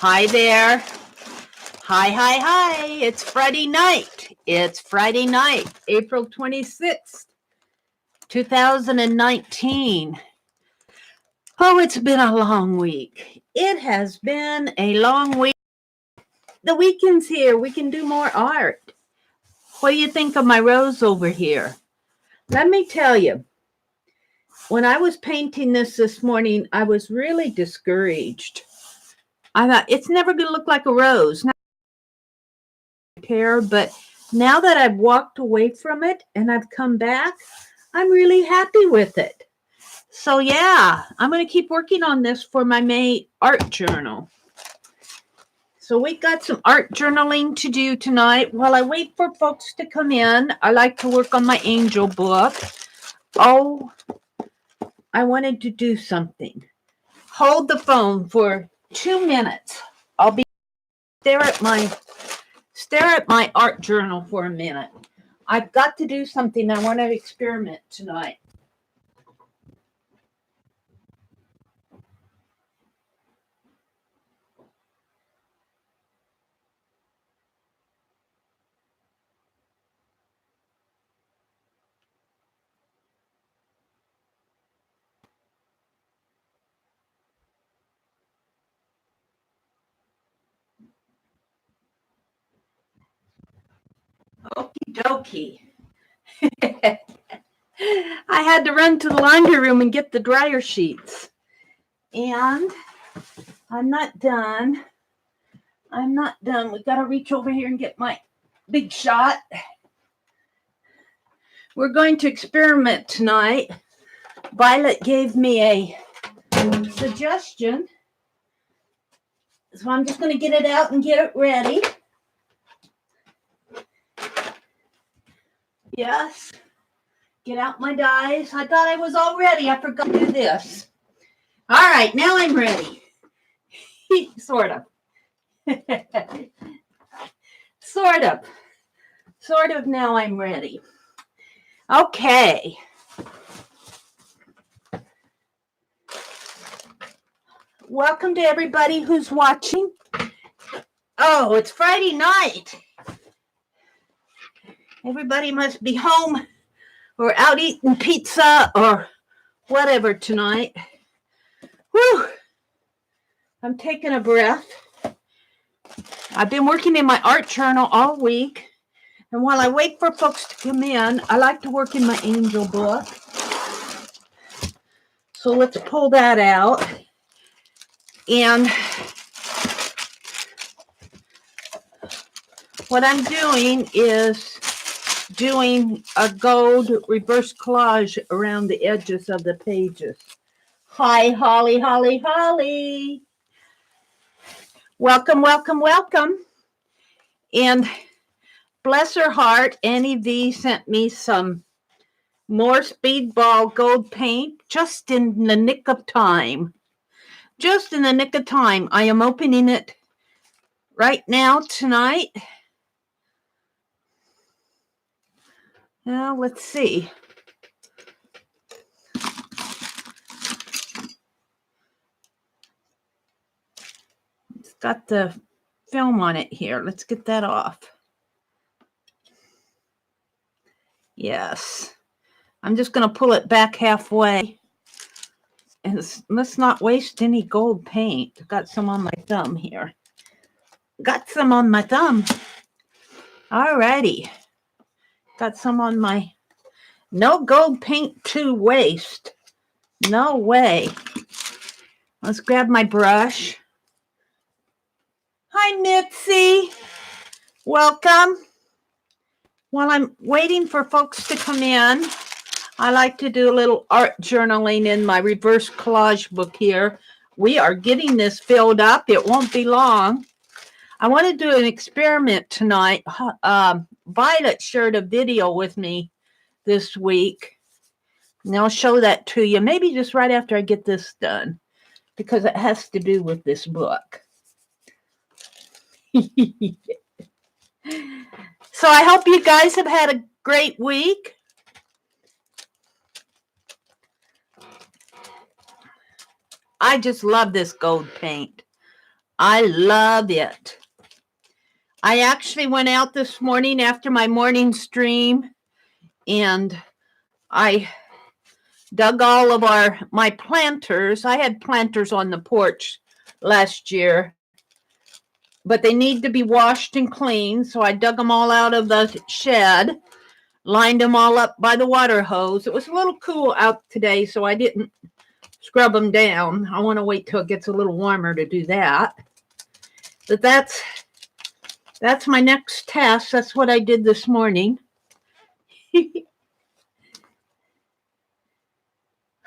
Hi there. Hi. It's Friday night. It's Friday night, April 26th, 2019. Oh, it's been a long week. It has been a long week. The weekend's here. We can do more art. What do you think of my rose over here? Let me tell you, when I was painting this morning, I was really discouraged. I thought, it's never going to look like a rose. But now that I've walked away from it and I've come back, I'm really happy with it. So yeah, I'm going to keep working on this for my May art journal. So we got some art journaling to do tonight. While I wait for folks to come in, I like to work on my angel book. Oh, I wanted to do something. Hold the phone for 2 minutes. I'll be stare at my art journal for a minute. I've got to do something. I want to experiment tonight. Okie dokie. I had to run to the laundry room and get the dryer sheets. And I'm not done. We got to reach over here and get my big shot. We're going to experiment tonight. Violet gave me a suggestion. So I'm just going to get it out and get it ready. Yes. Get out my dies. I thought I was all ready. I forgot to do this. All right, now I'm ready. Sort of. Sort of now I'm ready. Okay. Welcome to everybody who's watching. Oh, it's Friday night. Everybody must be home or out eating pizza or whatever tonight. Whew. I'm taking a breath. I've been working in my art journal all week. And while I wait for folks to come in, I like to work in my angel book. So let's pull that out. And what I'm doing is doing a gold reverse collage around the edges of the pages. Hi, Holly. Welcome. And bless her heart, Annie V sent me some more speedball gold paint just in the nick of time. I am opening it right now tonight. Now, let's see. It's got the film on it here. Let's get that off. Yes. I'm just going to pull it back halfway. And let's not waste any gold paint. Got some on my thumb here. All righty. Got some on my... No gold paint to waste. No way. Let's grab my brush. Hi, Mitzi. Welcome. While I'm waiting for folks to come in, I like to do a little art journaling in my reverse collage book here. We are getting this filled up. It won't be long. I want to do an experiment tonight. Violet shared a video with me this week. And I'll show that to you. Maybe just right after I get this done. Because it has to do with this book. So I hope you guys have had a great week. I just love this gold paint. I love it. I actually went out this morning after my morning stream and I dug all of my planters. I had planters on the porch last year, but they need to be washed and cleaned. So I dug them all out of the shed, lined them all up by the water hose. It was a little cool out today, so I didn't scrub them down. I want to wait till it gets a little warmer to do that. But that's my next task. That's what I did this morning.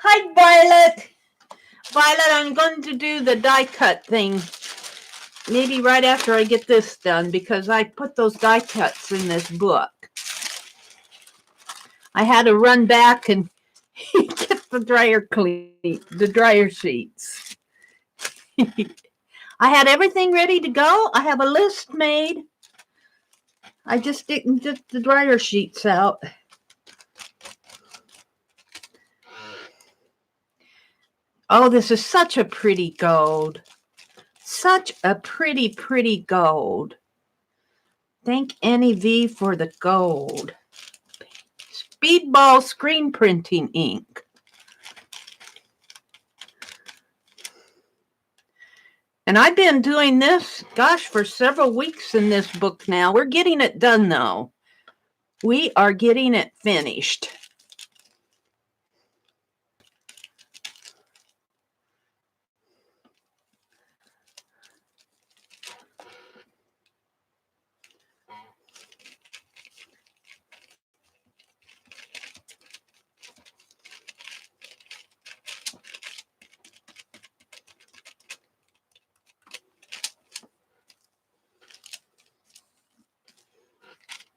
Hi, Violet. Violet, I'm going to do the die cut thing maybe right after I get this done because I put those die cuts in this book. I had to run back and get the dryer sheets. I had everything ready to go. I have a list made. I just didn't get the dryer sheets out. Oh, this is such a pretty gold. Such a pretty, pretty gold. Thank NEV for the gold. Speedball screen printing ink. And I've been doing this, gosh, for several weeks in this book now. We're getting it done, though. We are getting it finished.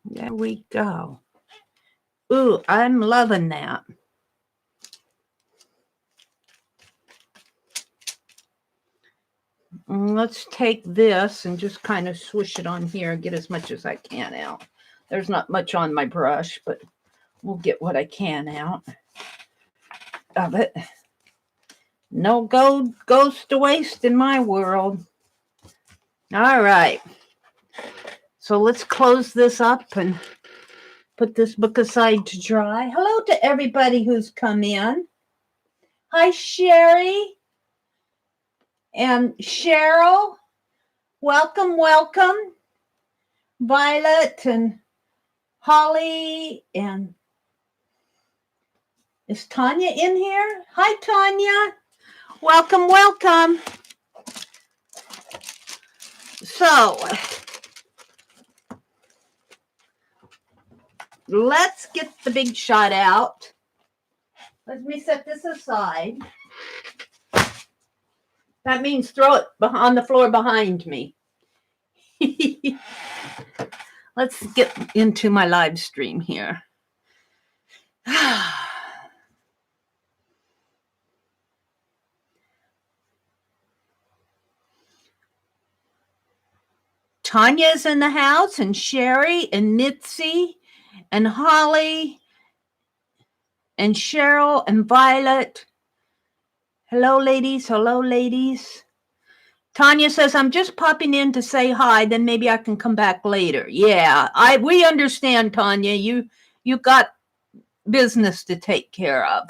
There we go. Ooh, I'm loving that. Let's take this and just kind of swish it on here and get as much as I can out. There's not much on my brush, but we'll get what I can out of it. No gold goes to waste in my world. All right. So let's close this up and put this book aside to dry. Hello to everybody who's come in. Hi, Sherry and Cheryl. Welcome, welcome. Violet and Holly and is Tanya in here? Hi, Tanya. Welcome, welcome. So let's get the big shot out. Let me set this aside. That means throw it on the floor behind me. Let's get into my live stream here. Tanya's in the house, and Sherry, and Mitzi, and Holly, and Cheryl, and Violet. Hello, ladies. Hello, ladies. Tanya says, I'm just popping in to say hi, then maybe I can come back later. Yeah, we understand, Tanya. You got business to take care of.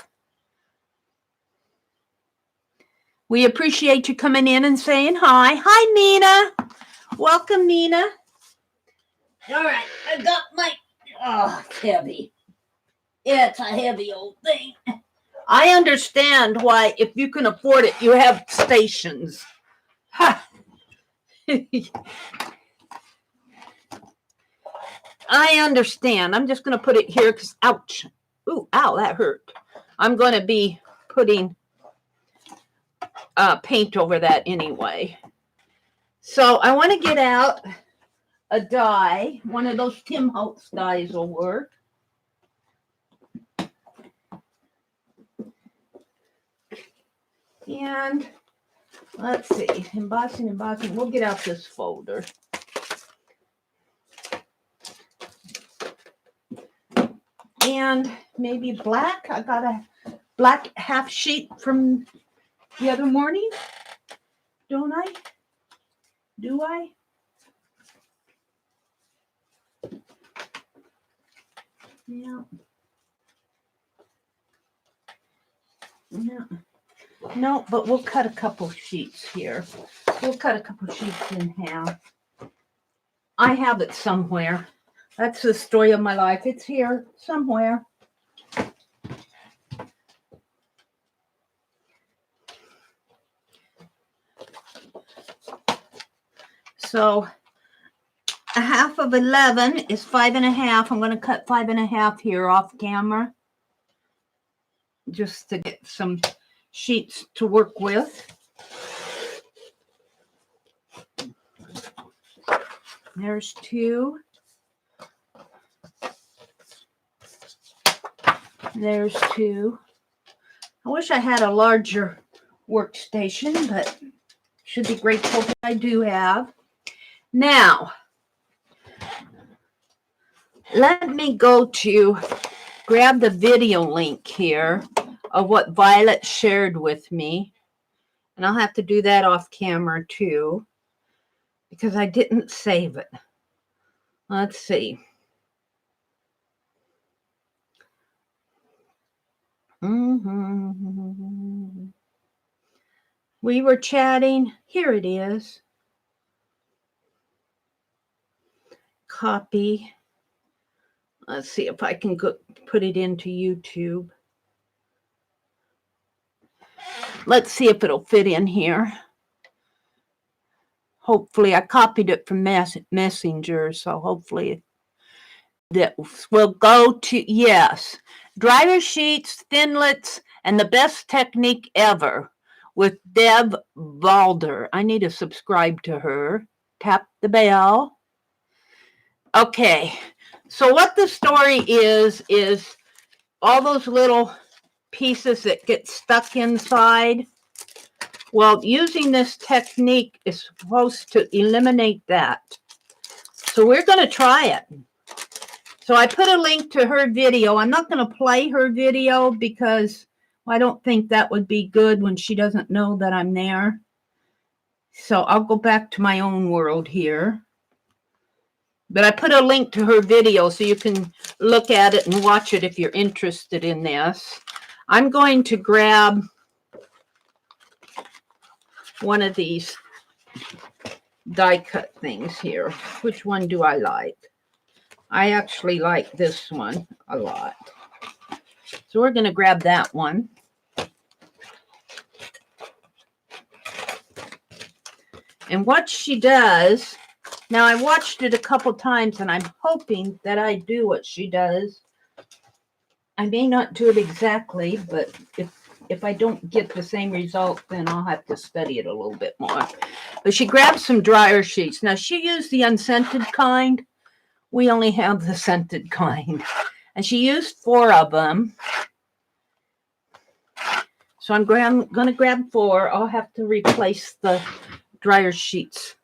We appreciate you coming in and saying hi. Hi, Nina. Welcome, Nina. All right, I got my, it's heavy. It's a heavy old thing. I understand why, if you can afford it, you have stations. Ha. I understand. I'm just going to put it here because, ouch. Ooh, ow, that hurt. I'm going to be putting paint over that anyway. So I want to get out a die. One of those Tim Holtz dies will work. And let's see, embossing. We'll get out this folder. And maybe black. I got a black half sheet from the other morning, don't I? Do I? Yeah. No. No, but we'll cut a couple sheets here. We'll cut a couple sheets in half. I have it somewhere. That's the story of my life. It's here somewhere. So a half of 11 is 5.5. I'm going to cut 5.5 here off camera, just to get some sheets to work with. There's 2. There's 2. I wish I had a larger workstation, but should be grateful that I do have. Now, let me go to grab the video link here of what Violet shared with me. And I'll have to do that off camera too, because I didn't save it. Let's see. We were chatting. Here it is. Copy. Let's see if I can put it into YouTube. Let's see if it'll fit in here. Hopefully, I copied it from Messenger, so hopefully that will go to, yes. Dryer sheets, thinlits, and the best technique ever with Deb Valder. I need to subscribe to her. Tap the bell. Okay, so what the story is all those little pieces that get stuck inside. Well, using this technique is supposed to eliminate that. So we're going to try it. So I put a link to her video. I'm not going to play her video because I don't think that would be good when she doesn't know that I'm there. So I'll go back to my own world here. But I put a link to her video so you can look at it and watch it if you're interested in this. I'm going to grab one of these die cut things here. Which one do I like? I actually like this one a lot. So we're going to grab that one. And what she does, now I watched it a couple times and I'm hoping that I do what she does. I may not do it exactly, but if I don't get the same result, then I'll have to study it a little bit more. But she grabbed some dryer sheets. Now she used the unscented kind. We only have the scented kind. And she used 4 of them. So I'm going to grab 4. I'll have to replace the dryer sheets.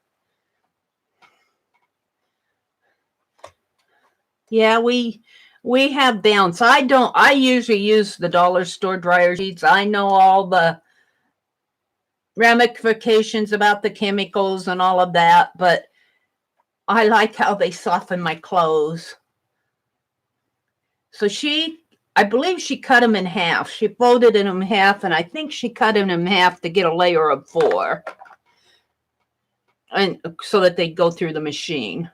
Yeah, we have bounce. I usually use the dollar store dryer sheets. I know all the ramifications about the chemicals and all of that, but I like how they soften my clothes. So I believe she cut them in half. She folded them in half, and I think she cut them in half to get a layer of 4. And so that they go through the machine.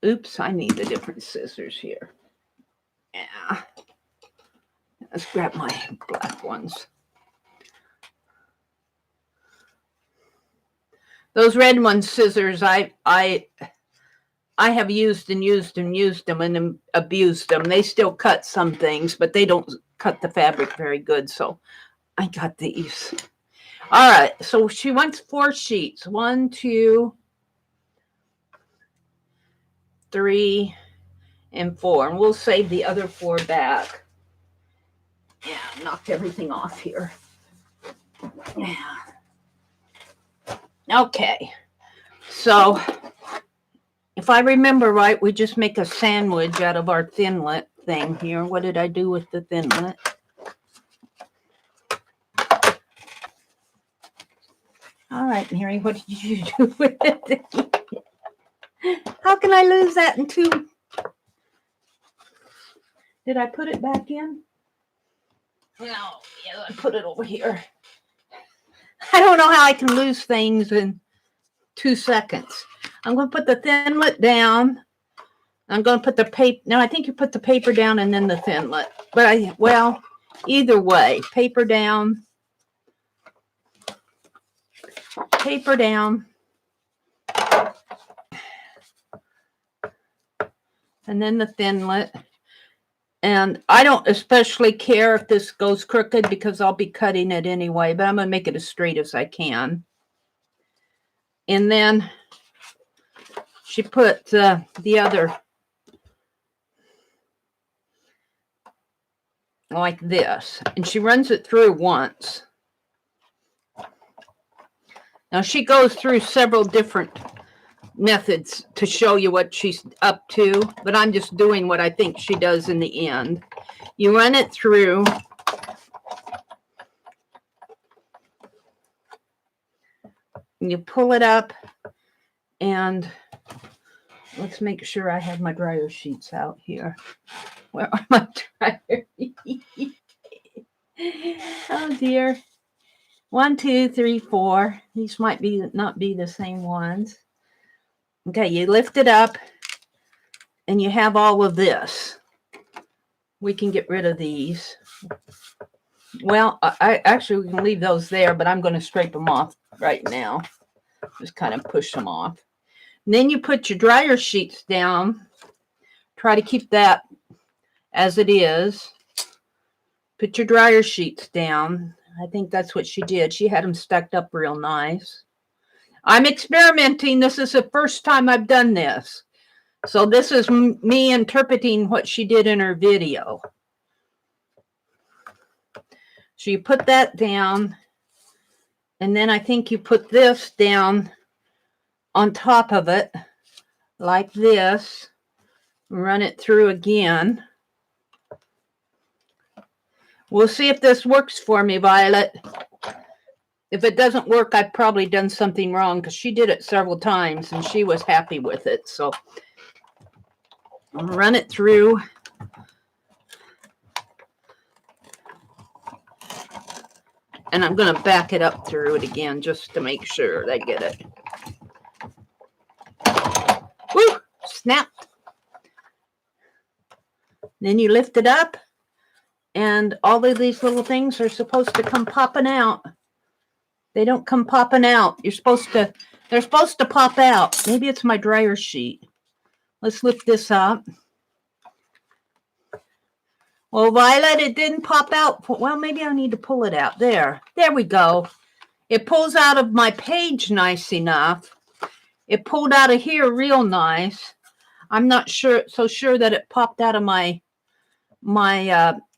Oops, I need the different scissors here. Yeah. Let's grab my black ones. Those red ones scissors, I have used them and abused them. They still cut some things, but they don't cut the fabric very good. So I got these. All right. So she wants 4 sheets. 1, 2, 3, and 4. And we'll save the other 4 back. Yeah, knocked everything off here. Yeah. Okay. So if I remember right, we just make a sandwich out of our thinlet thing here. What did I do with the thinlet? All right, Meri, what did you do with it? How can I lose that in two? Did I put it back in? No, yeah, I put it over here. I don't know how I can lose things in 2 seconds. I'm going to put the thinlet down. I'm going to put the paper. No, I think you put the paper down and then the thinlet. But well, either way, paper down. Paper down. And then the thinlet. And I don't especially care if this goes crooked because I'll be cutting it anyway, but I'm going to make it as straight as I can. And then she put the other like this, and she runs it through once. Now she goes through several different methods to show you what she's up to, but I'm just doing what I think she does in the end. You run it through. You pull it up, and let's make sure I have my dryer sheets out here. Where are my dryer sheets? Oh dear. 1, 2, 3, 4. These might not be the same ones. Okay, you lift it up, and you have all of this. We can get rid of these. Well, I actually we can leave those there, but I'm going to scrape them off right now. Just kind of push them off. And then you put your dryer sheets down. Try to keep that as it is. Put your dryer sheets down. I think that's what she did. She had them stacked up real nice. I'm experimenting. This is the first time I've done this. So this is me interpreting what she did in her video. So you put that down. And then I think you put this down on top of it like this. Run it through again. We'll see if this works for me, Violet. If it doesn't work, I've probably done something wrong because she did it several times and she was happy with it. So I'll run it through. And I'm going to back it up through it again just to make sure they get it. Woo! Snap. Then you lift it up. And all of these little things are supposed to come popping out. They don't come popping out. They're supposed to pop out. Maybe it's my dryer sheet. Let's lift this up. Well, Violet, it didn't pop out. Well, maybe I need to pull it out. There we go. It pulls out of my page nice enough. It pulled out of here real nice. I'm not so sure that it popped out of my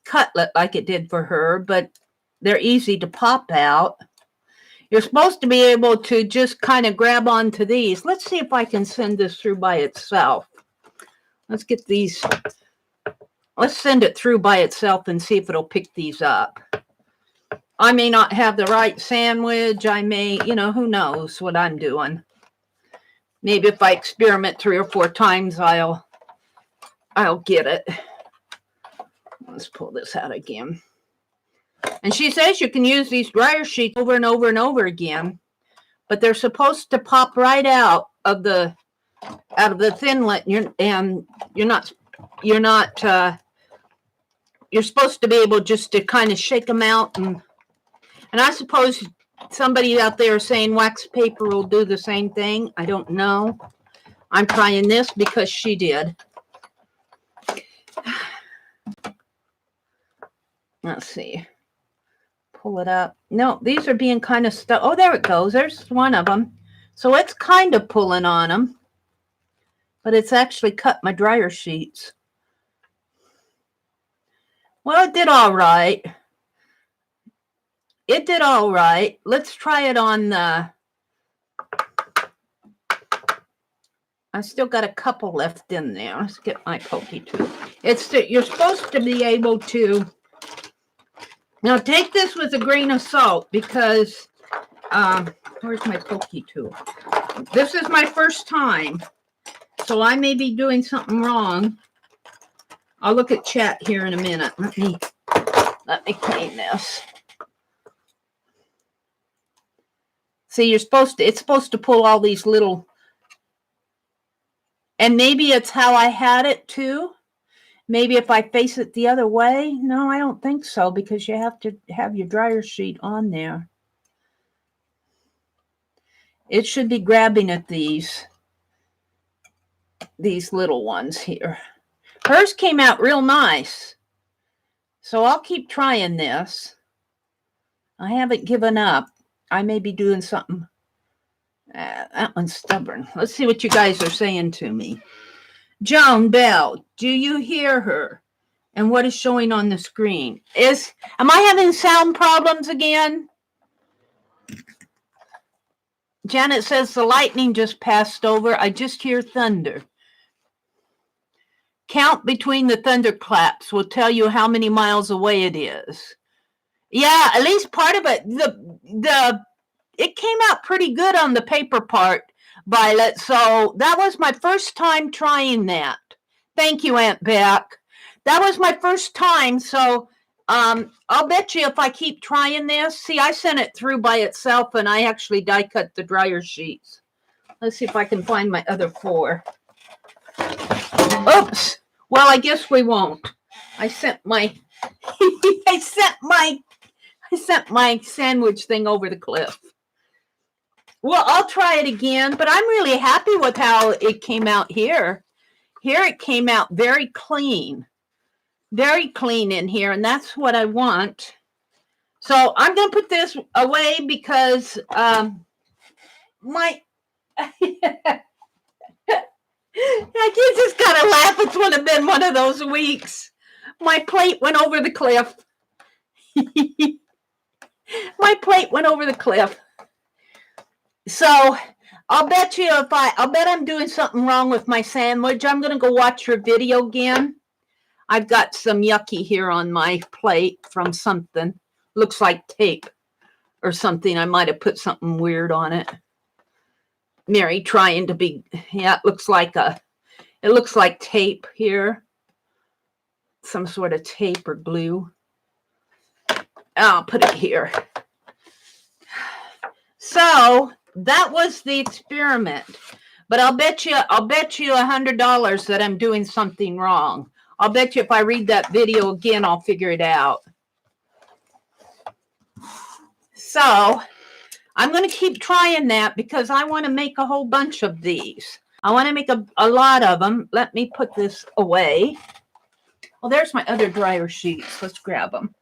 cutlet like it did for her, but they're easy to pop out. You're supposed to be able to just kind of grab onto these. Let's see if I can send this through by itself. Let's get these. Let's send it through by itself and see if it'll pick these up. I may not have the right sandwich. I may, who knows what I'm doing. Maybe if I experiment 3 or 4 times, I'll get it. Let's pull this out again. And she says you can use these dryer sheets over and over and over again, but they're supposed to pop right out of the thinlet. You're supposed to be able just to kind of shake them out, and I suppose somebody out there is saying wax paper will do the same thing. I don't know. I'm trying this because she did. Let's see. Pull it up. No, these are being kind of stuck. Oh, there it goes. There's one of them. So it's kind of pulling on them, but it's actually cut my dryer sheets. Well, it did all right. It did all right. Let's try it on the... I still got a couple left in there. Let's get my pokey tool. You're supposed to be able to... Now, take this with a grain of salt because where's my pokey tool? This is my first time, so I may be doing something wrong. I'll look at chat here in a minute. Let me clean this. See, it's supposed to pull all these little, and maybe it's how I had it too. Maybe if I face it the other way. No, I don't think so, because you have to have your dryer sheet on there. It should be grabbing at these little ones here. Hers came out real nice. So I'll keep trying this. I haven't given up. I may be doing something. That one's stubborn. Let's see what you guys are saying to me. Joan Bell, do you hear her? And what is showing on the screen? Am I having sound problems again? Janet says the lightning just passed over. I just hear thunder. Count between the thunderclaps will tell you how many miles away it is. Yeah, at least part of it. It came out pretty good on the paper part, Violet. So that was my first time trying that. Thank you, Aunt Beck. That was my first time. So I'll bet you if I keep trying this. See, I sent it through by itself, and I actually die cut the dryer sheets. Let's see if I can find my other 4. Oops. Well, I guess we won't. I sent my I sent my sandwich thing over the cliff. Well, I'll try it again, but I'm really happy with how it came out here. Here it came out very clean. Very clean in here, and that's what I want. So I'm going to put this away because my I just gotta laugh. It's would have been one of those weeks. My plate went over the cliff. My plate went over the cliff. So I'll bet you I'll bet I'm doing something wrong with my sandwich. I'm gonna go watch your video again. I've got some yucky here on my plate from something. Looks like tape or something. I might have put something weird on it. Meri trying to be, yeah, it looks like tape here. Some sort of tape or glue. I'll put it here. So that was the experiment. But I'll bet you $100 that I'm doing something wrong. I'll bet you if I read that video again, I'll figure it out. So I'm going to keep trying that because I want to make a whole bunch of these. I want to make a lot of them. Let me put this away. Well, there's my other dryer sheets. Let's grab them.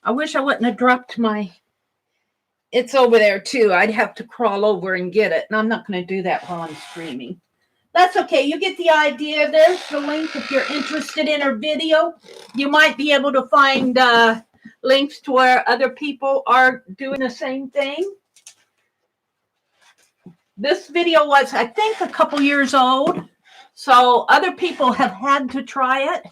I wish I wouldn't have dropped my... It's over there, too. I'd have to crawl over and get it, and I'm not going to do that while I'm streaming. That's okay. You get the idea. There's the link if you're interested in her video. You might be able to find... links to where other people are doing the same thing. This video was, I think, a couple years old. So other people have had to try it.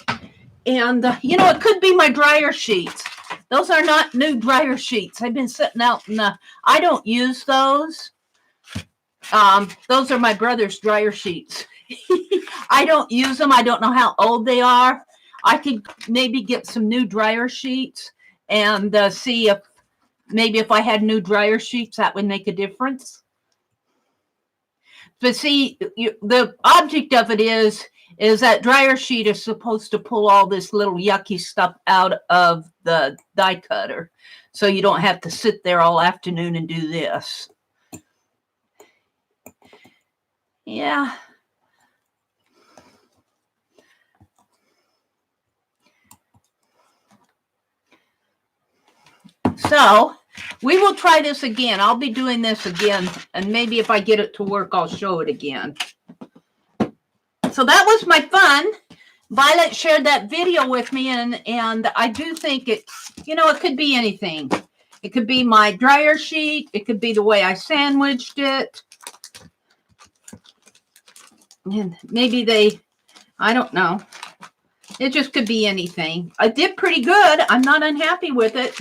And, it could be my dryer sheets. Those are not new dryer sheets. I've been sitting out in the, I don't use those. Those are my brother's dryer sheets. I don't use them. I don't know how old they are. I could maybe get some new dryer sheets and see if maybe if I had new dryer sheets, that would make a difference. But see, the object of it is that dryer sheet is supposed to pull all this little yucky stuff out of the die cutter. So you don't have to sit there all afternoon and do this. Yeah. So we will try this again. I'll be doing this again. And maybe if I get it to work, I'll show it again. So that was my fun. Violet shared that video with me. And I do think it's, it could be anything. It could be my dryer sheet. It could be the way I sandwiched it. And maybe I don't know. It just could be anything. I did pretty good. I'm not unhappy with it.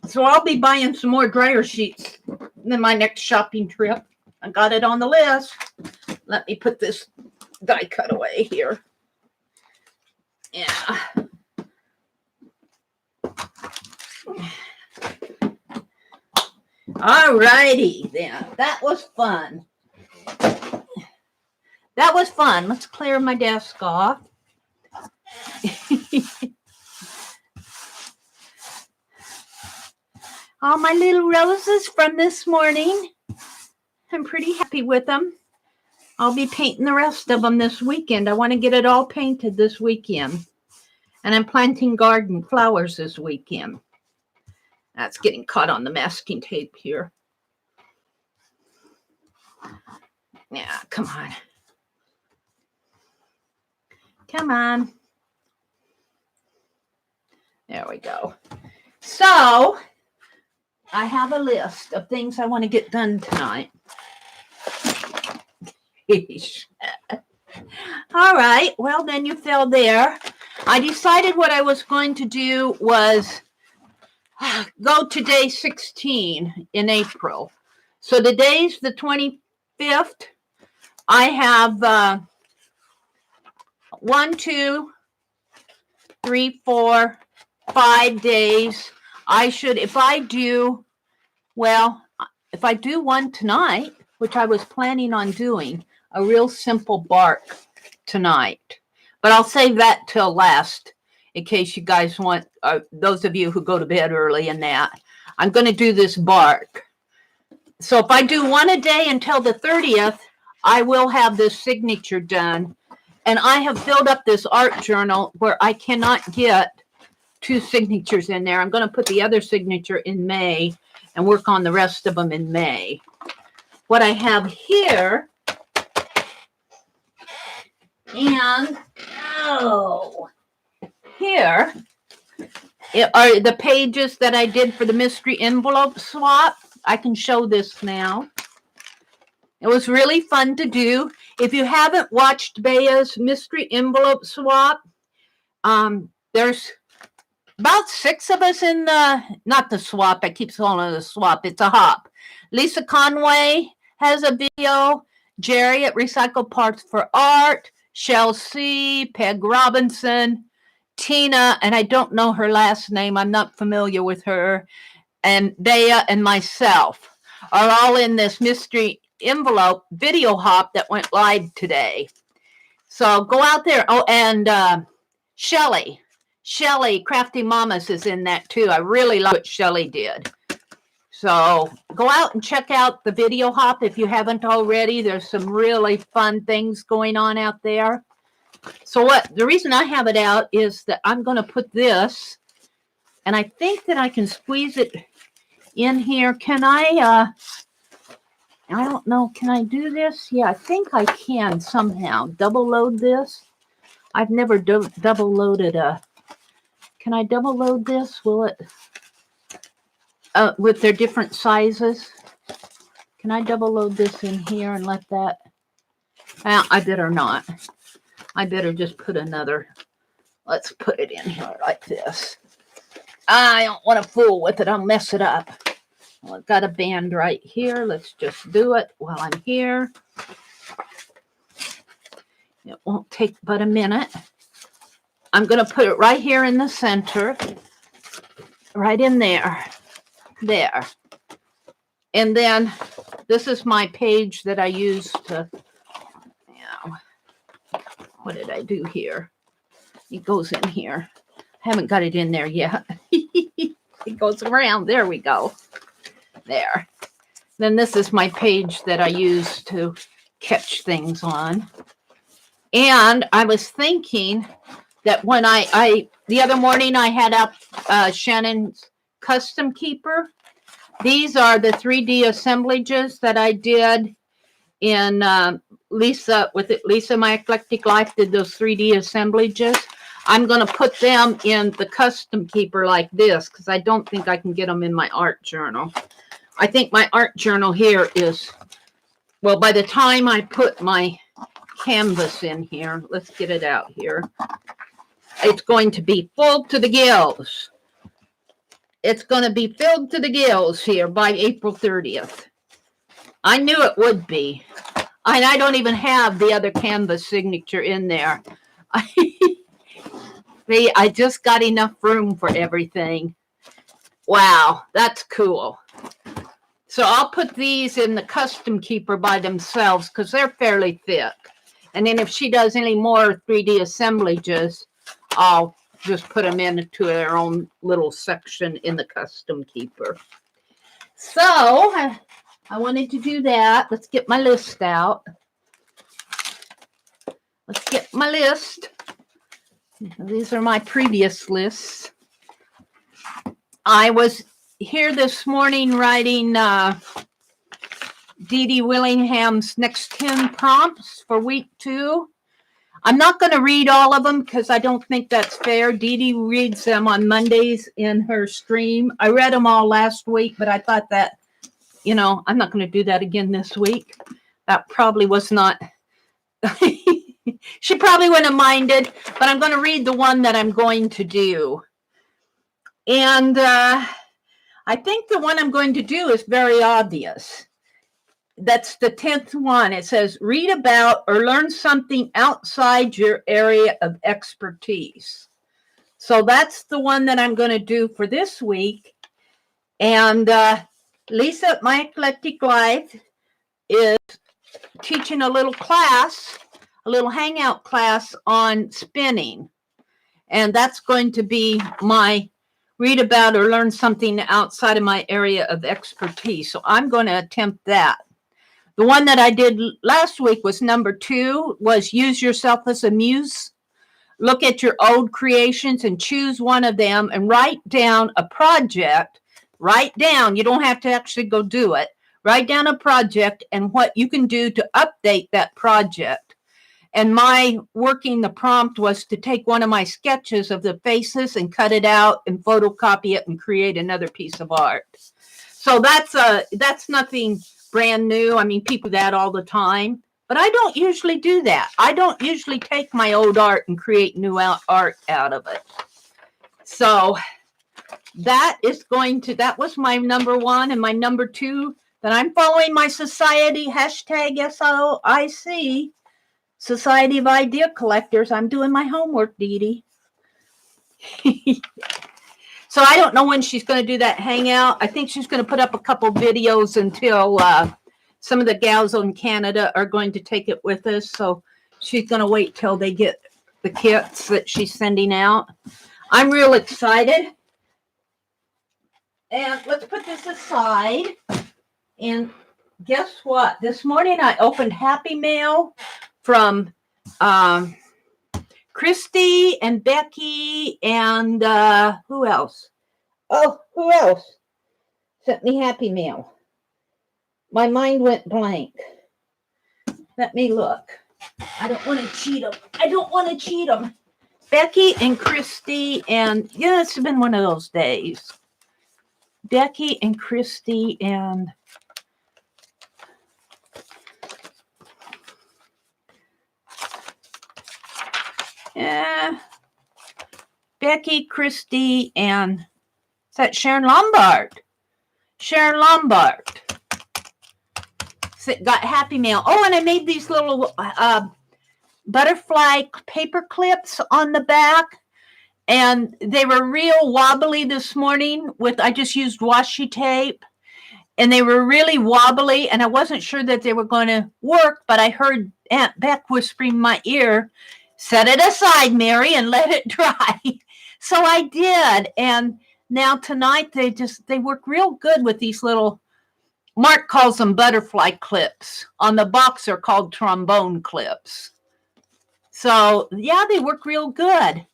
So I'll be buying some more dryer sheets in my next shopping trip. I got it on the list. Let me put this die cut away here. Yeah. All righty then. That was fun. That was fun. Let's clear my desk off. All my little roses from this morning. I'm pretty happy with them. I'll be painting the rest of them this weekend. I want to get it all painted this weekend. And I'm planting garden flowers this weekend. That's getting caught on the masking tape here. Yeah, come on. Come on. There we go. So, I have a list of things I want to get done tonight. All right. Well, then you fell there. I decided what I was going to do was go to day 16 in April. So today's the 25th. I have 1, 2, 3, 4, 5 days. I should, if I do one tonight, which I was planning on doing, a real simple bark tonight. But I'll save that till last in case you guys want, those of you who go to bed early and that. I'm going to do this bark. So if I do one a day until the 30th, I will have this signature done. And I have filled up this art journal where I cannot get 2 signatures in there. I'm going to put the other signature in May and work on the rest of them in May. What I have here, and here are the pages that I did for the mystery envelope swap. I can show this now. It was really fun to do. If you haven't watched Bea's mystery envelope swap, there's about 6 of us in the, not the swap, I keep calling it a swap, it's a hop. Lisa Conway has a video, Jeri at Recycled Parts for Art, Shell C, Peg Robinson, Tina, and I don't know her last name, I'm not familiar with her, and Bea and myself are all in this mystery envelope video hop that went live today. So go out there. Oh, and Shelly, Crafty Mamas is in that too. I really love what Shelly did. So go out and check out the video hop if you haven't already. There's some really fun things going on out there. So the reason I have it out is that I'm going to put this, and I think that I can squeeze it in here. Can I don't know, can I do this? Yeah, I think I can somehow double load this. I've never double loaded can I double load this? Will it, with their different sizes? Can I double load this in here and let that, I better not. I better just put another, let's put it in here like this. I don't want to fool with it, I'll mess it up. Well, I've got a band right here. Let's just do it while I'm here. It won't take but a minute. I'm going to put it right here in the center. Right in there. There. And then this is my page that I used to, what did I do here? It goes in here. I haven't got it in there yet. It goes around. There we go. There. Then this is my page that I use to catch things on. And I was thinking that when the other morning I had up Shannon's Custom Keeper. These are the 3D assemblages that I did in Lisa, My Eclectic Life did those 3D assemblages. I'm going to put them in the Custom Keeper like this because I don't think I can get them in my art journal. I think my art journal here is, well, by the time I put my canvas in here, let's get it out here, it's going to be full to the gills. it's going to be filled to the gills here by April 30th. I knew it would be. And I don't even have the other canvas signature in there. I just got enough room for everything. Wow, that's cool. So I'll put these in the custom keeper by themselves because they're fairly thick. And then if she does any more 3D assemblages, I'll just put them into their own little section in the custom keeper. So I wanted to do that. Let's get my list out. Let's get my list. These are my previous lists. I was here this morning writing Dee Dee Willingham's next 10 prompts for week 2. I'm not going to read all of them because I don't think that's fair. Dee Dee reads them on Mondays in her stream. I read them all last week, but I thought that, I'm not going to do that again this week. That probably was not... She probably wouldn't have minded, but I'm going to read the one that I'm going to do. And I think the one I'm going to do is very obvious. That's the 10th one. It says, read about or learn something outside your area of expertise. So that's the one that I'm going to do for this week. And Lisa at My Eclectic Life is teaching a little class, a little hangout class on spinning. And that's going to be my read about or learn something outside of my area of expertise. So I'm going to attempt that. The one that I did last week was number 2, was use yourself as a muse. Look at your old creations and choose one of them and write down a project. Write down, you don't have to actually go do it. Write down a project and what you can do to update that project. And my working the prompt was to take one of my sketches of the faces and cut it out and photocopy it and create another piece of art. So that's nothing brand new. I mean, people do that all the time, but I don't usually do that. I don't usually take my old art and create new art out of it. So that was my number 1, and my number 2, that I'm following my society, hashtag SOIC, Society of Idea Collectors. I'm doing my homework, Dee Dee. So I don't know when she's going to do that hangout. I think she's going to put up a couple videos until some of the gals in Canada are going to take it with us. So she's going to wait till they get the kits that she's sending out. I'm real excited. And let's put this aside. And guess what? This morning I opened Happy Mail from Christy and Becky and who else? Oh, who else sent me Happy Mail? My mind went blank. Let me look. I don't want to cheat them. Becky and Christy and, yeah, it's been one of those days. Becky and Christy and Becky, Christy, and is that Sharon Lombard? Sharon Lombard got Happy Mail. Oh, and I made these little butterfly paper clips on the back, and they were real wobbly this morning. I just used washi tape, and they were really wobbly, and I wasn't sure that they were going to work, but I heard Aunt Beck whispering in my ear, set it aside, Meri, and let it dry. So I did. And now tonight they work real good with these little, Mark calls them butterfly clips. On the box, they're called trombone clips. So yeah, they work real good.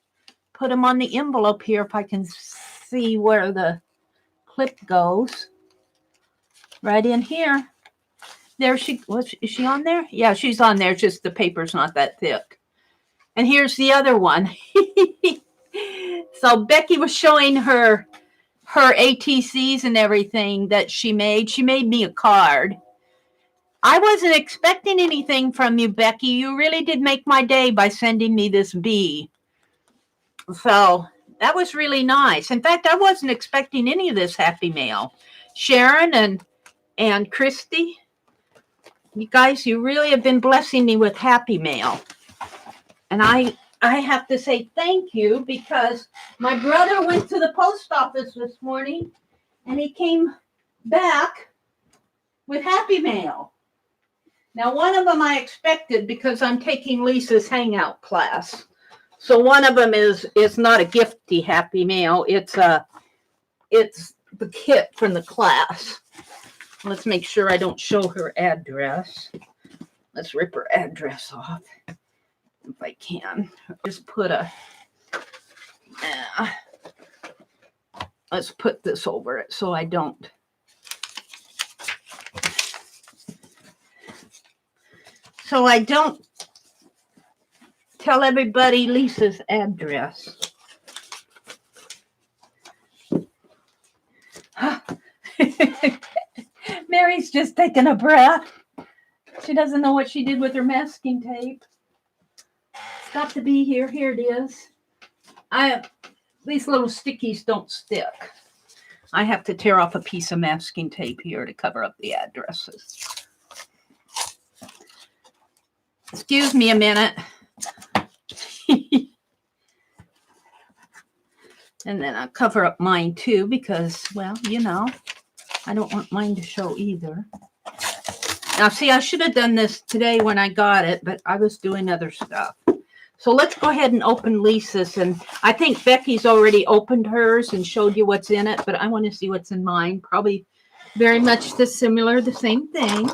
Put them on the envelope here if I can see where the clip goes. Right in here. There is she on there? Yeah, she's on there. Just the paper's not that thick. And here's the other one. So Becky was showing her ATCs and everything that she made. She made me a card. I wasn't expecting anything from you, Becky. You really did make my day by sending me this bee. So That was really nice. In fact, I wasn't expecting any of this happy mail. Sharon and Christy, you guys, you really have been blessing me with happy mail. And I have to say thank you, because my brother went to the post office this morning and he came back with happy mail. Now, one of them I expected, because I'm taking Lisa's hangout class. So one of them is not a gifty happy mail. It's the kit from the class. Let's make sure I don't show her address. Let's rip her address off if I can. Just put let's put this over it so I don't. So I don't tell everybody Lisa's address. Mary's just taking a breath. She doesn't know what she did with her masking tape. It's got to be here. Here it is. These little stickies don't stick. I have to tear off a piece of masking tape here to cover up the addresses. Excuse me a minute. And then I'll cover up mine too, because, well, you know, I don't want mine to show either. Now, see, I should have done this today when I got it, but I was doing other stuff. So let's go ahead and open Lisa's. And I think Becky's already opened hers and showed you what's in it, but I want to see what's in mine. Probably very much the same thing.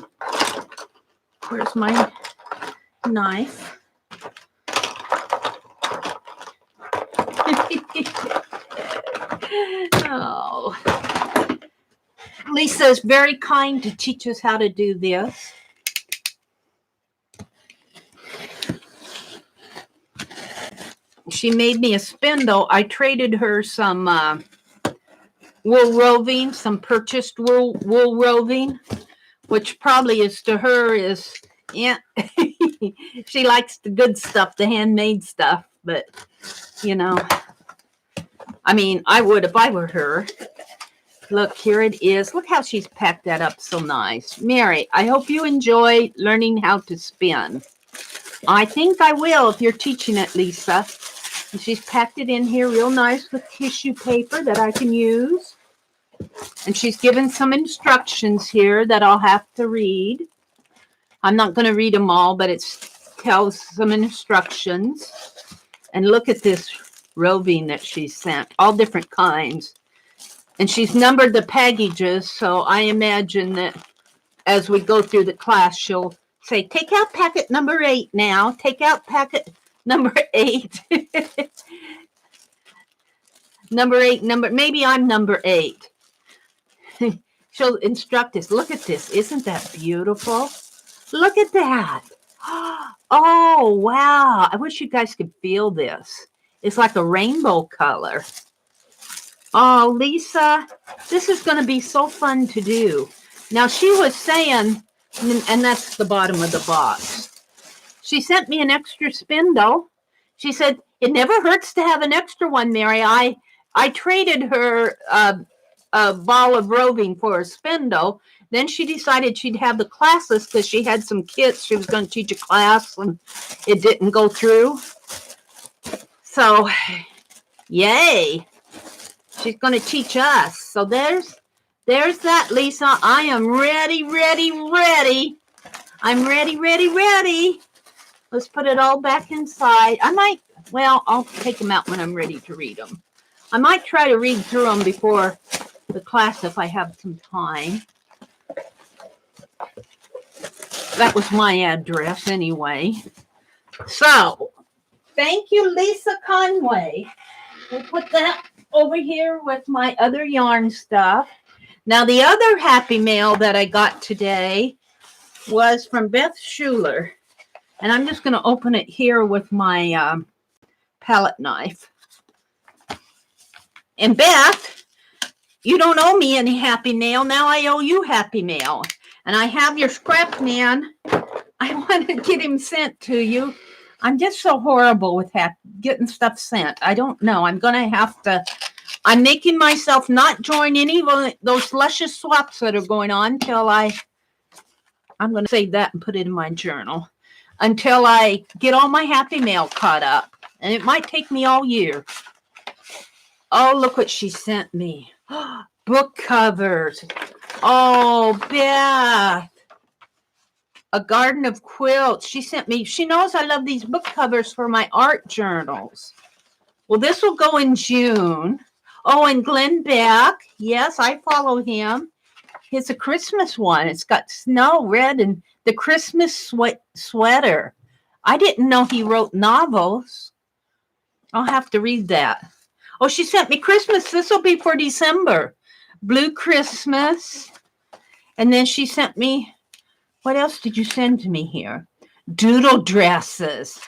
Where's my knife? Oh. Lisa is very kind to teach us how to do this. She made me a spindle. I traded her some wool roving, some purchased wool roving, which probably is to her is, yeah, she likes the good stuff, the handmade stuff, but, you know, I mean, I would if I were her. Look, here it is. Look how she's packed that up so nice. Meri, I hope you enjoy learning how to spin. I think I will if you're teaching it, Lisa. And she's packed it in here real nice with tissue paper that I can use. And she's given some instructions here that I'll have to read. I'm not going to read them all, but it tells some instructions. And look at this roving that she sent, all different kinds. And she's numbered the packages, so I imagine that as we go through the class, she'll say, take out packet number 8 now. Take out packet number 8. Maybe I'm number 8. She'll instruct us. Look at this. Isn't that beautiful? Look at that. Oh, wow. I wish you guys could feel this. It's like a rainbow color. Oh, Lisa, this is going to be so fun to do. Now, she was saying, and that's the bottom of the box. She sent me an extra spindle. She said, it never hurts to have an extra one, Meri. I traded her a ball of roving for a spindle. Then she decided she'd have the classes because she had some kits. She was going to teach a class and it didn't go through. So, yay. She's going to teach us. So there's that, Lisa. I am ready. I'm ready. Let's put it all back inside. I'll take them out when I'm ready to read them. I might try to read through them before the class if I have some time. That was my address anyway. So, thank you, Lisa Conway. We'll put that over here with my other yarn stuff. Now, the other happy mail that I got today was from Beth Schuler. And I'm just going to open it here with my palette knife. And Beth, you don't owe me any happy mail. Now I owe you happy mail. And I have your scrap man. I want to get him sent to you. I'm just so horrible with getting stuff sent. I don't know. I'm making myself not join any of those luscious swaps that are going on till I'm going to save that and put it in my journal until I get all my happy mail caught up. And it might take me all year. Oh, look what she sent me. Book covers. Oh, Beth. A garden of quilts. She sent me. She knows I love these book covers for my art journals. Well, this will go in June. Oh, and Glenn Beck. Yes, I follow him. It's a Christmas one. It's got snow, red, and the Christmas sweater. I didn't know he wrote novels. I'll have to read that. Oh, she sent me Christmas. This will be for December. Blue Christmas. And then she sent me, what else did you send to me here? Doodle dresses.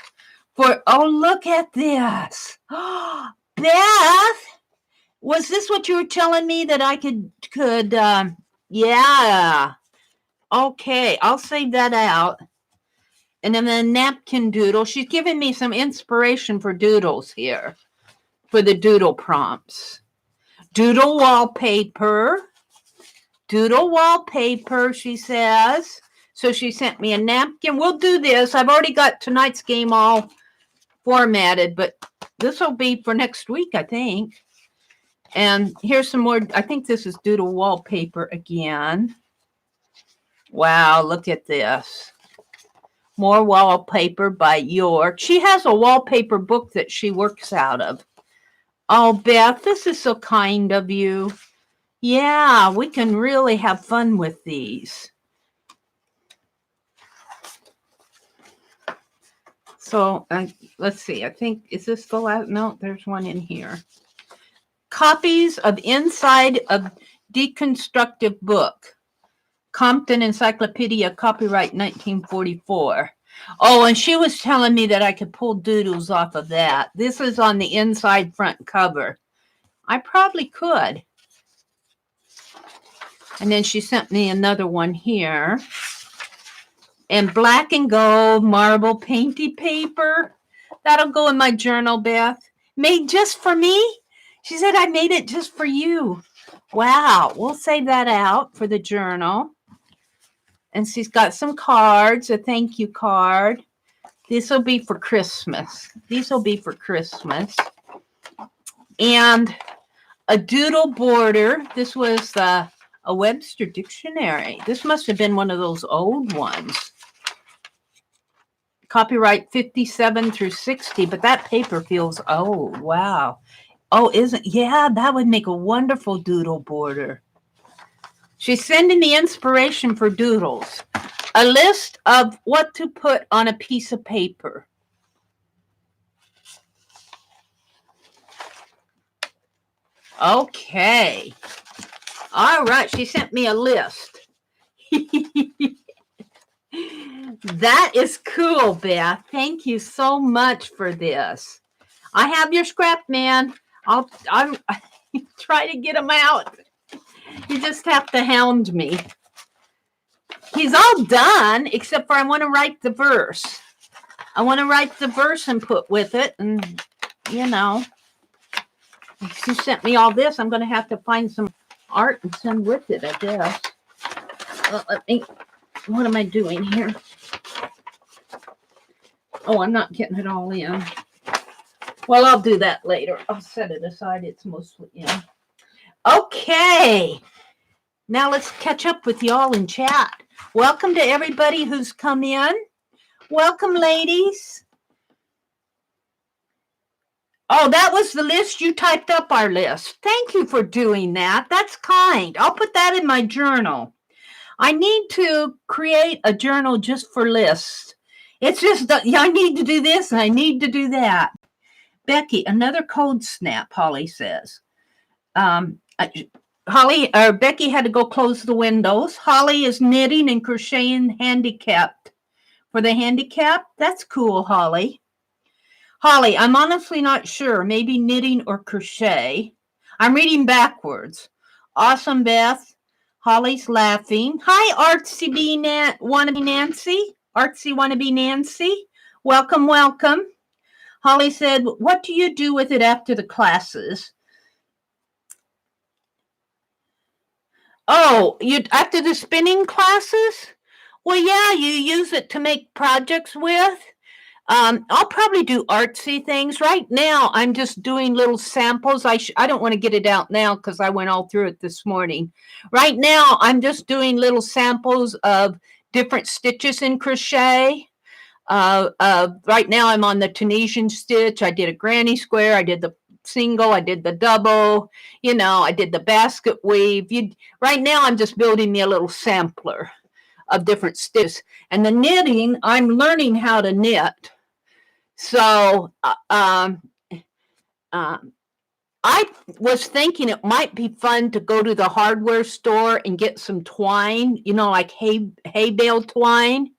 Oh, look at this. Beth, was this what you were telling me that I could yeah. Okay, I'll save that out. And then the napkin doodle. She's giving me some inspiration for doodles here, for the doodle prompts. Doodle wallpaper. Doodle wallpaper, she says. So she sent me a napkin. We'll do this. I've already got tonight's game all formatted, but this will be for next week, I think. And here's some more. I think this is doodle wallpaper again. Wow, look at this. More wallpaper by York. She has a wallpaper book that she works out of. Oh, Beth, this is so kind of you. Yeah, we can really have fun with these. So let's see. I think, is this the last? No, there's one in here. Copies of Inside of Deconstructive Book. Compton Encyclopedia, copyright 1944. Oh, and she was telling me that I could pull doodles off of that. This is on the inside front cover. I probably could. And then she sent me another one here. And black and gold marble painty paper. That'll go in my journal, Beth. Made just for me? She said I made it just for you. Wow. We'll save that out for the journal. And she's got some cards, a thank you card. This will be for Christmas. These will be for Christmas. And a doodle border. This was a Webster dictionary. This must have been one of those old ones. Copyright 57 through 60, but that paper feels old. Wow. Oh, yeah, that would make a wonderful doodle border. She's sending me inspiration for doodles. A list of what to put on a piece of paper. Okay. All right. She sent me a list. That is cool, Beth. Thank you so much for this. I have your scrap, man. I'll try to get them out. You just have to hound me. He's all done, except for I want to write the verse. I want to write the verse and put with it. And, you know, she sent me all this. I'm going to have to find some art and send with it, I guess. What am I doing here? Oh, I'm not getting it all in. Well, I'll do that later. I'll set it aside. It's mostly in. Okay. Now let's catch up with y'all in chat. Welcome to everybody who's come in. Welcome, ladies. Oh, that was the list. You typed up our list. Thank you for doing that. That's kind. I'll put that in my journal. I need to create a journal just for lists. It's just, I need to do this and I need to do that. Becky, another code snap, Holly says. Becky had to go close the windows. Holly is knitting and crocheting handicapped. For the handicap, that's cool, Holly. Holly, I'm honestly not sure. Maybe knitting or crochet. I'm reading backwards. Awesome, Beth. Holly's laughing. Hi, Artsy Wannabe Nancy. Artsy Wannabe Nancy. Welcome, welcome. Holly said, what do you do with it after the classes? Oh, you after the spinning classes? Well, yeah, you use it to make projects with. I'll probably do artsy things. Right now, I'm just doing little samples. I don't want to get it out now because I went all through it this morning. Right now, I'm just doing little samples of different stitches in crochet. Right now, I'm on the Tunisian stitch. I did a granny square. I did the single. I did the double. I did the basket weave. Right now, I'm just building me a little sampler of different stitches. And the knitting, I'm learning how to knit. So I was thinking it might be fun to go to the hardware store and get some twine, like hay bale twine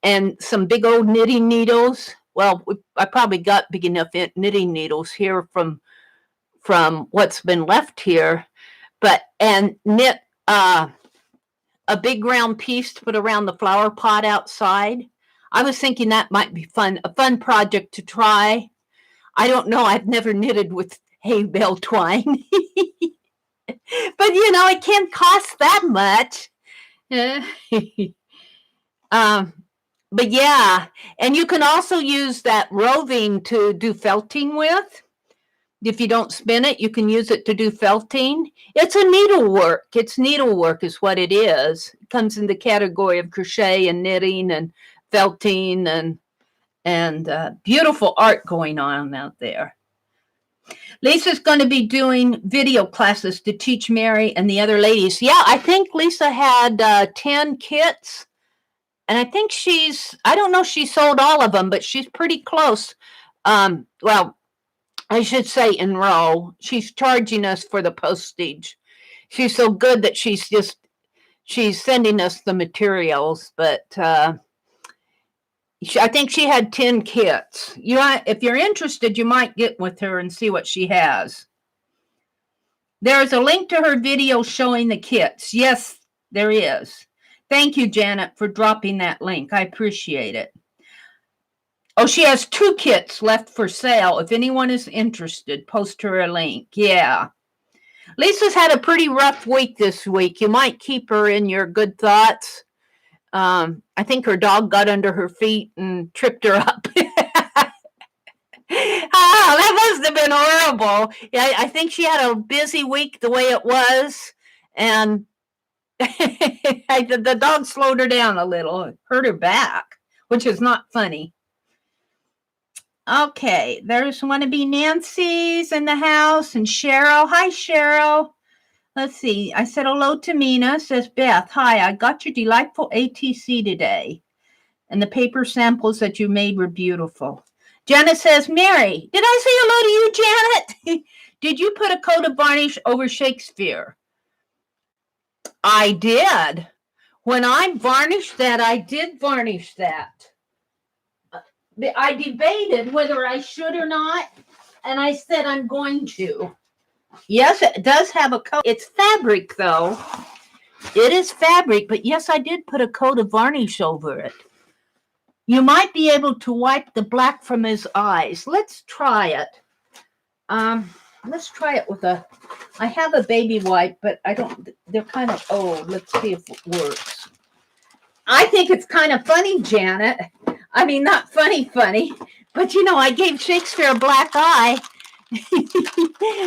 and some big old knitting needles. Well, I probably got big enough knitting needles here from what's been left here, and knit a big round piece to put around the flower pot outside. I was thinking that might be a fun project to try. I don't know. I've never knitted with hay bale twine. But, it can't cost that much. But yeah, and you can also use that roving to do felting with. If you don't spin it, you can use it to do felting. It's a needlework. It's needlework is what it is. It comes in the category of crochet and knitting and felting and beautiful art going on out there. Lisa's going to be doing video classes to teach Meri and the other ladies. Yeah, I think Lisa had 10 kits. And I think I don't know if she sold all of them, but she's pretty close. Well, I should say in row. She's charging us for the postage. She's so good that she's sending us the materials, but I think she had 10 kits. If you're interested, you might get with her and see what she has. There's a link to her video showing the kits. Yes, there is. Thank you, Janet, for dropping that link. I appreciate it. Oh, she has 2 kits left for sale. If anyone is interested, post her a link. Yeah. Lisa's had a pretty rough week this week. You might keep her in your good thoughts. I think her dog got under her feet and tripped her up. That must have been horrible. Yeah, I think she had a busy week the way it was. And the dog slowed her down a little, hurt her back, which is not funny. Okay, there's wannabe Nancy's in the house and Cheryl. Hi, Cheryl. Let's see. I said hello to Mina, says Beth. Hi, I got your delightful ATC today. And the paper samples that you made were beautiful. Janet says, Meri, did I say hello to you, Janet? Did you put a coat of varnish over Shakespeare? I did. When I varnished that, I did varnish that. I debated whether I should or not, and I said I'm going to. Yes, it does have a coat. It's fabric, though. It is fabric, but yes, I did put a coat of varnish over it. You might be able to wipe the black from his eyes. Let's try it. Let's try it with I have a baby wipe, but they're kind of old. Let's see if it works. I think it's kind of funny, Janet. I mean, not funny, but I gave Shakespeare a black eye.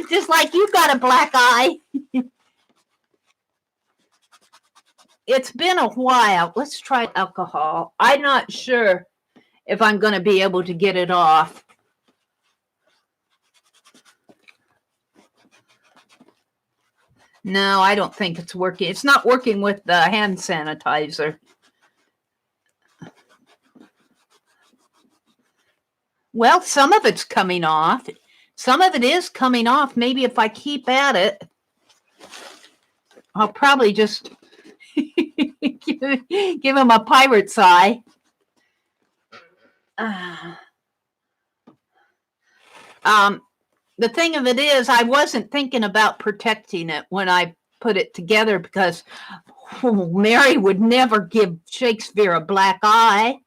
Just like you got a black eye. It's been a while. Let's try alcohol. I'm not sure if I'm going to be able to get it off. No, I don't think it's working. It's not working with the hand sanitizer. Well, some of it's coming off. Some of it is coming off. Maybe if I keep at it, I'll probably just give him a pirate's eye. The thing of it is, I wasn't thinking about protecting it when I put it together because Meri would never give Shakespeare a black eye.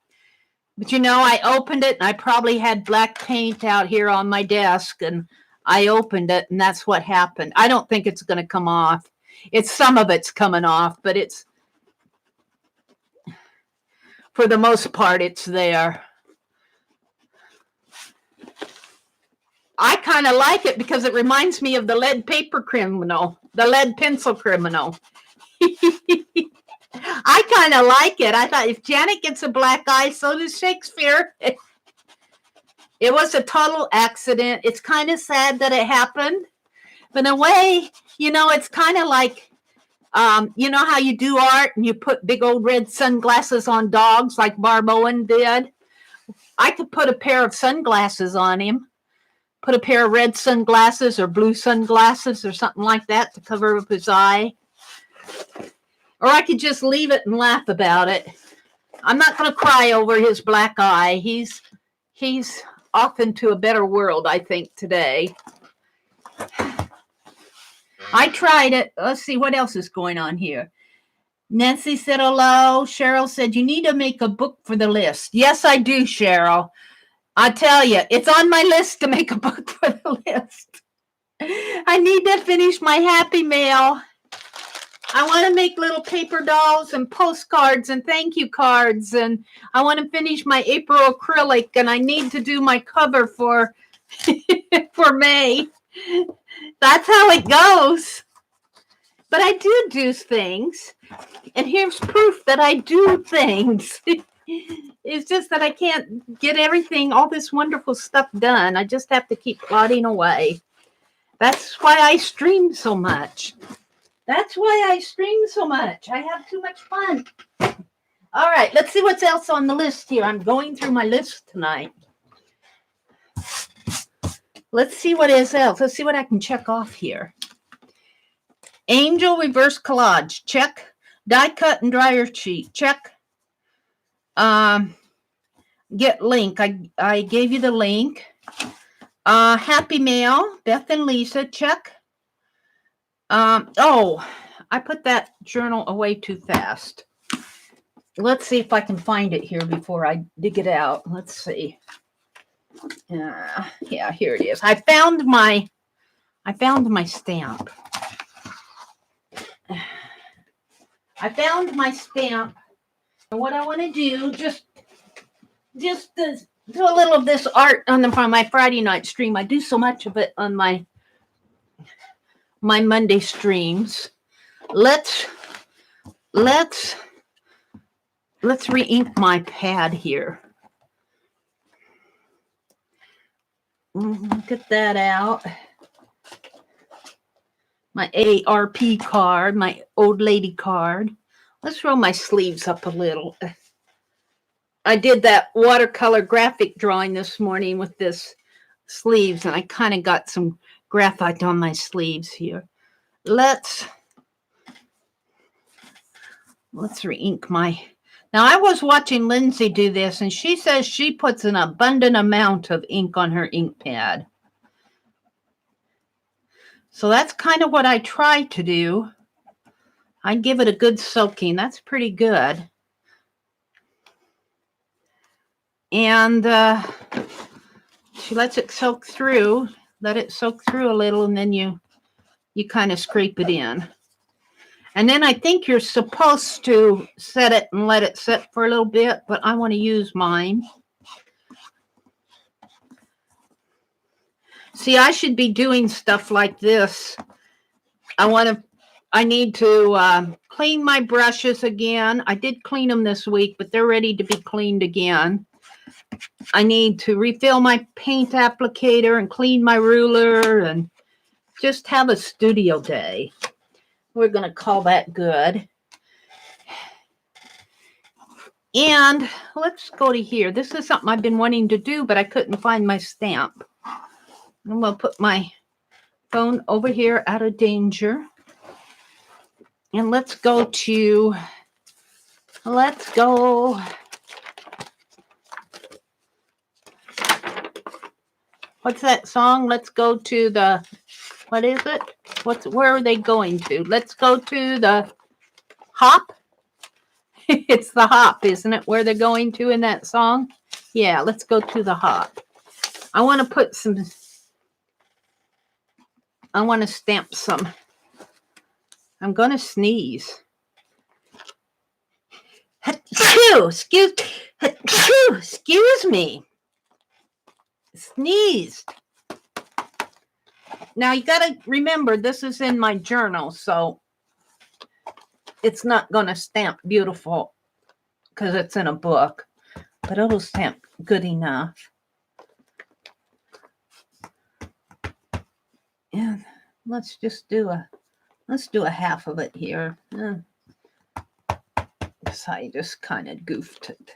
But you know, I opened it and I probably had black paint out here on my desk and I opened it and that's what happened. I don't think it's going to come off. Some of it's coming off, but for the most part, it's there. I kind of like it because it reminds me of the lead paper criminal, the lead pencil criminal. I kind of like it. I thought if Janet gets a black eye, so does Shakespeare. It was a total accident. It's kind of sad that it happened. But in a way, you know, it's kind of like, you know how you do art and you put big old red sunglasses on dogs like Barb Owen did? I could put a pair of sunglasses on him. Put a pair of red sunglasses or blue sunglasses or something like that to cover up his eye. Or I could just leave it and laugh about it. I'm not going to cry over his black eye. He's off into a better world, I think, today. I tried it. Let's see what else is going on here. Nancy said hello. Cheryl said, you need to make a book for the list. Yes, I do, Cheryl. I tell you, it's on my list to make a book for the list. I need to finish my Happy Mail. I want to make little paper dolls and postcards and thank you cards. And I want to finish my April acrylic. And I need to do my cover for May. That's how it goes. But I do things. And here's proof that I do things. It's just that I can't get everything, all this wonderful stuff done. I just have to keep plodding away. That's why I stream so much. That's why I stream so much. I have too much fun. All right, let's see what's else on the list here. I'm going through my list tonight. Let's see what is else. Let's see what I can check off here. Angel reverse collage, check. Die cut and dryer sheet, check. Get link. I gave you the link. Happy Mail, Beth and Lisa, check. Oh, I put that journal away too fast. Let's see if I can find it here before I dig it out. Let's see. Yeah, here it is. I found my stamp. I found my stamp. And what I want to do, just do a little of this art on my Friday night stream. I do so much of it on my Monday streams. Let's re-ink my pad here. Get that out. My ARP card, my old lady card. Let's roll my sleeves up a little. I did that watercolor graphic drawing this morning with this sleeves, and I kind of got some graphite on my sleeves here. Let's re-ink my... Now, I was watching Lindsay do this, and she says she puts an abundant amount of ink on her ink pad. So that's kind of what I try to do. I give it a good soaking. That's pretty good. And she lets it soak through. Let it soak through a little, and then you kind of scrape it in. And then I think you're supposed to set it and let it sit for a little bit, but I want to use mine. See, I should be doing stuff like this. I need to clean my brushes again. I did clean them this week, but they're ready to be cleaned again. I need to refill my paint applicator and clean my ruler and just have a studio day. We're going to call that good. And let's go to here. This is something I've been wanting to do, but I couldn't find my stamp. I'm going to put my phone over here out of danger. And let's go. What's that song? Let's go to the, what is it? Where are they going to? Let's go to the hop. It's the hop, isn't it? Where they're going to in that song. Yeah, let's go to the hop. I want to put some, I want to stamp some. I'm going to sneeze. Excuse me. Sneezed. Now you got to remember, this is in my journal, so it's not going to stamp beautiful because it's in a book, but it'll stamp good enough. And let's just do a half of it here. Because I just kind of goofed it.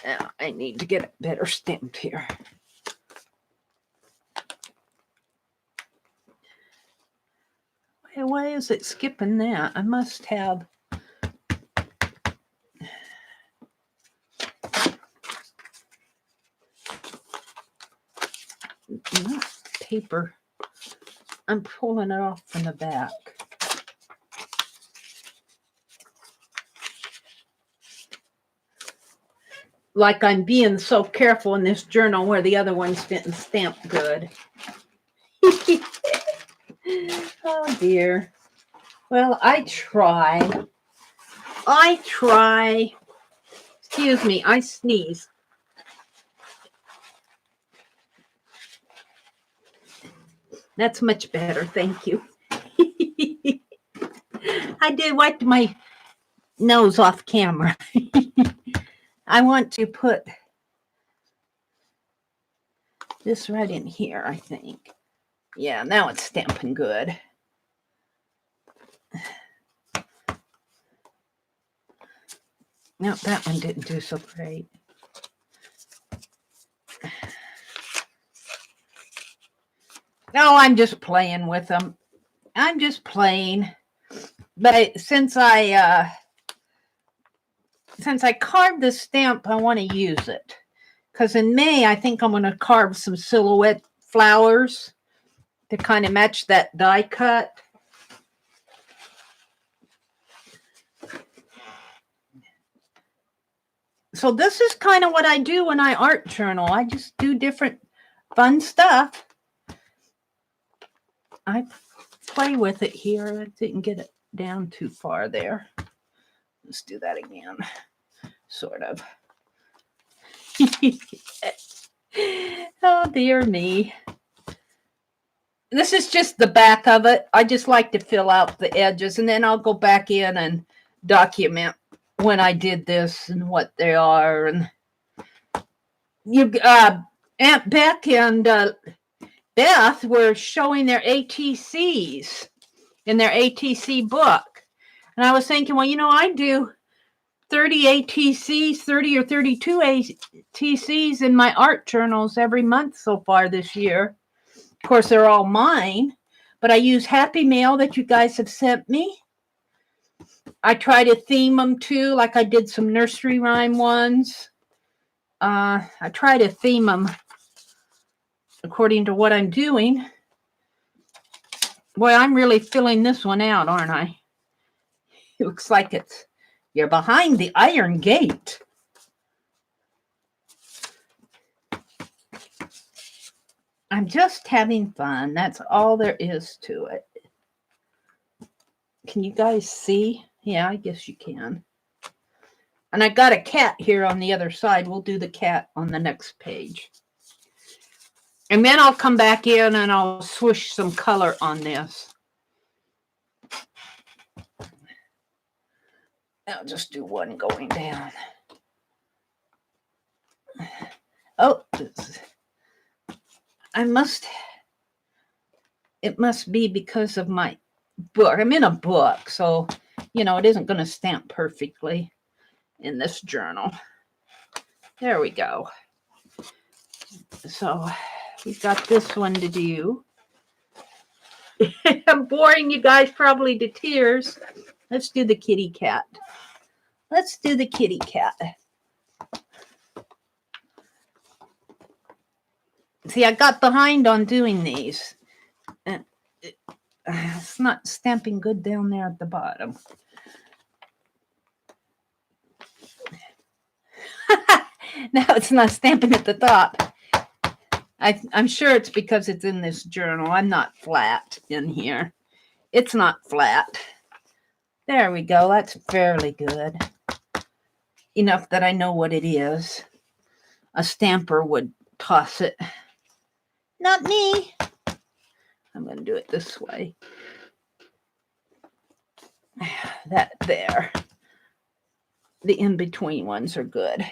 Now I need to get it better stamped here. Why is it skipping that? I must have. Paper. I'm pulling it off from the back. Like I'm being so careful in this journal where the other ones didn't stamp good. Oh dear. Well, I try. Excuse me, I sneeze. That's much better, thank you. I did wipe my nose off camera. I want to put this right in here, I think. Yeah, now it's stamping good. No, that one didn't do so great. No, I'm just playing with them. I'm just playing. But since I carved the stamp, I want to use it. Because in May, I think I'm going to carve some silhouette flowers to kind of match that die cut. So this is kind of what I do when I art journal. I just do different fun stuff. I play with it here. I didn't get it down too far there. Let's do that again. Sort of. Oh, dear me. This is just the back of it. I just like to fill out the edges, and then I'll go back in and document when I did this and what they are. And you, Aunt Beck and Beth were showing their ATCs in their ATC book. And I was thinking, well, you know, I do 30 ATCs, 30 or 32 ATCs in my art journals every month so far this year. Of course, they're all mine, but I use Happy Mail that you guys have sent me. I try to theme them too, like I did some nursery rhyme ones. I try to theme them according to what I'm doing. Boy, I'm really filling this one out, aren't I? It looks like you're behind the iron gate. I'm just having fun. That's all there is to it. Can you guys see? Yeah, I guess you can. And I got a cat here on the other side. We'll do the cat on the next page. And then I'll come back in and I'll swoosh some color on this. I'll just do one going down. Oh, it must be because of my book. I'm in a book, so, you know, it isn't going to stamp perfectly in this journal. There we go. So we've got this one to do. I'm boring you guys probably to tears. Let's do the kitty cat. Let's do the kitty cat. See, I got behind on doing these. It's not stamping good down there at the bottom. Now it's not stamping at the top. I'm sure it's because it's in this journal. I'm not flat in here. It's not flat. There we go. That's fairly good. Enough that I know what it is. A stamper would toss it. Not me. I'm going to do it this way. That there. The in-between ones are good.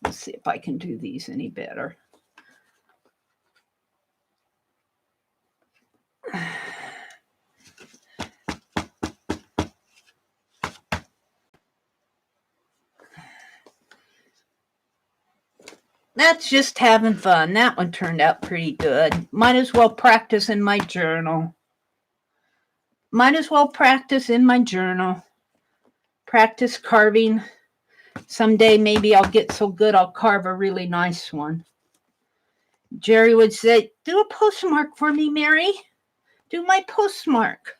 Let's see if I can do these any better. That's just having fun. That one turned out pretty good. Might as well practice in my journal. Practice carving. Someday maybe I'll get so good I'll carve a really nice one. Jeri would say, do a postmark for me, Meri. Do my postmark.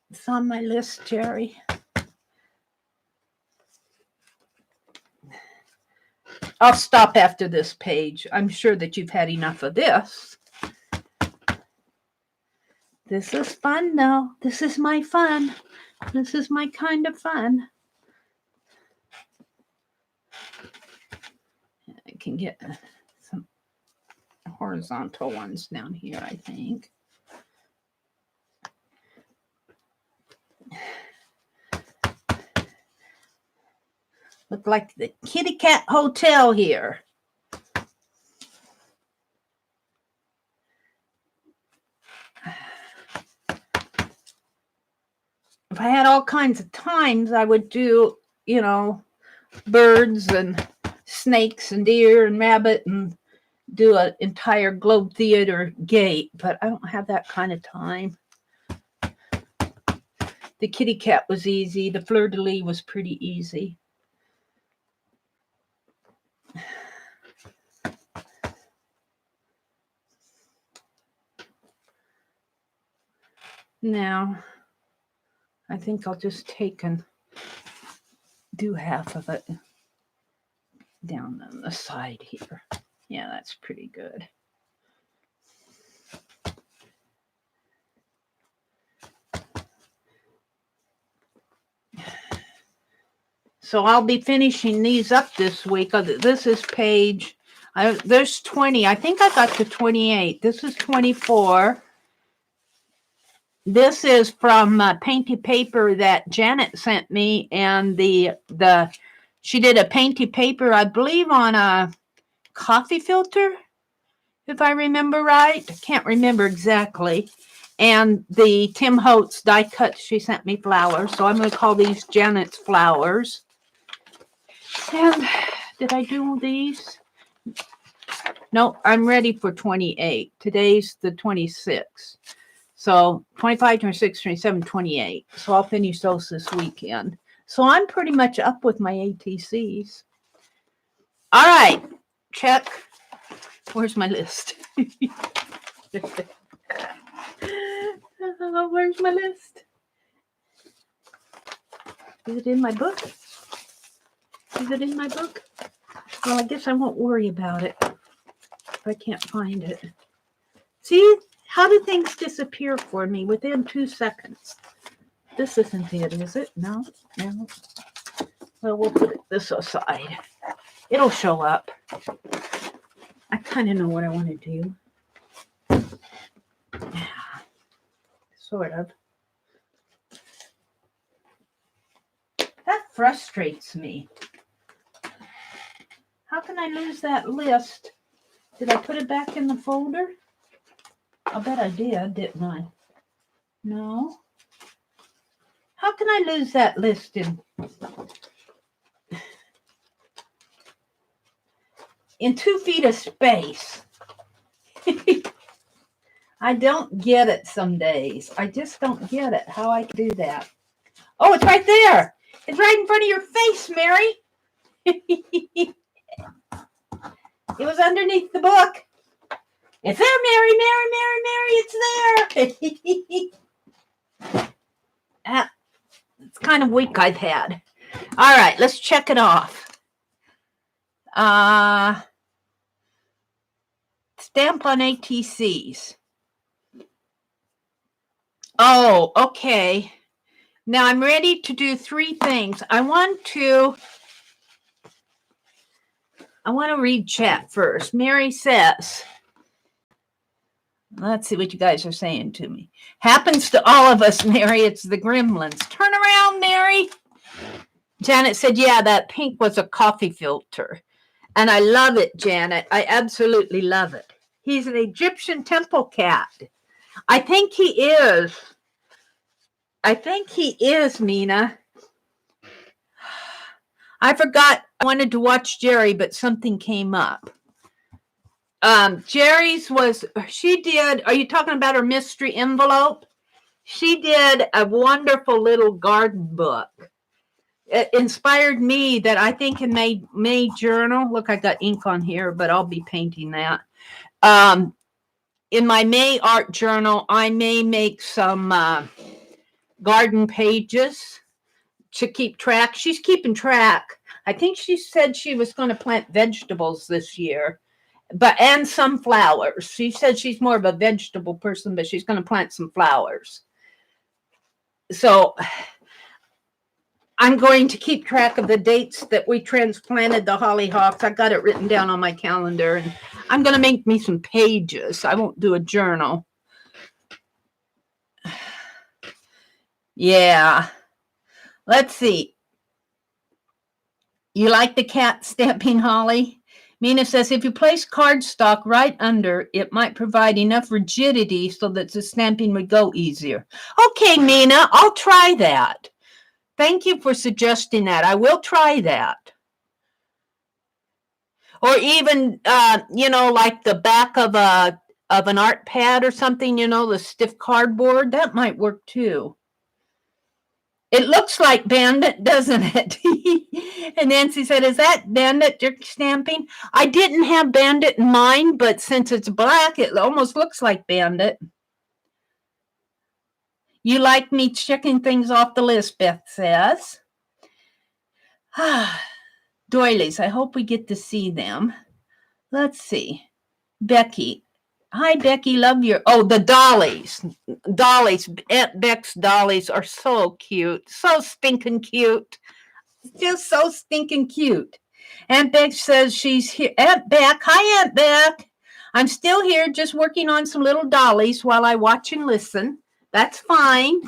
It's on my list, Jeri. I'll stop after this page. I'm sure that you've had enough of this. This is fun, though. This is my fun. This is my kind of fun. I can get some horizontal ones down here, I think. Look like the Kitty Cat Hotel here. If I had all kinds of times, I would do, you know, birds and snakes and deer and rabbit and do an entire Globe Theater gate, but I don't have that kind of time. The kitty cat was easy. The fleur-de-lis was pretty easy. Now, I think I'll just take and do half of it down on the side here. Yeah, that's pretty good. So I'll be finishing these up this week. This is page, there's 20. I think I got to 28. This is 24. This is from painty paper that Janet sent me, and she did a painty paper, I believe, on a coffee filter, if I remember right. I can't remember exactly. And the Tim Holtz die cut, she sent me flowers, so I'm going to call these Janet's flowers. And did I do these? No, I'm ready for 28. Today's the 26th. So 25, 26, 27, 28. So I'll finish those this weekend. So I'm pretty much up with my ATCs. All right. Check. Where's my list? Where's my list? Is it in my book? Is it in my book? Well, I guess I won't worry about it if I can't find it. See? How do things disappear for me within 2 seconds? This isn't it, is it? No, no. Well, we'll put this aside. It'll show up. I kind of know what I want to do. Yeah, sort of. That frustrates me. How can I lose that list? Did I put it back in the folder? I bet I did, didn't I? No. How can I lose that list in 2 feet of space? I don't get it some days. I just don't get it, how I can do that. Oh, it's right there. It's right in front of your face, Meri. It was underneath the book. It's there, Meri, Meri, Meri, Meri, it's there. It's kind of week I've had. All right, let's check it off. Stamp on ATCs. Oh, okay. Now I'm ready to do 3 things. I want to read chat first. Meri says, let's see what you guys are saying to me. Happens to all of us, Meri. It's the gremlins. Turn around, Meri. Janet said, yeah, that pink was a coffee filter. And I love it, Janet. I absolutely love it. He's an Egyptian temple cat. I think he is. Mina. I forgot I wanted to watch Jeri, but something came up. Jeri's she did, are you talking about her mystery envelope? She did a wonderful little garden book. It inspired me that I think in May journal. Look, I got ink on here, but I'll be painting that. In my May art journal, I may make some garden pages to keep track. She's keeping track. I think she said she was going to plant vegetables this year, and some flowers. She said she's more of a vegetable person, but she's going to plant some flowers. So I'm going to keep track of the dates that we transplanted the hollyhocks. I got it written down on my calendar, and I'm going to make me some pages. I won't do a journal. Yeah. Let's see. You like the cat stamping, Holly? Mina says, if you place cardstock right under, it might provide enough rigidity so that the stamping would go easier. Okay, Mina, I'll try that. Thank you for suggesting that. I will try that. Or even, like the back of an art pad or something, the stiff cardboard, that might work too. It looks like Bandit, doesn't it? And Nancy said, is that Bandit you're stamping? I didn't have Bandit in mind, but since it's black, it almost looks like Bandit. You like me checking things off the list, Beth says. Doilies, I hope we get to see them. Let's see. Becky. Hi, Becky. Love your... Oh, the dollies. Dollies. Aunt Beck's dollies are so cute. So stinking cute. Just so stinking cute. Aunt Beck says she's here. Aunt Beck. Hi, Aunt Beck. I'm still here just working on some little dollies while I watch and listen. That's fine.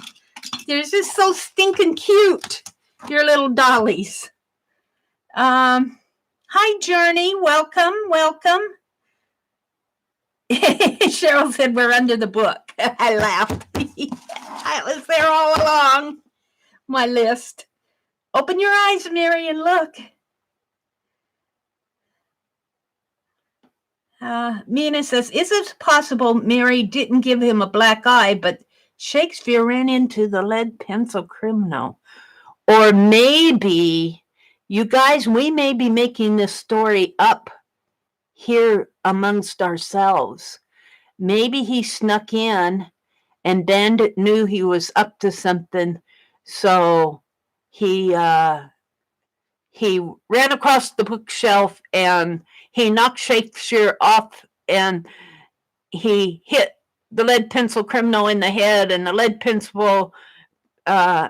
They're just so stinking cute. Your little dollies. Hi, Journey. Welcome. Cheryl said we're under the book. I laughed. I was there all along my list. Open your eyes, Meri, and look. Mina says, is it possible Meri didn't give him a black eye, but Shakespeare ran into the lead pencil criminal? Or maybe, you guys, we may be making this story up here amongst ourselves. Maybe he snuck in and Bandit knew he was up to something, so he ran across the bookshelf and he knocked Shakespeare off and he hit the lead pencil criminal in the head, and the lead pencil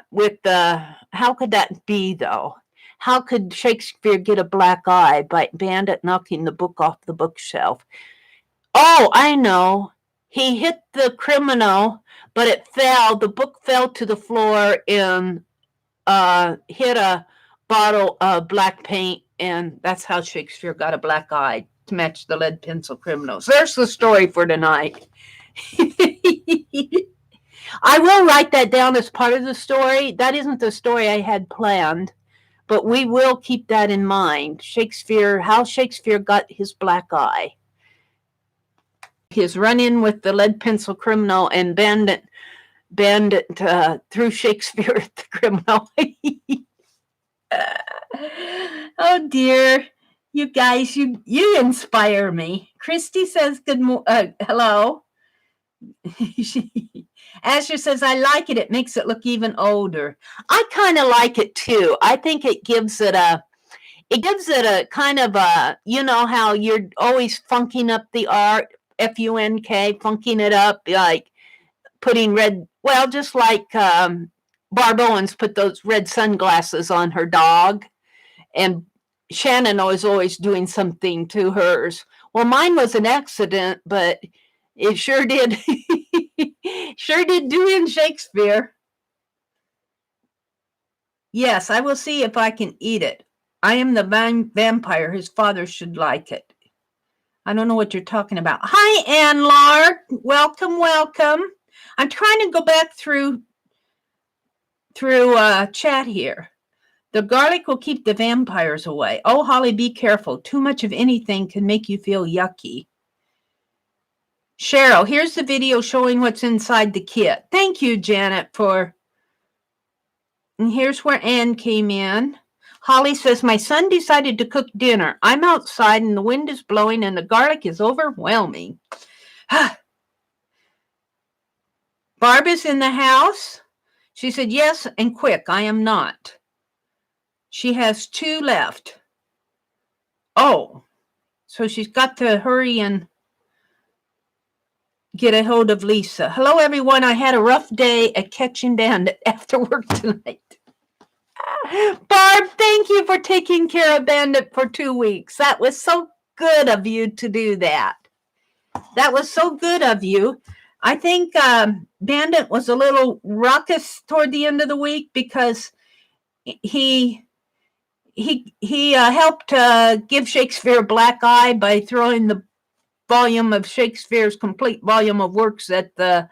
with the... How could that be, though? How could Shakespeare get a black eye by Bandit knocking the book off the bookshelf? Oh, I know. He hit the criminal, but it fell. The book fell to the floor and hit a bottle of black paint, and that's how Shakespeare got a black eye, to match the lead pencil criminals. There's the story for tonight. I will write that down as part of the story. That isn't the story I had planned, but we will keep that in mind. How Shakespeare got his black eye. His run-in with the lead pencil criminal, and Bandit threw Shakespeare at the criminal. Oh dear. You guys, you inspire me. Christy says hello. Asher says, I like it. It makes it look even older. I kind of like it too. I think it gives it a kind of a, you know how you're always funking up the art, F-U-N-K, funking it up, like putting red, well, just like Barb Owens put those red sunglasses on her dog. And Shannon was always doing something to hers. Well, mine was an accident, but it sure did. Sure did do in Shakespeare. Yes, I will see if I can eat it. I am the vampire. His father should like it. I don't know what you're talking about. Hi, Ann Lark. Welcome, welcome. I'm trying to go back through chat here. The garlic will keep the vampires away. Oh, Holly, be careful. Too much of anything can make you feel yucky. Cheryl, here's the video showing what's inside the kit. Thank you, Janet, and here's where Anne came in. Holly says, my son decided to cook dinner. I'm outside and the wind is blowing and the garlic is overwhelming. Barb is in the house. She said, yes, and quick. I am not. She has 2 left. Oh, so she's got to hurry and get a hold of Lisa. Hello, everyone. I had a rough day at catching Bandit after work tonight. Barb, thank you for taking care of Bandit for 2 weeks. That was so good of you to do that. That was so good of you. I think Bandit was a little raucous toward the end of the week because he helped give Shakespeare a black eye by throwing the volume of Shakespeare's complete volume of works at the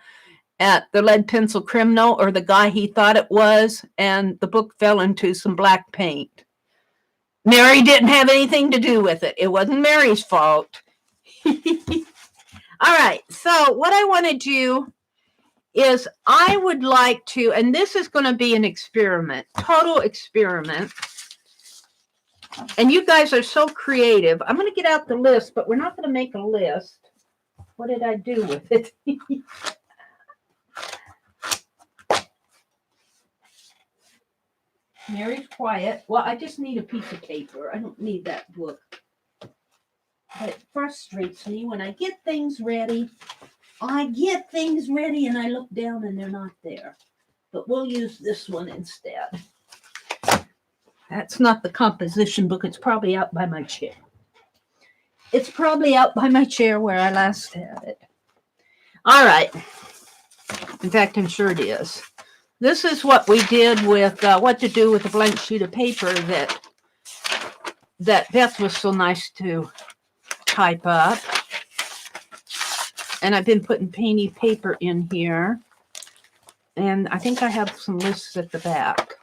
lead pencil criminal, or the guy he thought it was, and the book fell into some black paint. Meri didn't have anything to do with it. It wasn't Mary's fault. All right, so what I want to do is I would like to, and this is going to be an experiment, total experiment. And you guys are so creative. I'm going to get out the list, but we're not going to make a list. What did I do with it? Mary's quiet. Well, I just need a piece of paper. I don't need that book. But it frustrates me when I get things ready. I get things ready and I look down and they're not there. But we'll use this one instead. That's not the composition book. It's probably out by my chair. It's probably out by my chair where I last had it. All right. In fact, I'm sure it is. This is what we did with what to do with a blank sheet of paper that Beth was so nice to type up. And I've been putting painty paper in here. And I think I have some lists at the back.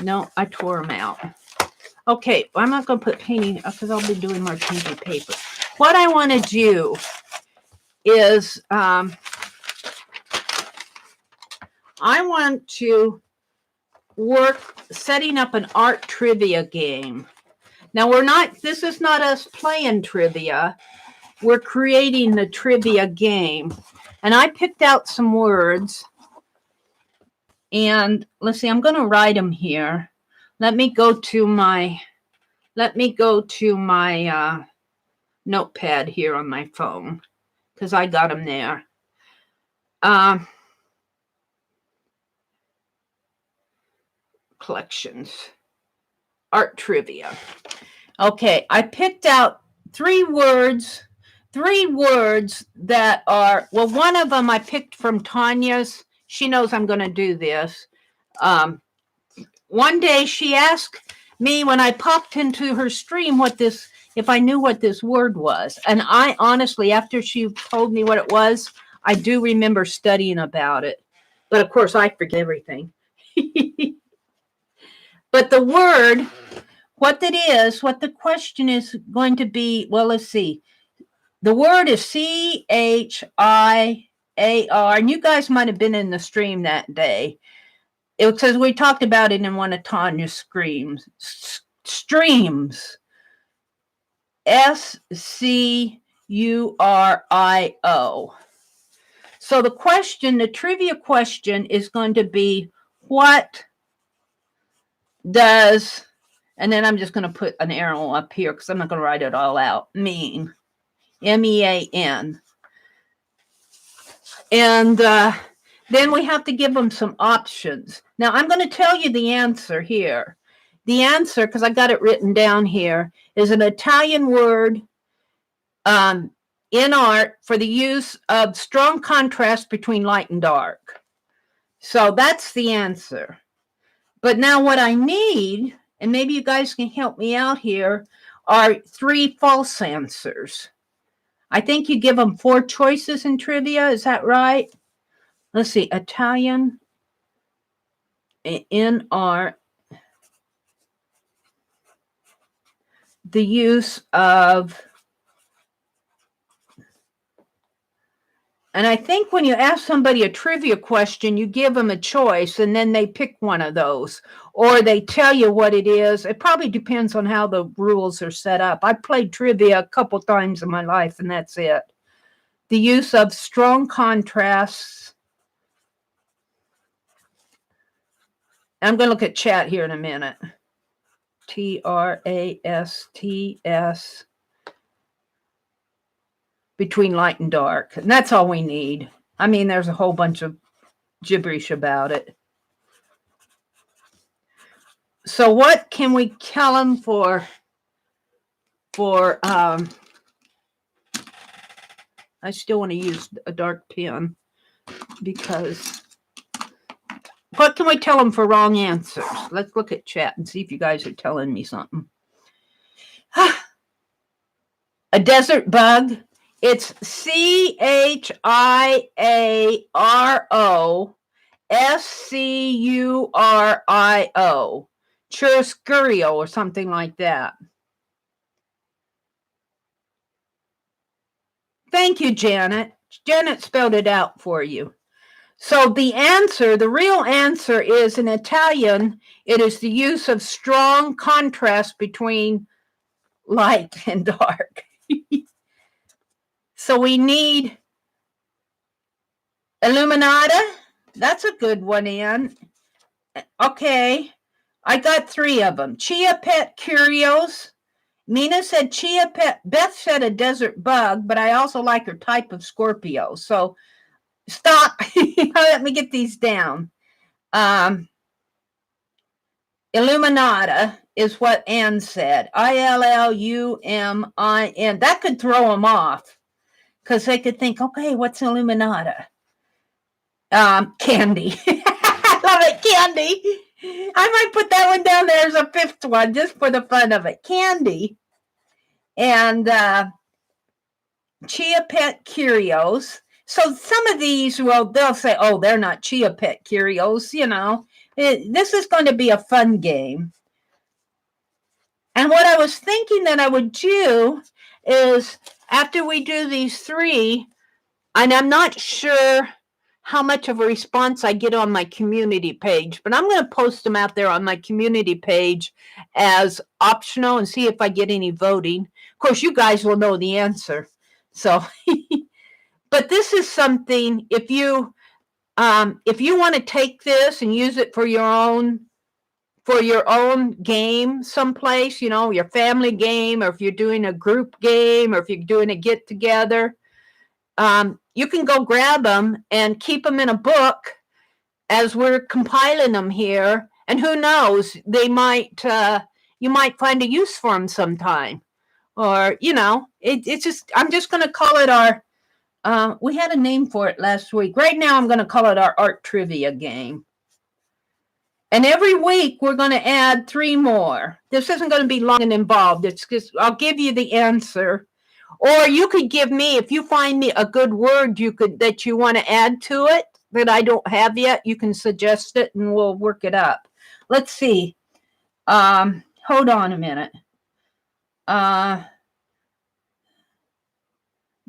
No, I tore them out. Okay, I'm not going to put painting because I'll be doing more painty paper. What I want to do is I want to work setting up an art trivia game. Now, this is not us playing trivia. We're creating the trivia game. And I picked out some words. And let's see, I'm going to write them here. Let me go to my notepad here on my phone because I got them there. Collections, art trivia. Okay, I picked out 3 words that are, well, one of them I picked from Tanya's. She knows I'm going to do this. One day she asked me when I popped into her stream if I knew what this word was. And I honestly, after she told me what it was, I do remember studying about it. But of course, I forget everything. But the word, what the question is going to be, well, let's see. The word is C-H-I-A-R, and you guys might have been in the stream that day. It says we talked about it in one of Tanya's streams. S-C-U-R-I-O. So the trivia question is going to be, what does, and then I'm just going to put an arrow up here because I'm not going to write it all out, mean, M-E-A-N. And then we have to give them some options. Now, I'm going to tell you the answer here. The answer, because I got it written down here, is an Italian word in art for the use of strong contrast between light and dark. So that's the answer. But now what I need, and maybe you guys can help me out here, are 3 false answers. I think you give them 4 choices in trivia. Is that right? Let's see. Italian in art, the use of, and I think when you ask somebody a trivia question, you give them a choice and then they pick one of those, or they tell you what it is. It probably depends on how the rules are set up. I played trivia a couple times in my life and that's it. The use of strong contrasts. I'm going to look at chat here in a minute. T-R-A-S-T-S. Between light and dark. And that's all we need. I mean, there's a whole bunch of gibberish about it. So what can we tell them for I still want to use a dark pen because what can we tell them for wrong answers? Let's look at chat and see if you guys are telling me something. A desert bug. It's C-H-I-A-R-O-S-C-U-R-I-O. Churrascurio or something like that. Thank you, Janet. Janet spelled it out for you. So the answer, the real answer is in Italian, it is the use of strong contrast between light and dark. So we need Illuminata. That's a good one, Ann. Okay. I got 3 of them. Chia Pet Curios. Mina said Chia Pet. Beth said a desert bug, but I also like her type of Scorpio. So stop. Let me get these down. Illuminata is what Ann said. I-L-L-U-M-I-N. That could throw them off because they could think, okay, what's Illuminata? Candy. I love it, candy. I might put that one down there as a 5th one just for the fun of it. Candy. And Chia Pet Curios. So some of these, well, they'll say, oh, they're not Chia Pet Curios, you know. This is going to be a fun game. And what I was thinking that I would do is after we do these 3, and I'm not sure how much of a response I get on my community page, but I'm going to post them out there on my community page as optional and see if I get any voting. Of course, you guys will know the answer. So, but this is something, if you want to take this and use it for your own game someplace, you know, your family game, or if you're doing a group game, or if you're doing a get together, you can go grab them and keep them in a book as we're compiling them here. And who knows, they might, you might find a use for them sometime. Or, you know, it's just, I'm just going to call it our, we had a name for it last week. Right now, I'm going to call it our art trivia game. And every week, we're going to add 3 more. This isn't going to be long and involved. It's just, I'll give you the answer. Or you could give me, if you find me a good word that you want to add to it that I don't have yet, you can suggest it and we'll work it up. Let's see. Hold on a minute.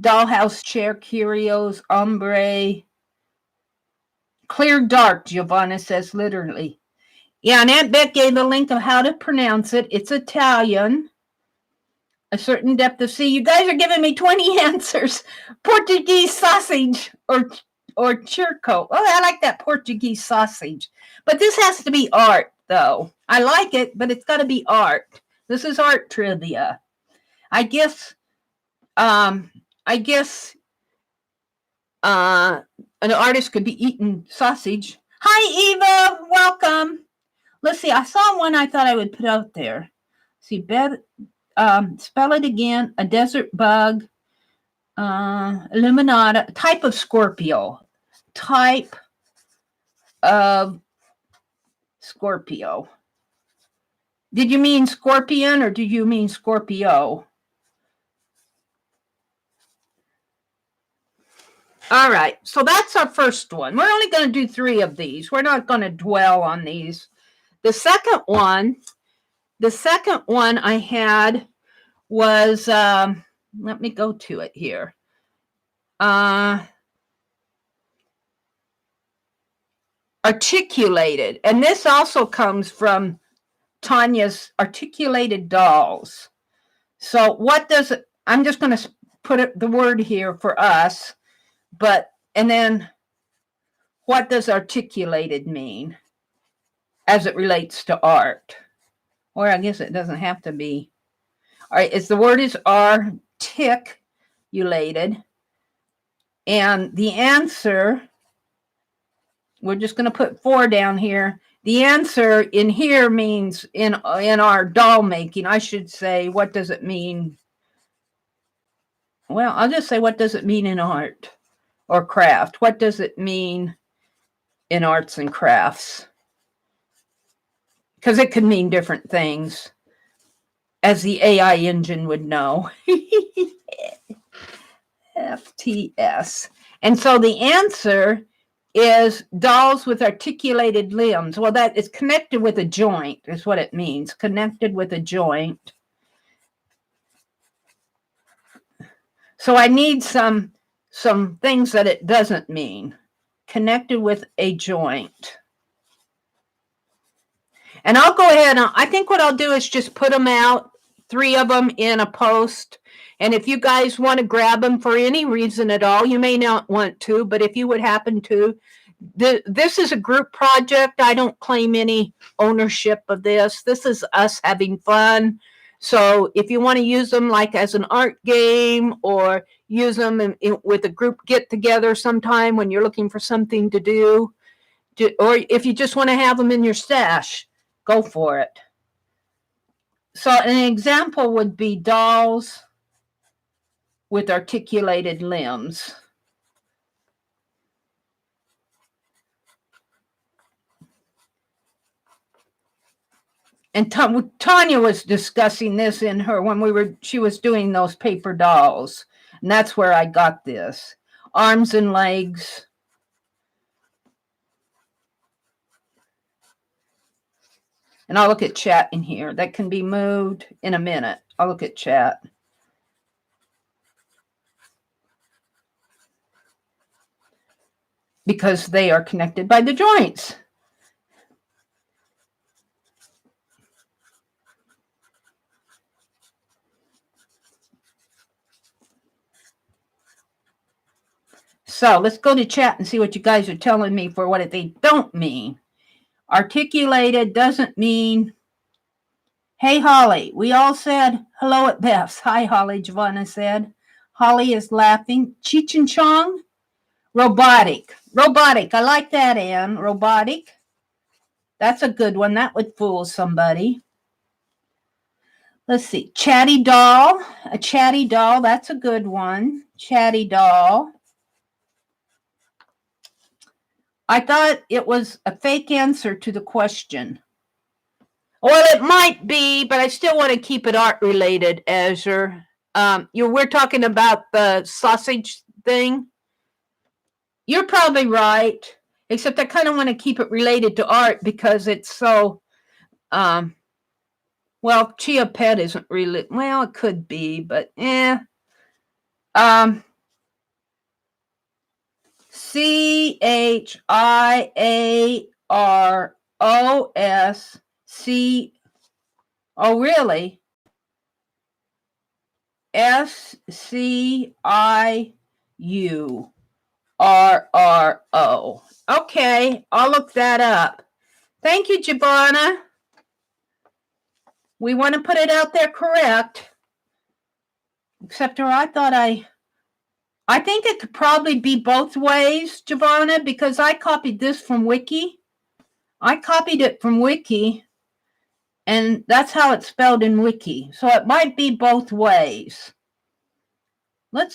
Dollhouse chair, curios, ombre. Clear dark, Giovanna says literally. Yeah, and Aunt Beck gave the link of how to pronounce it. It's Italian. A certain depth of sea. You guys are giving me 20 answers. Portuguese sausage or churco. Oh, I like that Portuguese sausage. But this has to be art, though. I like it, but it's got to be art. This is art trivia. I guess an artist could be eating sausage. Hi, Eva. Welcome. Let's see. I saw one I thought I would put out there. See, spell it again. A desert bug. Illuminata. Type of Scorpio. Type of Scorpio. Did you mean scorpion or do you mean Scorpio? All right, so that's our first one. We're only going to do 3 of these. We're not going to dwell on these. The second one I had was, let me go to it here. Articulated. And this also comes from Tanya's Articulated Dolls. So what does it, I'm just going to put the word here for us, and then what does articulated mean as it relates to art? Or I guess it doesn't have to be. All right, the word is articulated. And the answer, we're just going to put 4 down here. The answer in here means in our doll making, I should say, what does it mean? Well, I'll just say, what does it mean in art or craft? What does it mean in arts and crafts? Because it could mean different things, as the AI engine would know. FTS. And so the answer is dolls with articulated limbs. Well, that is connected with a joint, is what it means. Connected with a joint. So I need some things that it doesn't mean. Connected with a joint. And I'll go ahead and I think what I'll do is just put them out, 3 of them in a post. And if you guys want to grab them for any reason at all, you may not want to, but if you would happen to, this is a group project. I don't claim any ownership of this. This is us having fun. So if you want to use them like as an art game or use them with a group get together sometime when you're looking for something to do, or if you just want to have them in your stash, go for it. So an example would be dolls with articulated limbs. And Tanya was discussing this in her when she was doing those paper dolls. And that's where I got this. Arms and legs. And I'll look at chat in here. That can be moved in a minute. I'll look at chat. Because they are connected by the joints. So let's go to chat and see what you guys are telling me for what they don't mean. Articulated doesn't mean, hey, Holly, we all said hello at Beth's. Hi, Holly, Giovanna said. Holly is laughing. Cheech and Chong? Robotic. Robotic. I like that, Anne. Robotic. That's a good one. That would fool somebody. Let's see. Chatty doll. A chatty doll. That's a good one. Chatty doll. I thought it was a fake answer to the question. Well, it might be, but I still want to keep it art related, Azure. We're talking about the sausage thing. You're probably right, except I kind of want to keep it related to art because it's so, well, Chia Pet isn't really, well, it could be, but CHIAROS. Oh, really? Sciurro. Okay, I'll look that up. Thank you, Jabana. We want to put it out there correct. Except I thought I think it could probably be both ways, Jabana, because I copied this from Wiki. I copied it from Wiki, and that's how it's spelled in Wiki. So it might be both ways. We'll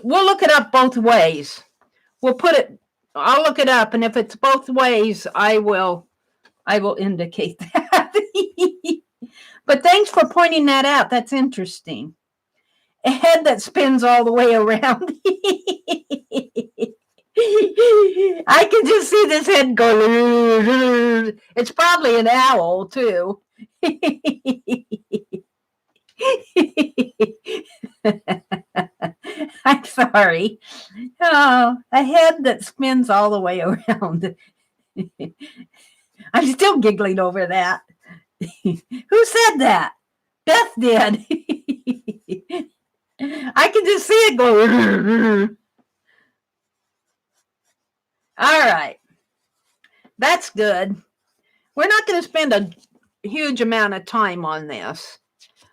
look it up both ways. I'll look it up, and if it's both ways, I will indicate that. But thanks for pointing that out. That's interesting. A head that spins all the way around. I can just see this head go. It's probably an owl, too. I'm sorry. Oh, a head that spins all the way around. I'm still giggling over that. Who said that? Beth did. I can just see it go. All right. That's good. We're not going to spend a huge amount of time on this.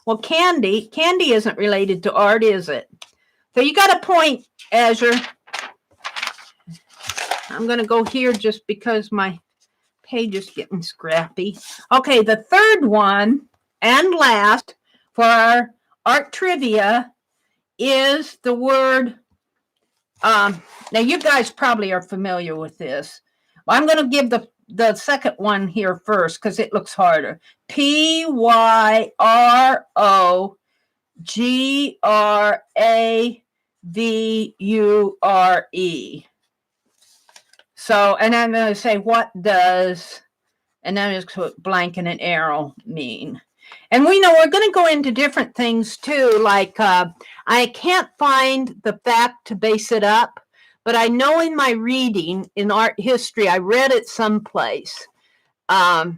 Well, candy isn't related to art, is it? So you got a point, Azure. I'm going to go here just because my page is getting scrappy. Okay, the third one and last for our art trivia is the word. Now, you guys probably are familiar with this. I'm going to give the second one here first because it looks harder. Pyrogravure. So, and I'm going to say, what does, and then just put blank and an arrow mean? And we know we're going to go into different things too, like I can't find the fact to base it up, but I know in my reading in art history, I read it someplace. I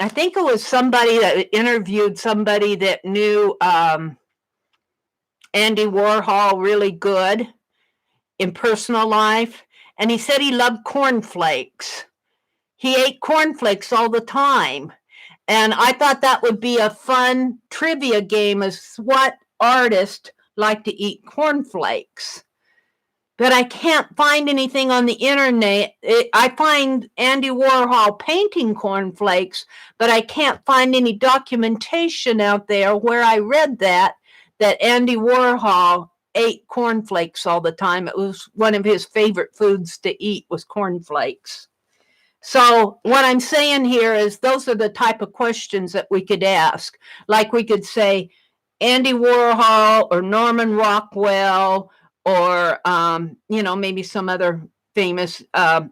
think it was somebody that interviewed somebody that knew Andy Warhol really good in personal life, and he said he loved cornflakes. He ate cornflakes all the time. And I thought that would be a fun trivia game as what artists like to eat cornflakes. But I can't find anything on the internet. I find Andy Warhol painting cornflakes, but I can't find any documentation out there where I read that Andy Warhol ate cornflakes all the time. It was one of his favorite foods to eat was cornflakes. So what I'm saying here is those are the type of questions that we could ask. Like we could say Andy Warhol or Norman Rockwell or, maybe some other famous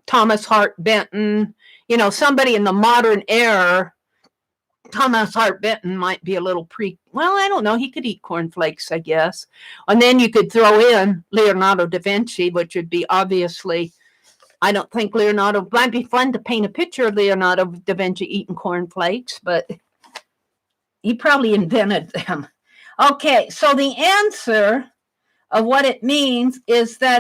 Thomas Hart Benton, somebody in the modern era. Thomas Hart Benton might be a little I don't know. He could eat cornflakes, I guess. And then you could throw in Leonardo da Vinci, which would be obviously... I don't think Leonardo might be fun to paint a picture of Leonardo da Vinci eating cornflakes, but he probably invented them. Okay, so the answer of what it means is that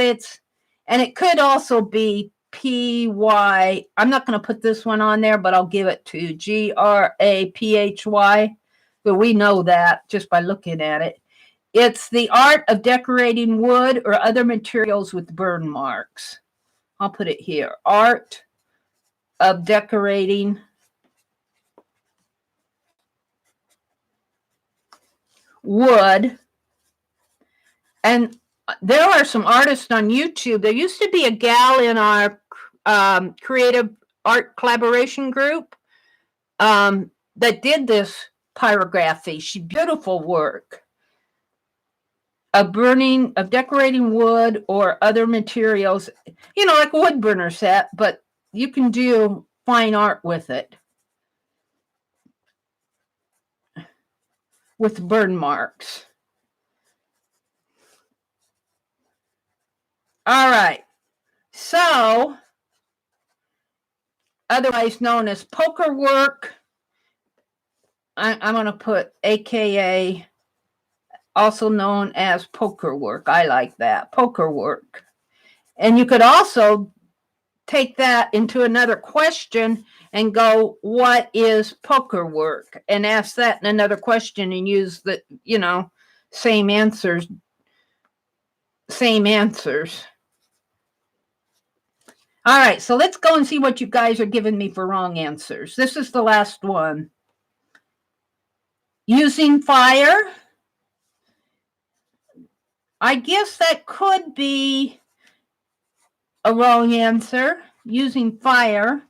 and it could also be P-Y. I'm not going to put this one on there, but I'll give it to Graphy. But we know that just by looking at it. It's the art of decorating wood or other materials with burn marks. I'll put it here. Art of decorating wood. And there are some artists on YouTube. There used to be a gal in our creative art collaboration group that did this pyrography. She beautiful work. Of decorating wood or other materials, like a wood burner set, but you can do fine art with it. With burn marks. All right. So, otherwise known as poker work, I'm going to put AKA also known as poker work. I like that, poker work. And you could also take that into another question and go, what is poker work? And ask that in another question and use the, same answers. All right, so let's go and see what you guys are giving me for wrong answers. This is the last one. Using fire. I guess that could be a wrong answer. Using fire.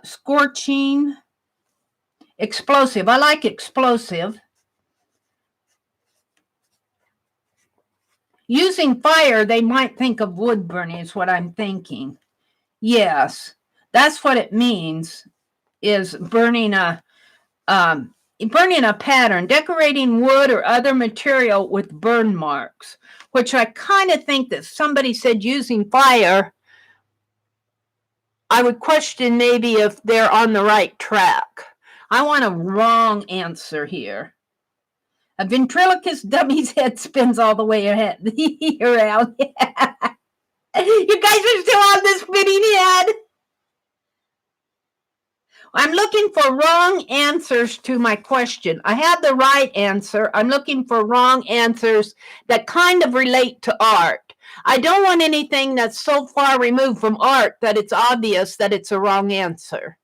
Scorching. Explosive. I like explosive. Using fire, they might think of wood burning is what I'm thinking. Yes, that's what it means, is burning a pattern, decorating wood or other material with burn marks, which I kind of think that somebody said using fire. I would question maybe if they're on the right track. I want a wrong answer here. A ventriloquist dummy's head spins all the way around. You guys are still on this spinning head. I'm looking for wrong answers to my question. I have the right answer. I'm looking for wrong answers that kind of relate to art. I don't want anything that's so far removed from art that it's obvious that it's a wrong answer.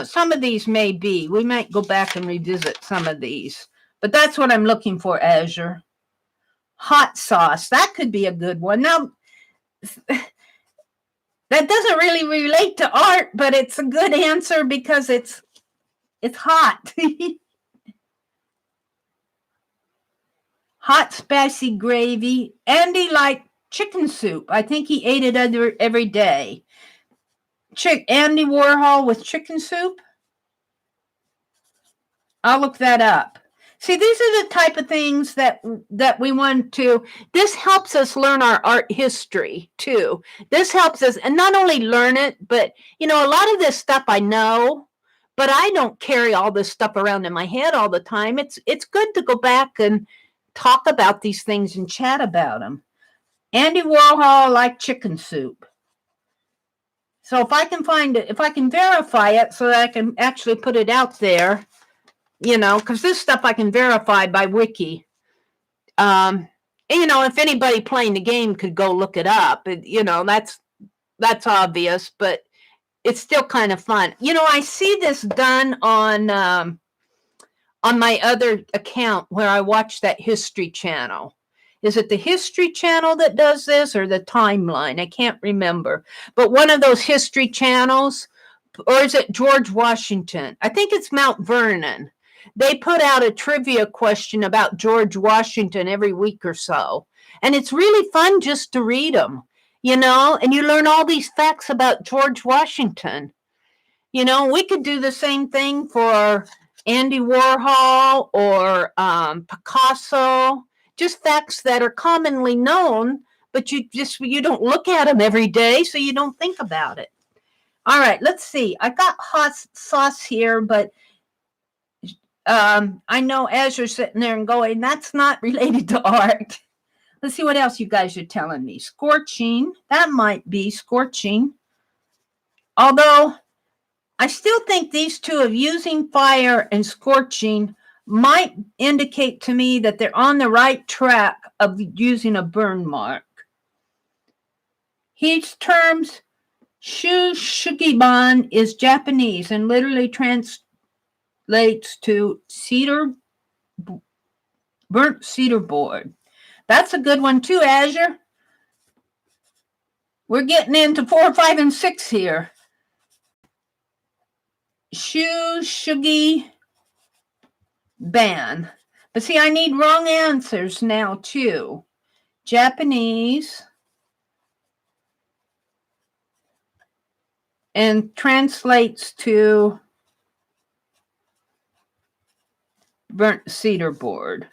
Some of these may be. We might go back and revisit some of these. But that's what I'm looking for, Azure. Hot sauce. That could be a good one. Now, that doesn't really relate to art, but it's a good answer because it's hot. Hot spicy gravy. Andy liked chicken soup. I think he ate it every day. Andy Warhol with chicken soup? I'll look that up. See, these are the type of things that we want to, this helps us learn our art history too. This helps us, and not only learn it, but, a lot of this stuff I know, but I don't carry all this stuff around in my head all the time. It's good to go back and talk about these things and chat about them. Andy Warhol liked chicken soup. So if I can find it, if I can verify it so that I can actually put it out there, because this stuff I can verify by wiki. And, if anybody playing the game could go look it up, that's obvious, but it's still kind of fun. I see this done on my other account where I watch that History Channel. Is it the History Channel that does this or the Timeline? I can't remember. But one of those History Channels, or is it George Washington? I think it's Mount Vernon. They put out a trivia question about George Washington every week or so. And it's really fun just to read them, and you learn all these facts about George Washington. We could do the same thing for Andy Warhol or Picasso, just facts that are commonly known, but you don't look at them every day, so you don't think about it. All right, let's see. I got hot sauce here, but I know Azure's sitting there and going, that's not related to art. Let's see what else you guys are telling me. Scorching. That might be scorching. Although I still think these two of using fire and scorching might indicate to me that they're on the right track of using a burn mark. His terms, Shushugiban, is Japanese and literally translates to burnt cedar board. That's a good one too, Azure. We're getting into 4, 5, and 6 here. Shushugi ban. But see, I need wrong answers now too. Japanese and translates to burnt cedar board.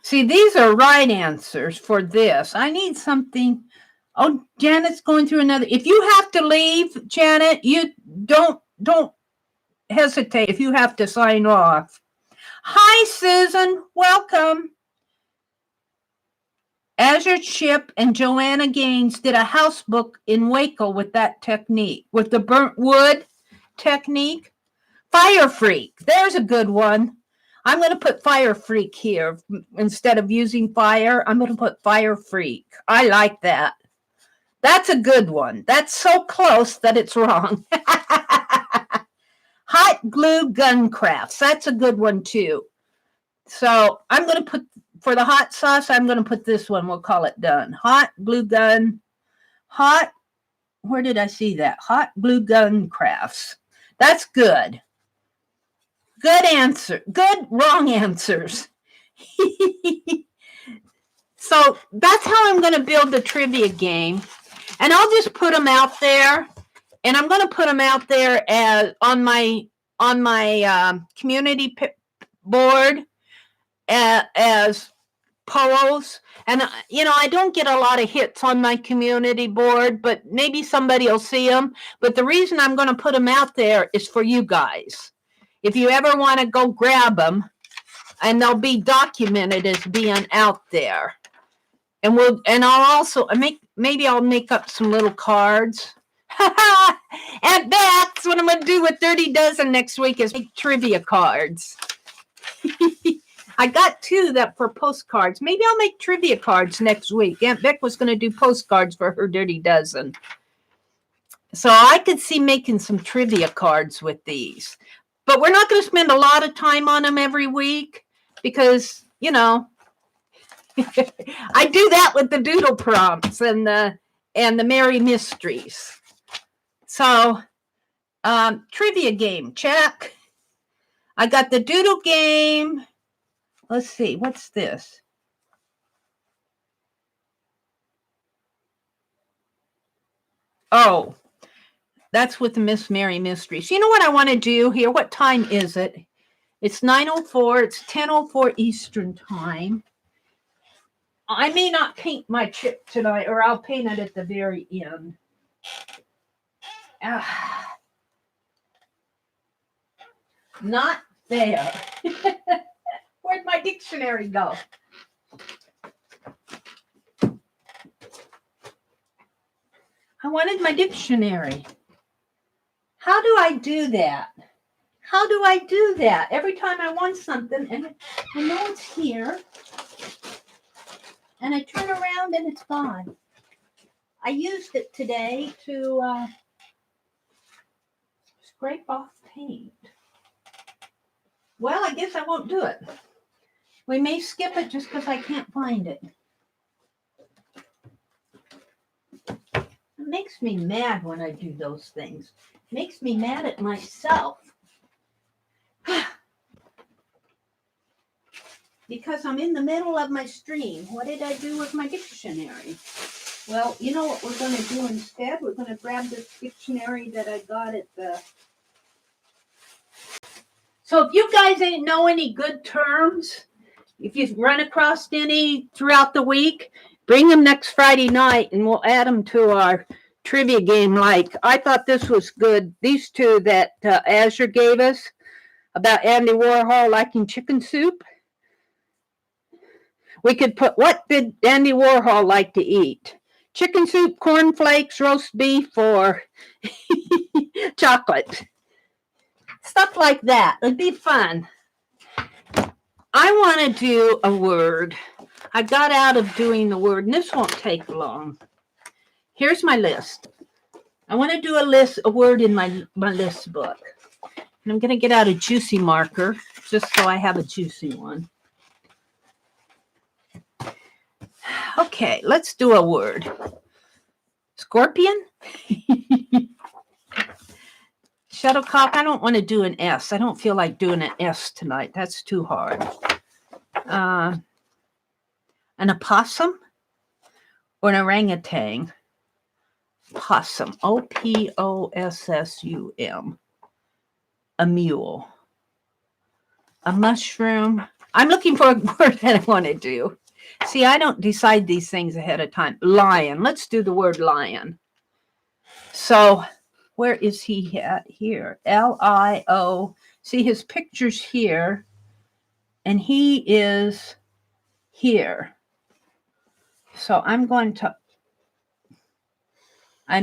See, these are right answers for this. I need something. Oh, Janet's going through another. If you have to leave, Janet, you don't hesitate if you have to sign off. Hi, Susan. Welcome. Azure Chip and Joanna Gaines did a house book in Waco with that technique, with the burnt wood technique. Fire Freak. There's a good one. I'm going to put Fire Freak here. Instead of using fire, I'm going to put Fire Freak. I like that. That's a good one. That's so close that it's wrong. Hot glue gun crafts. That's a good one too. So I'm going to put, for the hot sauce, I'm going to put this one. We'll call it done. Hot glue gun. Hot, where did I see that? Hot glue gun crafts. That's good. Good answer. Good wrong answers. So that's how I'm going to build the trivia game. And I'll just put them out there. And I'm going to put them out there as on my community board as polls. And, I don't get a lot of hits on my community board, but maybe somebody will see them. But the reason I'm going to put them out there is for you guys. If you ever want to go grab them, and they'll be documented as being out there. And I'll also maybe I'll make up some little cards. And that's what I'm going to do with 30 Dozen next week is make trivia cards. I got 2 that for postcards. Maybe I'll make trivia cards next week. Aunt Beck was going to do postcards for her Dirty Dozen. So I could see making some trivia cards with these. But we're not going to spend a lot of time on them every week because, I do that with the doodle prompts and the Meri mysteries. So, trivia game, check. I got the doodle game. Let's see, what's this? Oh, that's with the Miss Meri mysteries. You know what I want to do here? What time is it? It's 9:04. It's 10:04 Eastern time. I may not paint my chip tonight, or I'll paint it at the very end. Not there. Where'd my dictionary go? I wanted my dictionary. How do I do that? How do I do that? Every time I want something, and I know it's here, and I turn around and it's gone. I used it today to scrape off paint. Well, I guess I won't do it. We may skip it just because I can't find it. It makes me mad when I do those things. It makes me mad at myself. Because I'm in the middle of my stream. What did I do with my dictionary? Well, you know what we're going to do instead? We're going to grab this dictionary that I got at the... So if you guys ain't know any good terms, if you've run across any throughout the week, bring them next Friday night and we'll add them to our trivia game. Like, I thought this was good. These 2 that Azure gave us about Andy Warhol liking chicken soup. We could put, what did Andy Warhol like to eat? Chicken soup, cornflakes, roast beef, or chocolate. Stuff like that. It'd be fun. I want to do a word. I got out of doing the word, and this won't take long. Here's my list. I want to do a word in my list book. And I'm going to get out a juicy marker, just so I have a juicy one. Okay, let's do a word. Scorpion? Shuttlecock, I don't want to do an S. I don't feel like doing an S tonight. That's too hard. An opossum or an orangutan? Possum. O-P-O-S-S-U-M. A mule. A mushroom. I'm looking for a word that I want to do. See, I don't decide these things ahead of time. Lion. Let's do the word lion. So, where is he at here? L-I-O. See, his picture's here. And he is here. So I'm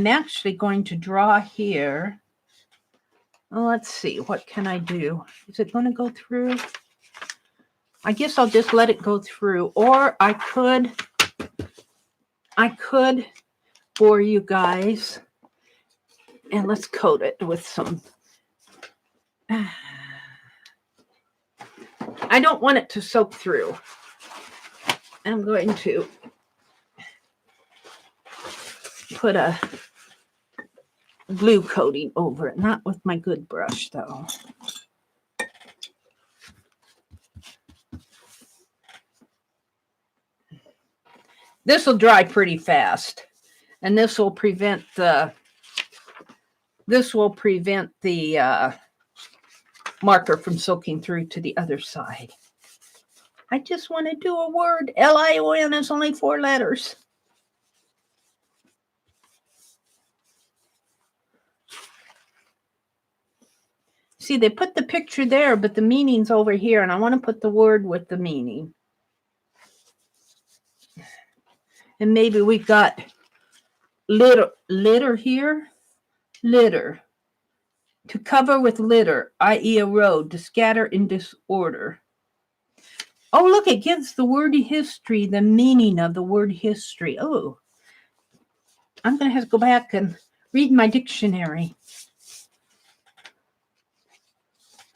actually going to draw here. Well, let's see, what can I do? Is it going to go through? I guess I'll just let it go through. Or I could for you guys, and let's coat it with some. I don't want it to soak through. I'm going to put a glue coating over it, not with my good brush though. This will dry pretty fast, and this will prevent the marker from soaking through to the other side. I just want to do a word. L-I-O-N is only 4 letters. See, they put the picture there, but the meaning's over here, and I want to put the word with the meaning. And maybe we've got litter here. Litter. To cover with litter, i.e. a road, to scatter in disorder. Oh, look, it gives the word history, the meaning of the word history. Oh, I'm going to have to go back and read my dictionary.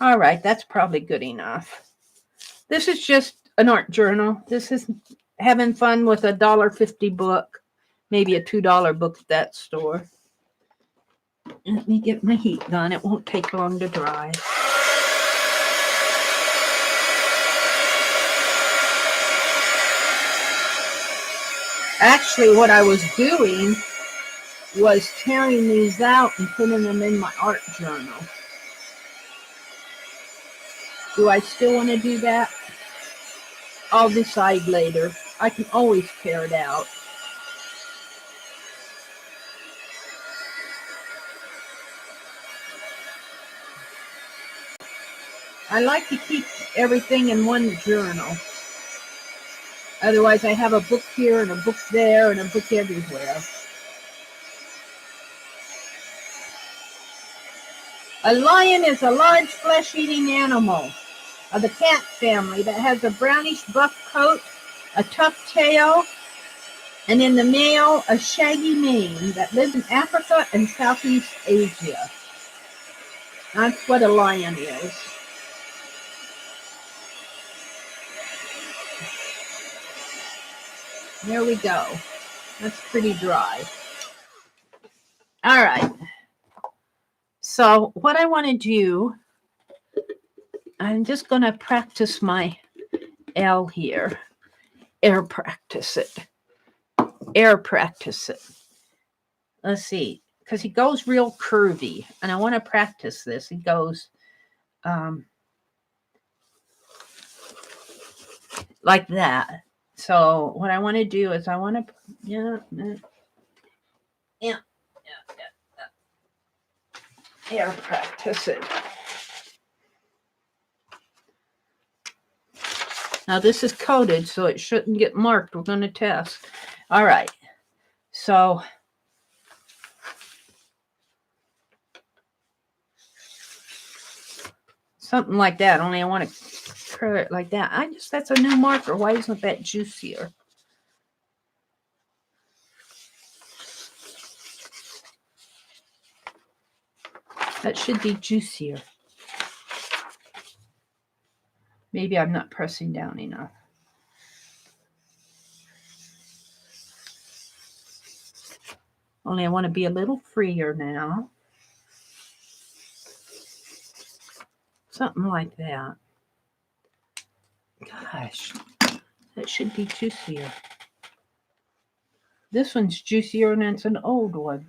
All right, that's probably good enough. This is just an art journal. This is having fun with a $1.50 book, maybe a $2 book at that store. Let me get my heat gun. It won't take long to dry. Actually, what I was doing was tearing these out and putting them in my art journal. Do I still want to do that? I'll decide later. I can always tear it out. I like to keep everything in one journal. Otherwise, I have a book here and a book there and a book everywhere. A lion is a large flesh-eating animal of the cat family that has a brownish buff coat, a tough tail, and in the male, a shaggy mane that lives in Africa and Southeast Asia. That's what a lion is. There we go. That's pretty dry. All right. So what I want to do, I'm just going to practice my L here. Air practice it. Air practice it. Let's see. Because he goes real curvy. And I want to practice this. He goes like that. So what I want to do is I want to, air practice it. Now this is coated, so it shouldn't get marked. We're going to test. All right. So something like that, only I want to curl it like that. That's a new marker. Why isn't that juicier? That should be juicier. Maybe I'm not pressing down enough. Only I want to be a little freer now. Something like that. Gosh, that should be juicier. This one's juicier and it's an old one.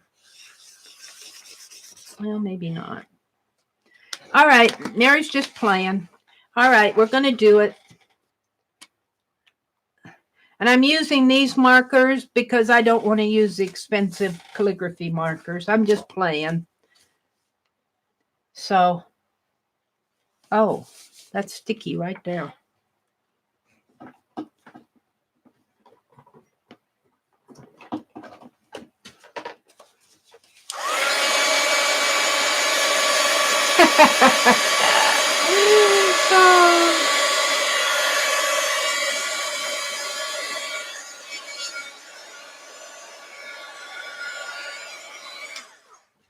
Well, maybe not. All right, Meri's just playing. All right, we're going to do it. And I'm using these markers because I don't want to use the expensive calligraphy markers. I'm just playing. So, oh, that's sticky right there.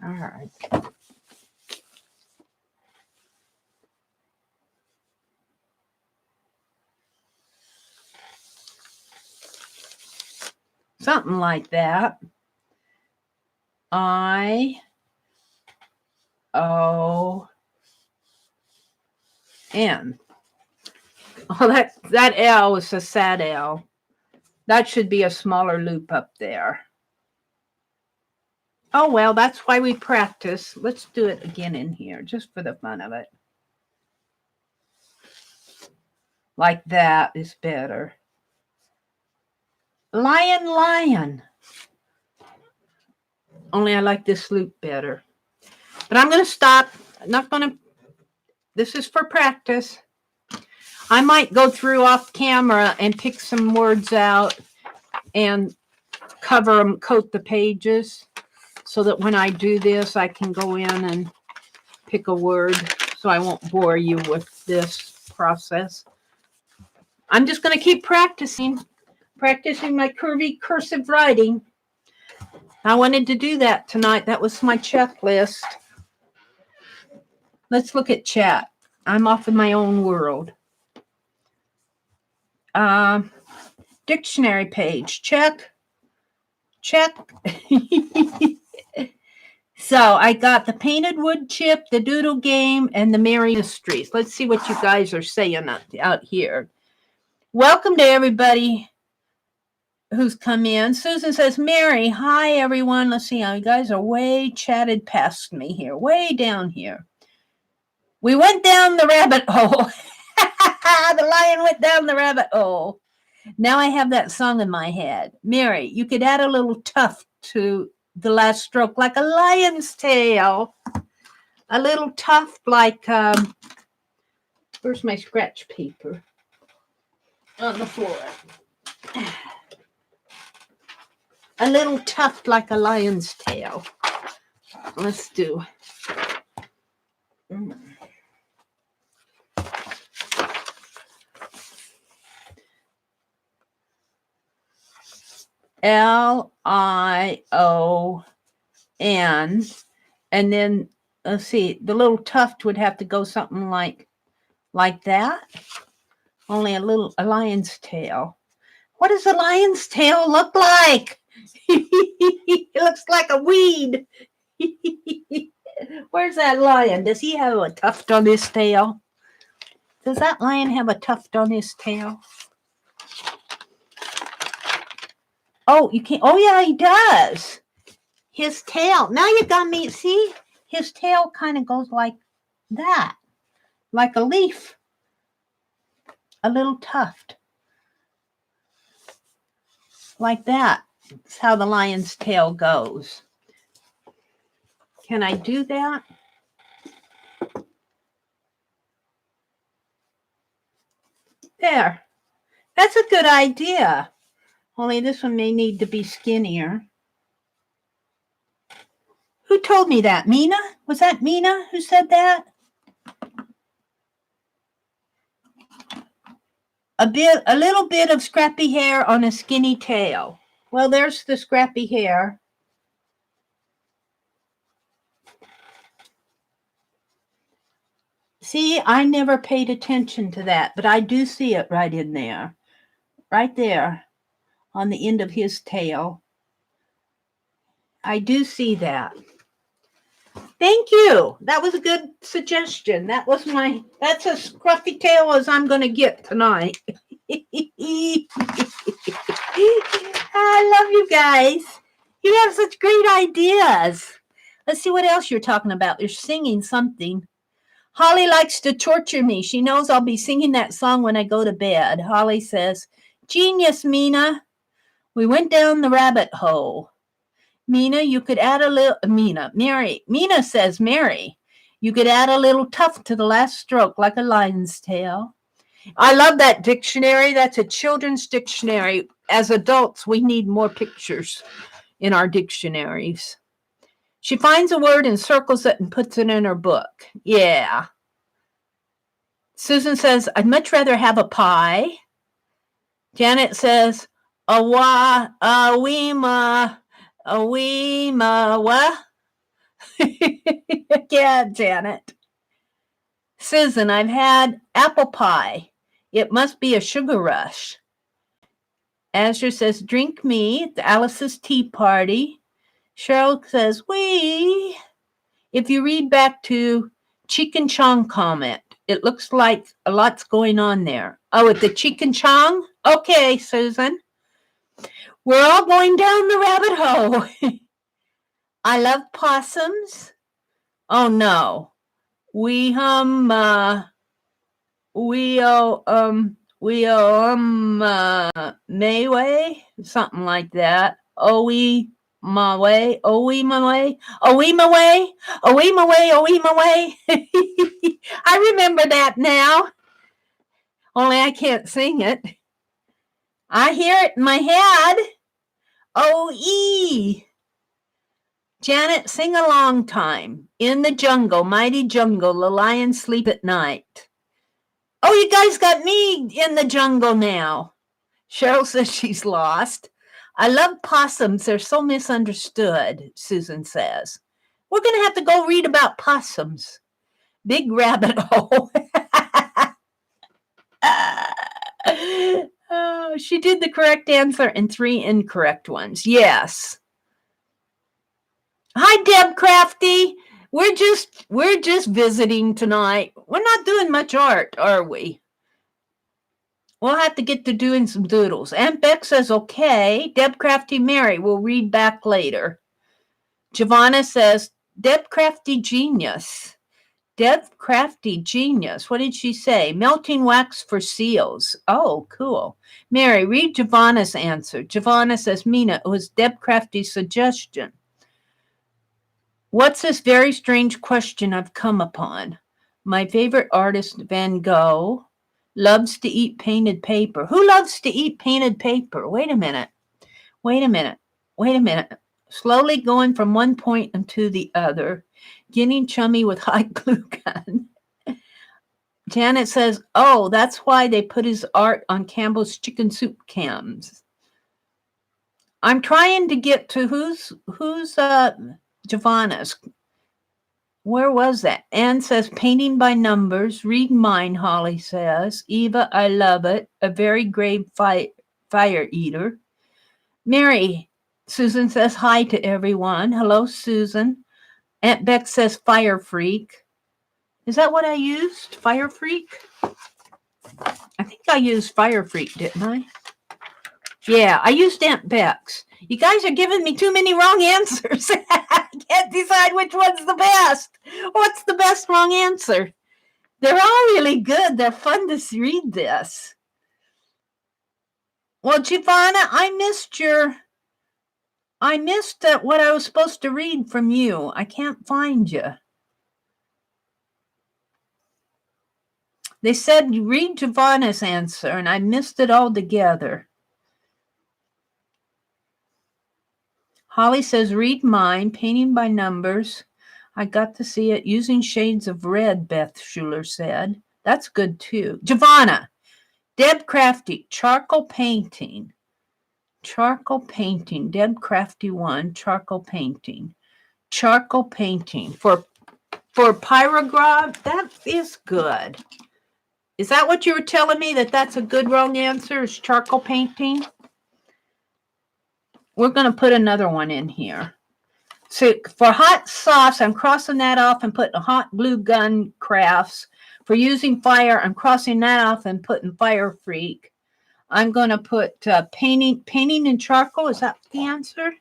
All right. Something like that. I-O-N. Oh, that L is a sad L. That should be a smaller loop up there. Oh, well, that's why we practice. Let's do it again in here, just for the fun of it. Like that is better. Lion, lion. Only I like this loop better. But I'm going to stop. I'm not going to. This is for practice. I might go through off camera and pick some words out and cover them, coat the pages, so that when I do this, I can go in and pick a word, so I won't bore you with this process. I'm just going to keep practicing my curvy cursive writing. I wanted to do that tonight. That was my checklist. Let's look at chat. I'm off in my own world. Dictionary page. Check. Check. So I got the painted wood chip, the Doodle Game, and the Meri Mysteries. Let's see what you guys are saying out here. Welcome to everybody who's come in. Susan says, Meri, hi, everyone. Let's see how you guys are way chatted past me here, way down here. We went down the rabbit hole. The lion went down the rabbit hole. Now I have that song in my head. Meri, you could add a little tuft to the last stroke, like a lion's tail. A little tuft like, where's my scratch paper? On the floor. A little tuft like a lion's tail. Let's do. L-I-O-N, and then let's see, the little tuft would have to go something like that. Only a lion's tail. What does a lion's tail look like? It looks like a weed. Where's that lion? Does he have a tuft on his tail? Does that lion have a tuft on his tail? Oh, you can't. Oh, yeah, he does. His tail. Now you got me. See, his tail kind of goes like that, like a leaf, a little tuft, like that. That's how the lion's tail goes. Can I do that? There. That's a good idea. Only this one may need to be skinnier. Who told me that? Mina? Was that Mina who said that? A little bit of scrappy hair on a skinny tail. Well, there's the scrappy hair. See, I never paid attention to that, but I do see it right in there. Right there on the end of his tail. I do see that. Thank you. That was a good suggestion. That's as scruffy tail as I'm going to get tonight. I love you guys. You have such great ideas. Let's see what else you're talking about. You're singing something. Holly likes to torture me. She knows I'll be singing that song when I go to bed. Holly says, genius, Mina. We went down the rabbit hole. Mina, you could add a little, Meri. Mina says, Meri, you could add a little tuft to the last stroke like a lion's tail. I love that dictionary. That's a children's dictionary. As adults, we need more pictures in our dictionaries. She finds a word and circles it and puts it in her book. Yeah. Susan says, I'd much rather have a pie. Janet says, what? Yeah, Janet. Susan, I've had apple pie. It must be a sugar rush. Azure says, drink me. It's Alice's tea party. Cheryl says, wee. If you read back to Chicken Chong comment, it looks like a lot's going on there. Oh, at the Chicken Chong? Okay, Susan. We're all going down the rabbit hole. I love possums. Oh, no. Mayway, something like that. My way. I remember that now. Only I can't sing it. I hear it in my head. O-E. Janet, sing a long time. In the jungle, mighty jungle, the lions sleep at night. Oh, you guys got me in the jungle now. Cheryl says she's lost. I love possums. They're so misunderstood, Susan says. We're going to have to go read about possums. Big rabbit hole. Oh, she did the correct answer and 3 incorrect ones. Yes. Hi, Deb Crafty. We're just visiting tonight. We're not doing much art, are we? We'll have to get to doing some doodles. Aunt Beck says, okay. Deb Crafty Meri, we'll read back later. Giovanna says, Deb Crafty genius. Deb Crafty genius. What did she say? Melting wax for seals. Oh, cool. Meri, read Giovanna's answer. Giovanna says, Mina, it was Deb Crafty's suggestion. What's this very strange question I've come upon? My favorite artist, Van Gogh, loves to eat painted paper. Who loves to eat painted paper? Wait a minute. Slowly going from one point to the other, getting chummy with hot glue gun. Janet says, oh, that's why they put his art on Campbell's chicken soup cans. I'm trying to get to who's Giovanna's. Where was that? Anne says, painting by numbers. Read mine, Holly says. Eva, I love it. A very grave fire eater. Meri, Susan says hi to everyone. Hello, Susan. Aunt Beck says fire freak. Is that what I used? Fire freak? I think I used fire freak, didn't I? Yeah, I used Aunt Beck's. You guys are giving me too many wrong answers. I can't decide which one's the best. What's the best wrong answer? They're all really good. They're fun to read this. Well, Giovanna, I missed what I was supposed to read from you. I can't find you. They said you read Giovanna's answer, and I missed it altogether. Holly says, read mine, painting by numbers. I got to see it using shades of red, Beth Schuler said. That's good, too. Giovanna, Deb Crafty, charcoal painting. Charcoal painting, Deb Crafty 1, charcoal painting. Charcoal painting. For pyrograph, that is good. Is that what you were telling me, that's a good wrong answer, is charcoal painting? We're going to put another one in here. So for hot sauce, I'm crossing that off and putting hot glue gun crafts. For using fire, I'm crossing that off and putting fire freak. I'm going to put painting in charcoal. Is that the answer?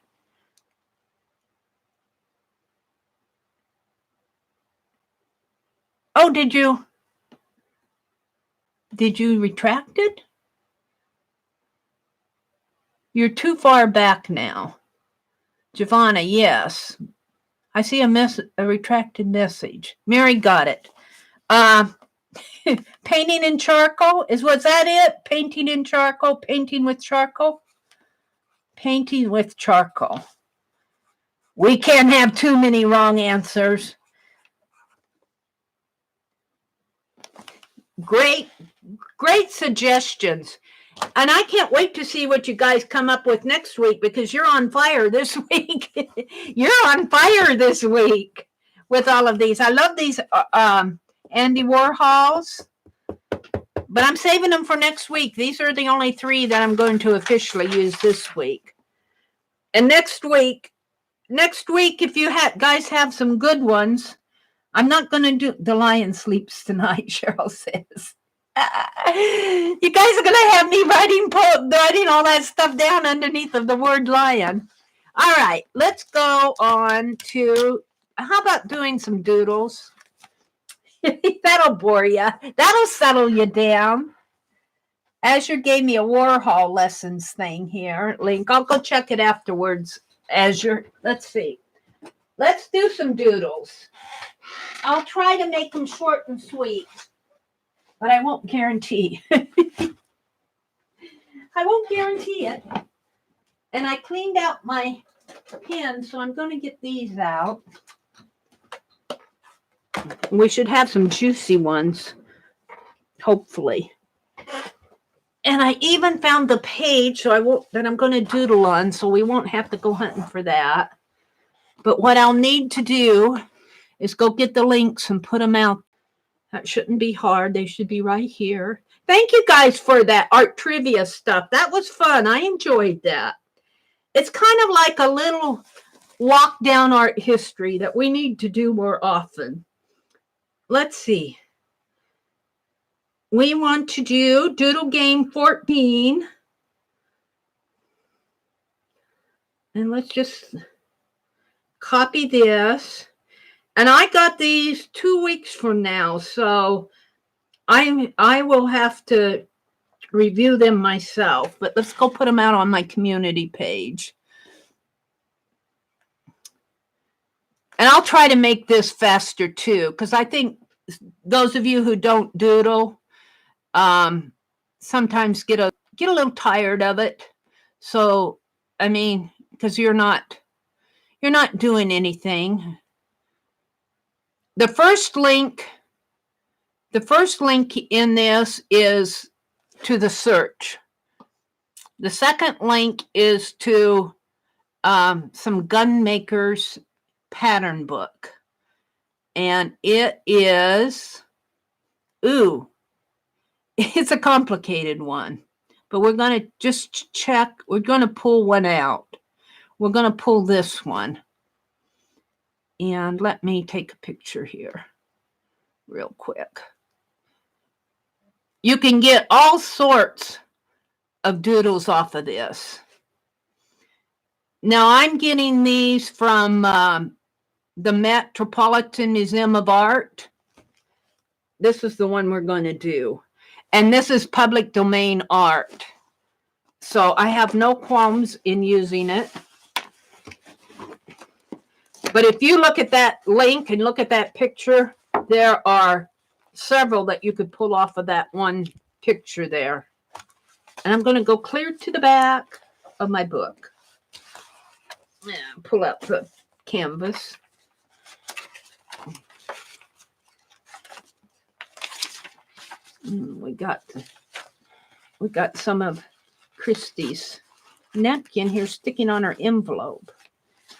Oh, did you retract it? You're too far back now. Giovanna, yes. I see a retracted message. Meri got it. Painting in charcoal? Was that it? Painting in charcoal? Painting with charcoal? Painting with charcoal. We can't have too many wrong answers. Great suggestions. And I can't wait to see what you guys come up with next week, because you're on fire this week. You're on fire this week with all of these. I love these Andy Warhols, but I'm saving them for next week. These are the only 3 that I'm going to officially use this week. And next week, if you guys have some good ones, I'm not going to do The Lion Sleeps Tonight, Cheryl says. You guys are going to have me writing all that stuff down underneath of the word lion. All right, let's go on to, how about doing some doodles? That'll bore you. That'll settle you down. Azure gave me a Warhol lessons thing here. Link, I'll go check it afterwards. Azure, let's see. Let's do some doodles. I'll try to make them short and sweet, but I won't guarantee. I won't guarantee it. And I cleaned out my pen, so I'm going to get these out. We should have some juicy ones, hopefully. And I even found the page that I'm going to doodle on, so we won't have to go hunting for that. But what I'll need to do is go get the links and put them out. That shouldn't be hard. They should be right here. Thank you guys for that art trivia stuff. That was fun. I enjoyed that. It's kind of like a little walk down art history that we need to do more often. Let's see. We want to do Doodle Game 14. And let's just copy this. And I got these 2 weeks from now, so I will have to review them myself. But let's go put them out on my community page. And I'll try to make this faster too, because I think those of you who don't doodle sometimes get a little tired of it. So, I mean, because you're not doing anything. The first link in this is to the search. The second link is to some gunmakers pattern book. And it is, it's a complicated one. But we're going to just check. We're going to pull one out. We're going to pull this one. And let me take a picture here real quick. You can get all sorts of doodles off of this. Now, I'm getting these from the Metropolitan Museum of Art. This is the one we're going to do. And this is public domain art. So I have no qualms in using it. But if you look at that link and look at that picture, there are several that you could pull off of that one picture there. And I'm going to go clear to the back of my book. Yeah, pull out the canvas. We got some of Christie's napkin here sticking on her envelope.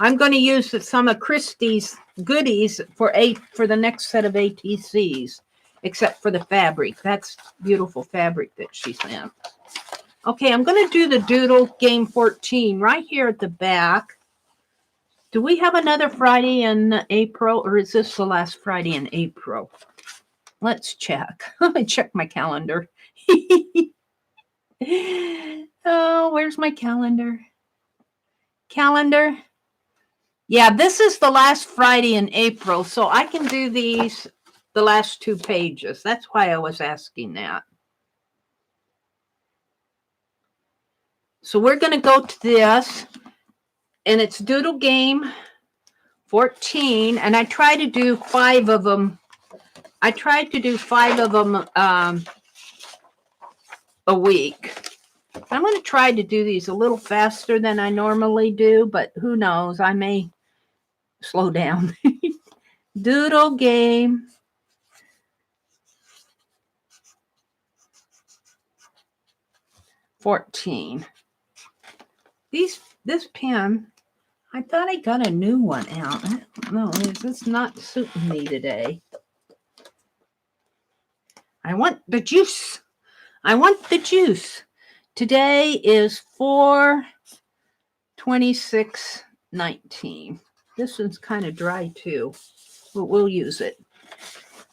I'm going to use some of Christie's goodies for the next set of ATCs, except for the fabric. That's beautiful fabric that she sent. Okay, I'm going to do the Doodle Game 14 right here at the back. Do we have another Friday in April, or is this the last Friday in April? Let's check. Let me check my calendar. Oh, where's my calendar? Calendar. Yeah, this is the last Friday in April, so I can do these, the last 2 pages. That's why I was asking that. So we're going to go to this, and it's Doodle Game 14, and I try to do 5 of them. I tried to do 5 of them a week. I'm going to try to do these a little faster than I normally do, but who knows? I may slow down. Doodle Game. $14. This pen, I thought I got a new one out. I don't know. It's not suiting me today. I want the juice. I want the juice. Today is 4/26/19. This one's kind of dry too, but we'll use it.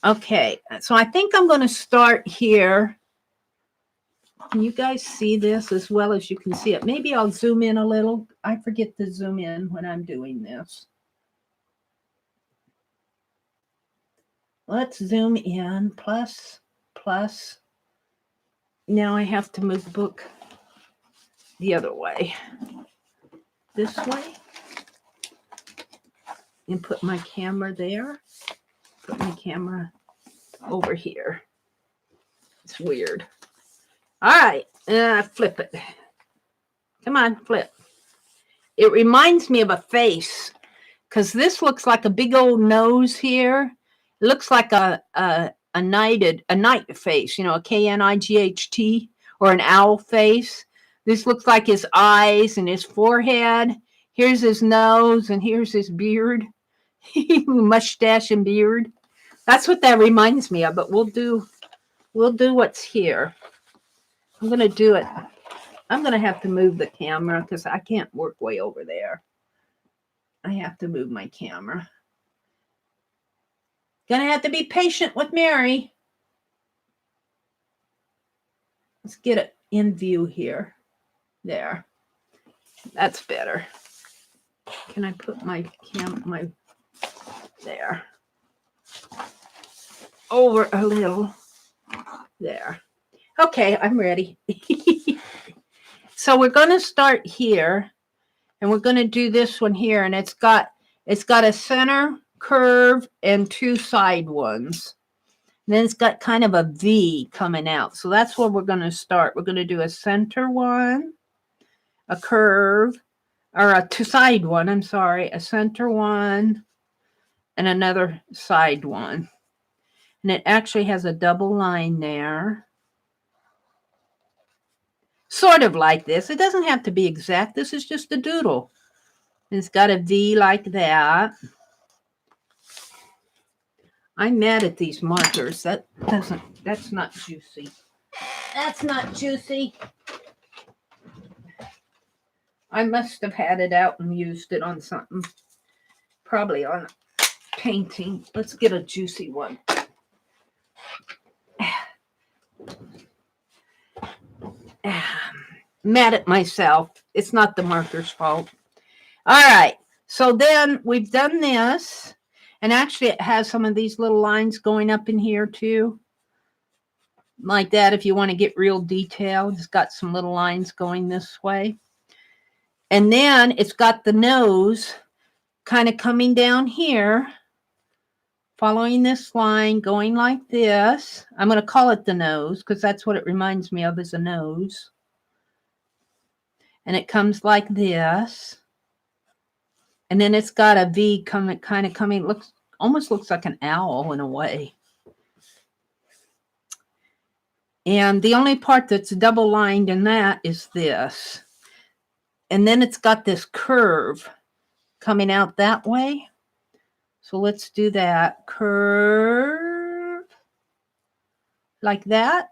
Okay, so I think I'm going to start here. Can you guys see this as well as you can see it? Maybe I'll zoom in a little. I forget to zoom in when I'm doing this. Let's zoom in, plus. Now I have to move the book the other way. This way. And put my camera there. Put my camera over here. It's weird. All right, flip it. Come on, flip. It reminds me of a face because this looks like a big old nose here. It looks like a knight face, you know, a KNIGHT, or an owl face. This looks like his eyes and his forehead. Here's his nose and here's his beard, mustache and beard. That's what that reminds me of. But we'll do what's here. I'm going to do it. I'm going to have to move the camera because I can't work way over there. I have to move my camera. Going to have to be patient with Meri. Let's get it in view here. There. That's better. Can I put my there. Over a little. There. Okay, I'm ready. So we're going to start here, and we're going to do this one here, and it's got a center curve and two side ones. And then it's got kind of a V coming out. So that's where we're going to start. We're going to do a center one, a curve, or a two side one, I'm sorry, a center one, and another side one. And it actually has a double line there. Sort of like this. It doesn't have to be exact. This is just a doodle. It's got a V like that. I'm mad at these markers. That's not juicy. That's not juicy. I must have had it out and used it on something. Probably on a painting. Let's get a juicy one. Mad at myself. It's not the marker's fault. All right. So then we've done this. And actually it has some of these little lines going up in here too. Like that if you want to get real detailed. It's got some little lines going this way. And then it's got the nose kind of coming down here. Following this line, going like this. I'm going to call it the nose because that's what it reminds me of, is a nose. And it comes like this. And then it's got a V coming, kind of coming, almost looks like an owl in a way. And the only part that's double lined in that is this. And then it's got this curve coming out that way. So let's do that. Curve. Like that.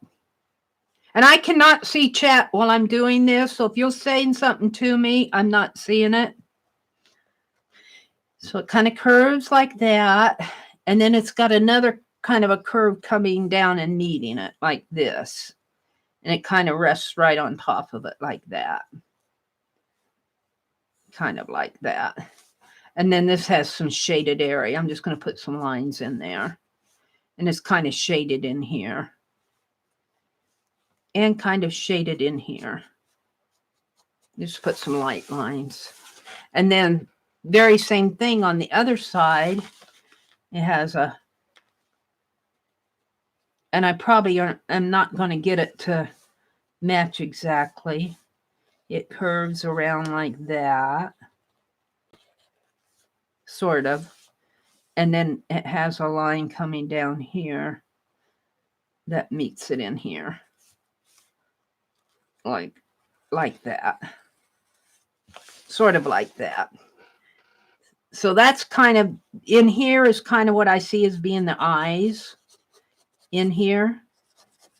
And I cannot see chat while I'm doing this. So if you're saying something to me, I'm not seeing it. So it kind of curves like that. And then it's got another kind of a curve coming down and meeting it like this. And it kind of rests right on top of it like that. Kind of like that. And then this has some shaded area. I'm just going to put some lines in there. And it's kind of shaded in here. And kind of shaded in here. Just put some light lines. And then very same thing on the other side. It has a, and I probably am not going to get it to match exactly. It curves around like that. sort of. And then it has a line coming down here that meets it in here. Like that. Sort of like that. So that's kind of, in here is kind of what I see as being the eyes in here.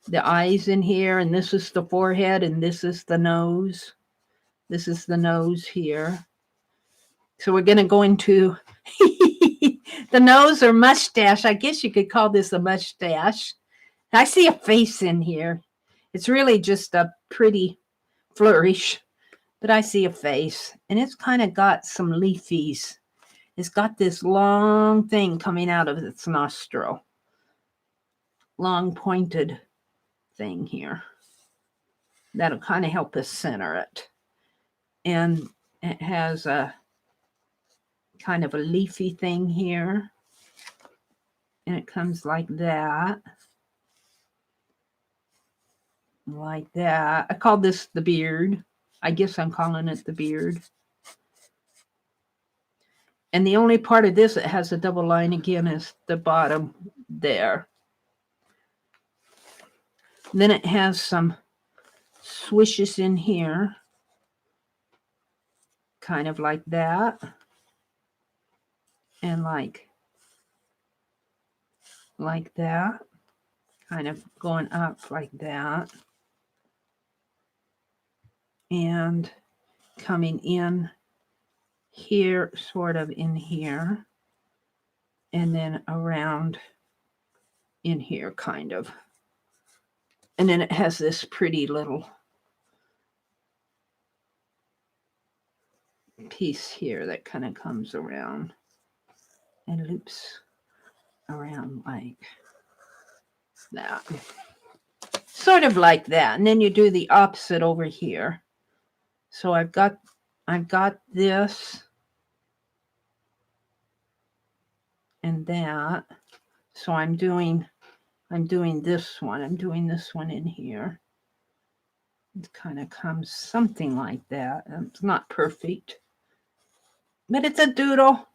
The eyes in here, and this is the forehead, and this is the nose. This is the nose here. So we're going to go into the nose or mustache. I guess you could call this a mustache. I see a face in here. It's really just a pretty flourish, but I see a face, and it's kind of got some leafies. It's got this long thing coming out of its nostril. Long pointed thing here. That'll kind of help us center it. And it has a kind of a leafy thing here. And it comes like that. Like that. I call this the beard. I guess I'm calling it the beard. And the only part of this that has a double line again is the bottom there. Then it has some swishes in here. Kind of like that. And like that. Kind of going up like that. And coming in here, sort of in here. And then around in here, kind of. And then it has this pretty little piece here that kind of comes around and loops around like that. Sort of like that. And then you do the opposite over here. So I've got this and that. So I'm doing this one. I'm doing this one in here. It kind of comes something like that. It's not perfect, but it's a doodle.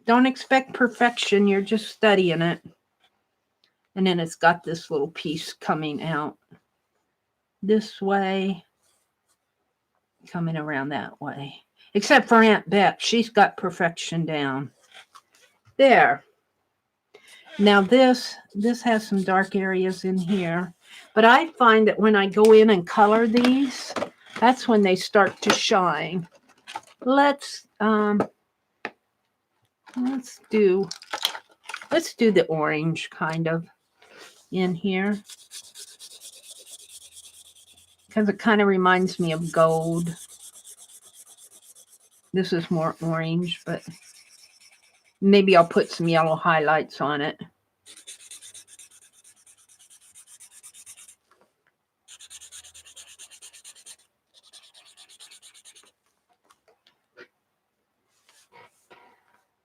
Don't expect perfection. You're just studying it. And then it's got this little piece coming out this way, coming around that way. Except for Aunt Beck. She's got perfection down. There. Now this has some dark areas in here, but I find that when I go in and color these, that's when they start to shine. Let's do the orange kind of in here, because it kind of reminds me of gold. This is more orange, but maybe I'll put some yellow highlights on it.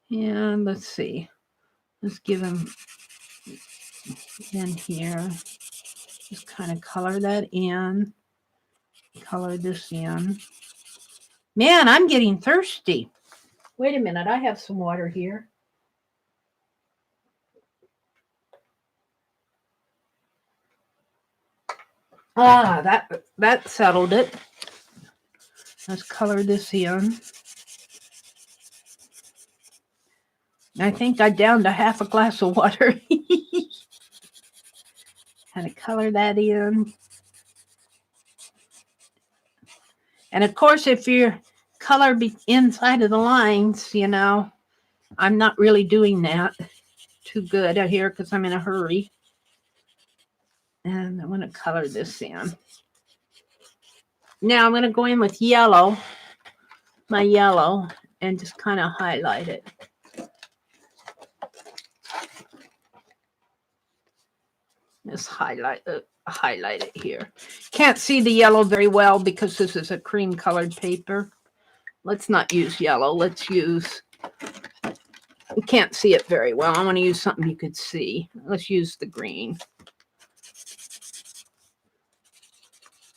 And let's see. Let's give him in here. Just kind of color that in. Color this in. Man, I'm getting thirsty. Wait a minute. I have some water here. Ah, that settled it. Let's color this in. I think I downed a half a glass of water. Kind of color that in. And of course, if you're color inside of the lines, you know, I'm not really doing that too good out here because I'm in a hurry. And I'm going to color this in. Now I'm going to go in with yellow, my yellow, and just kind of highlight it. Just highlight it here. Can't see the yellow very well because this is a cream colored paper. Let's not use yellow. Let's use, we can't see it very well. I want to use something you could see. Let's use the green.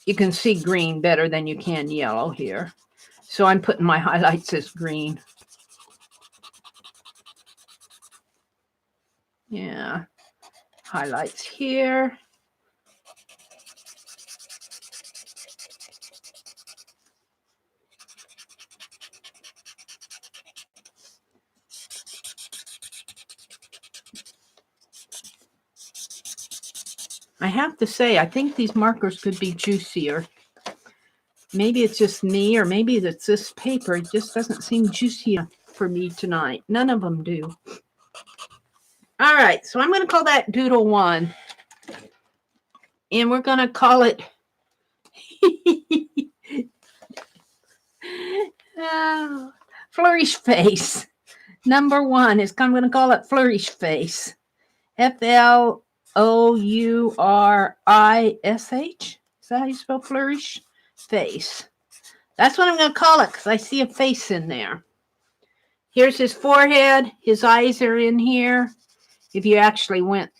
You can see green better than you can yellow here. So I'm putting my highlights as green. Yeah. Highlights here. I have to say, I think these markers could be juicier. Maybe it's just me, or maybe it's this paper. It just doesn't seem juicy enough for me tonight. None of them do. All right, so I'm going to call that Doodle 1. And we're going to call it Flourish Face. Number 1 is, I'm going to call it Flourish Face. Flourish. Is that how you spell flourish? Face. That's what I'm going to call it, because I see a face in there. Here's his forehead. His eyes are in here, if you actually went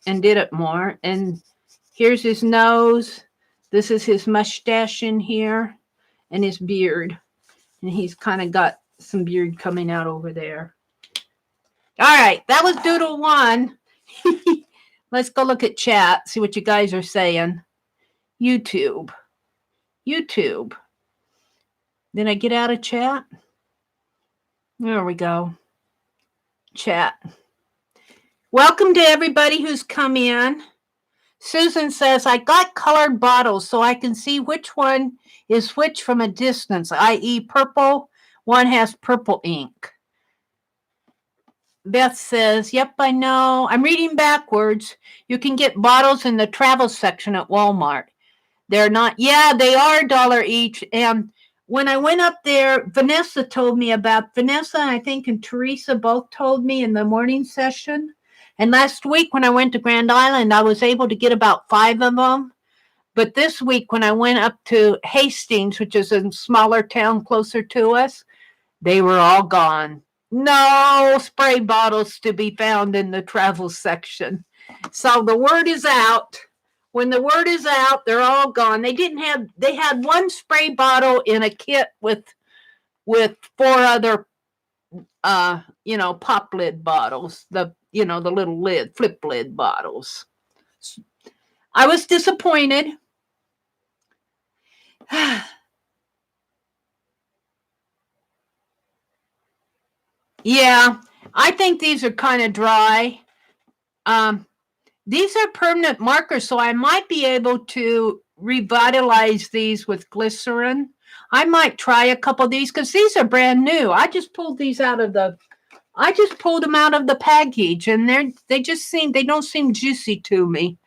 and did it more. And here's his nose. This is his mustache in here, and his beard. And he's kind of got some beard coming out over there. All right, that was Doodle 1. Let's go look at chat, see what you guys are saying. YouTube. Did I get out of chat? There we go. Chat. Welcome to everybody who's come in. Susan says, I got colored bottles so I can see which one is which from a distance, i.e. purple. One has purple ink. Beth says, yep, I know. I'm reading backwards. You can get bottles in the travel section at Walmart. They're not, yeah, they are $1 each. And when I went up there, Vanessa and I think, and Teresa both told me in the morning session. And last week when I went to Grand Island, I was able to get about 5 of them. But this week when I went up to Hastings, which is a smaller town closer to us, they were all gone. No spray bottles to be found in the travel section. So the word is out. When the word is out, they're all gone. They had one spray bottle in a kit with 4 other pop lid bottles, the little lid, flip lid bottles. I was disappointed. Yeah, I think these are kind of dry. These are permanent markers, so I might be able to revitalize these with glycerin. I might try a couple of these because these are brand new. I just pulled them out of the package, and they don't seem juicy to me.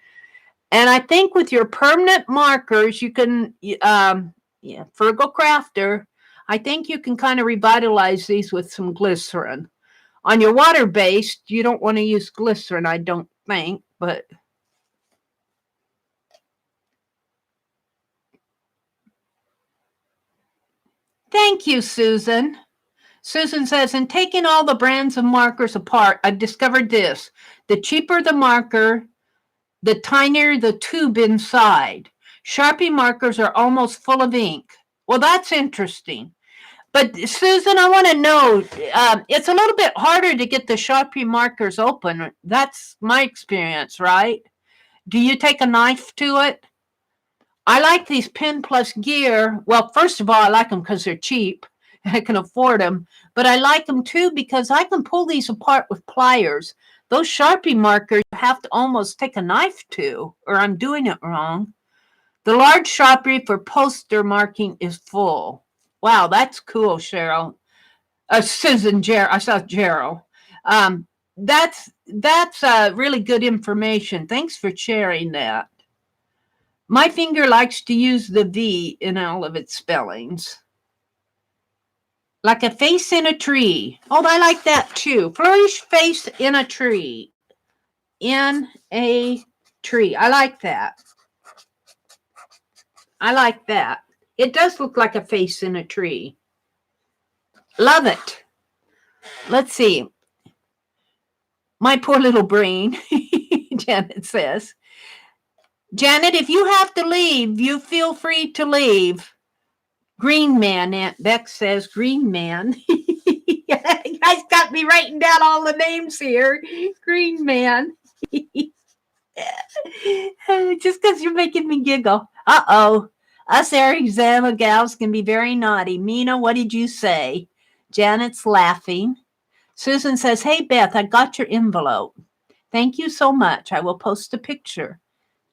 And I think with your permanent markers, you can, Fergal Crafter, I think you can kind of revitalize these with some glycerin. On your water-based, you don't want to use glycerin, I don't think, but thank you, Susan. Susan says, in taking all the brands of markers apart, I've discovered this. The cheaper the marker, the tinier the tube inside. Sharpie markers are almost full of ink. Well, that's interesting. But Susan, I want to know, it's a little bit harder to get the Sharpie markers open. That's my experience, right? Do you take a knife to it? I like these Pen Plus Gear. Well, first of all, I like them because they're cheap. I can afford them. But I like them too because I can pull these apart with pliers. Those Sharpie markers you have to almost take a knife to, or I'm doing it wrong. The large Sharpie for poster marking is full. Wow, that's cool, Cheryl. Susan, I saw Gerald. That's really good information. Thanks for sharing that. My finger likes to use the V in all of its spellings. Like a face in a tree. Oh, I like that too. Flourish face in a tree. In a tree. I like that. It does look like a face in a tree. Love it. Let's see. My poor little brain, Janet says. Janet, if you have to leave, you feel free to leave. Green Man, Aunt Beck says, Green Man. You guys got me writing down all the names here. Green man. Just because you're making me giggle. Uh-oh. Us Arizona gals can be very naughty. Mina, what did you say? Janet's laughing. Susan says, hey, Beth, I got your envelope. Thank you so much. I will post a picture.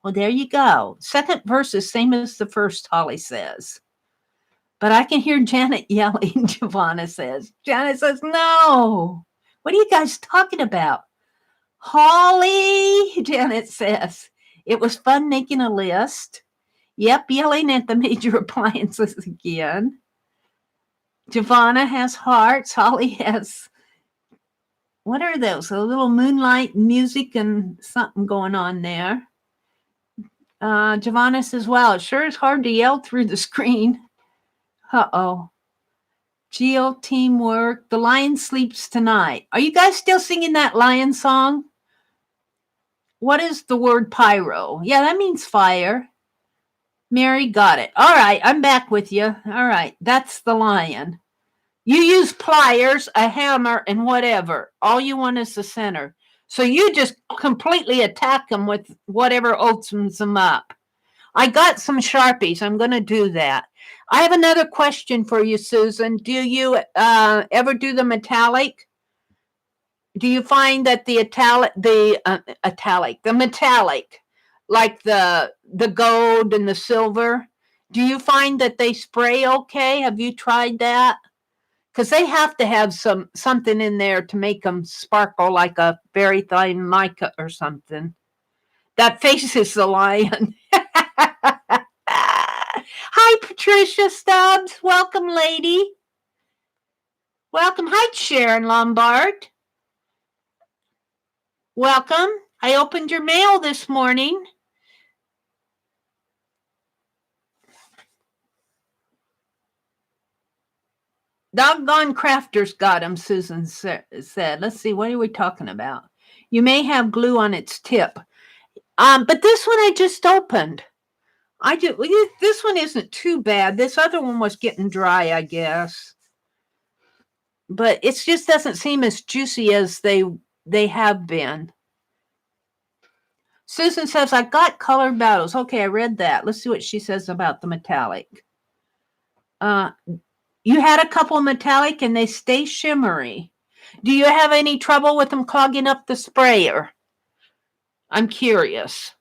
Well, there you go. Second verse is same as the first, Holly says. But I can hear Janet yelling, Giovanna says. Janet says, no. What are you guys talking about? Holly, Janet says. It was fun making a list. Yep, yelling at the major appliances again. Giovanna has hearts. Holly has, what are those? A little moonlight music and something going on there. Giovanna says, wow, it sure is hard to yell through the screen. Uh-oh. Jill, teamwork. The lion sleeps tonight. Are you guys still singing that lion song? What is the word pyro? Yeah, that means fire. Meri, got it. All right, I'm back with you. All right, that's the lion. You use pliers, a hammer, and whatever. All you want is the center. So you just completely attack them with whatever opens them up. I got some Sharpies. I'm going to do that. I have another question for you, Susan. Do you ever do the metallic? Do you find that the metallic, like the gold and the silver, do you find that they spray okay? Have you tried that? Because they have to have something in there to make them sparkle like a very fine mica or something. That face is the lion. Hi, Patricia Stubbs. Welcome, lady. Welcome. Hi, Sharon Lombard. Welcome. I opened your mail this morning. Doggone crafters got them, Susan said. Let's see, what are we talking about? You may have glue on its tip. But this one I just opened. This one isn't too bad. This other one was getting dry, I guess. But it just doesn't seem as juicy as they have been. Susan says, I got colored battles. Okay, I read that. Let's see what she says about the metallic. You had a couple metallic and they stay shimmery. Do you have any trouble with them clogging up the sprayer? I'm curious.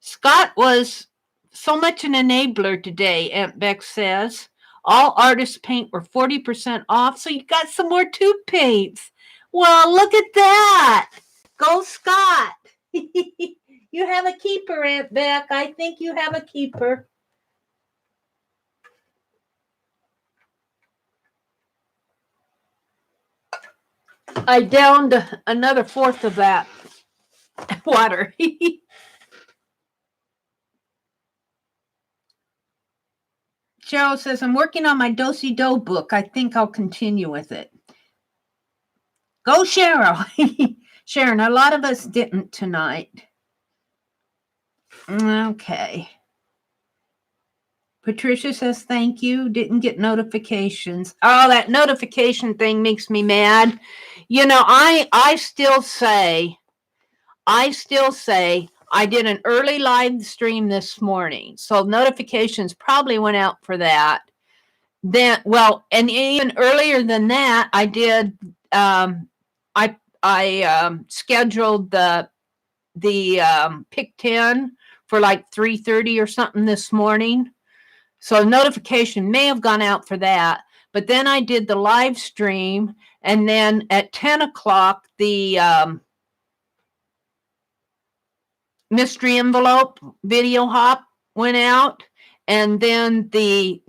Scott was so much an enabler today, Aunt Beck says. All artists paint were 40% off, so you got some more tube paints. Well, look at that. Go Scott. You have a keeper, Aunt Beck. I think you have a keeper. I downed another fourth of that water. Cheryl says, I'm working on my Do-Si-Do book. I think I'll continue with it. Go, Cheryl. Sharon, a lot of us didn't tonight. Okay. Patricia says, thank you. Didn't get notifications. Oh, that notification thing makes me mad. You know, I still say I did an early live stream this morning. So notifications probably went out for that. Then, well, and even earlier than that, I did, I scheduled the pick 10 for like 3:30 or something this morning. So notification may have gone out for that. But then I did the live stream, and then at 10 o'clock, the mystery envelope video hop went out. And then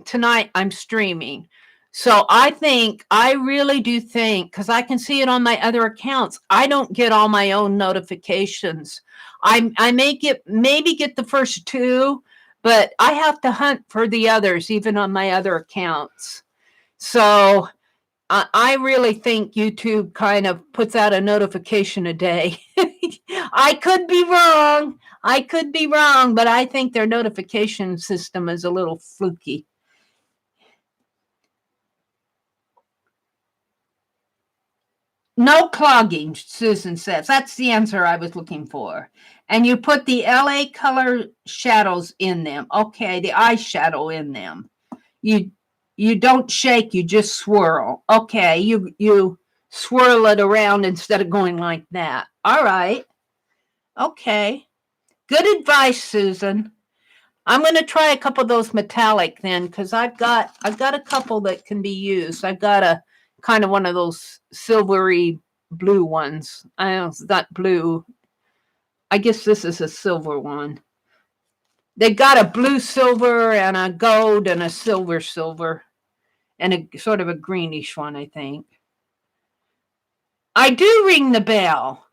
tonight I'm streaming. So I really do think, because I can see it on my other accounts, I don't get all my own notifications. I maybe get the first two, but I have to hunt for the others, even on my other accounts. So I really think YouTube kind of puts out a notification a day. I could be wrong, but I think their notification system is a little fluky. No clogging, Susan says. That's the answer I was looking for. And you put the LA color shadows in them. Okay, the eyeshadow in them. You don't shake, you just swirl. Okay, you swirl it around instead of going like that. All right. Okay. Good advice, Susan. I'm going to try a couple of those metallic then, because I've got a couple that can be used. I've got a kind of one of those silvery blue ones. I know it's not blue. I guess this is a silver one. They got a blue silver and a gold and a silver and a sort of a greenish one, I think. I do ring the bell.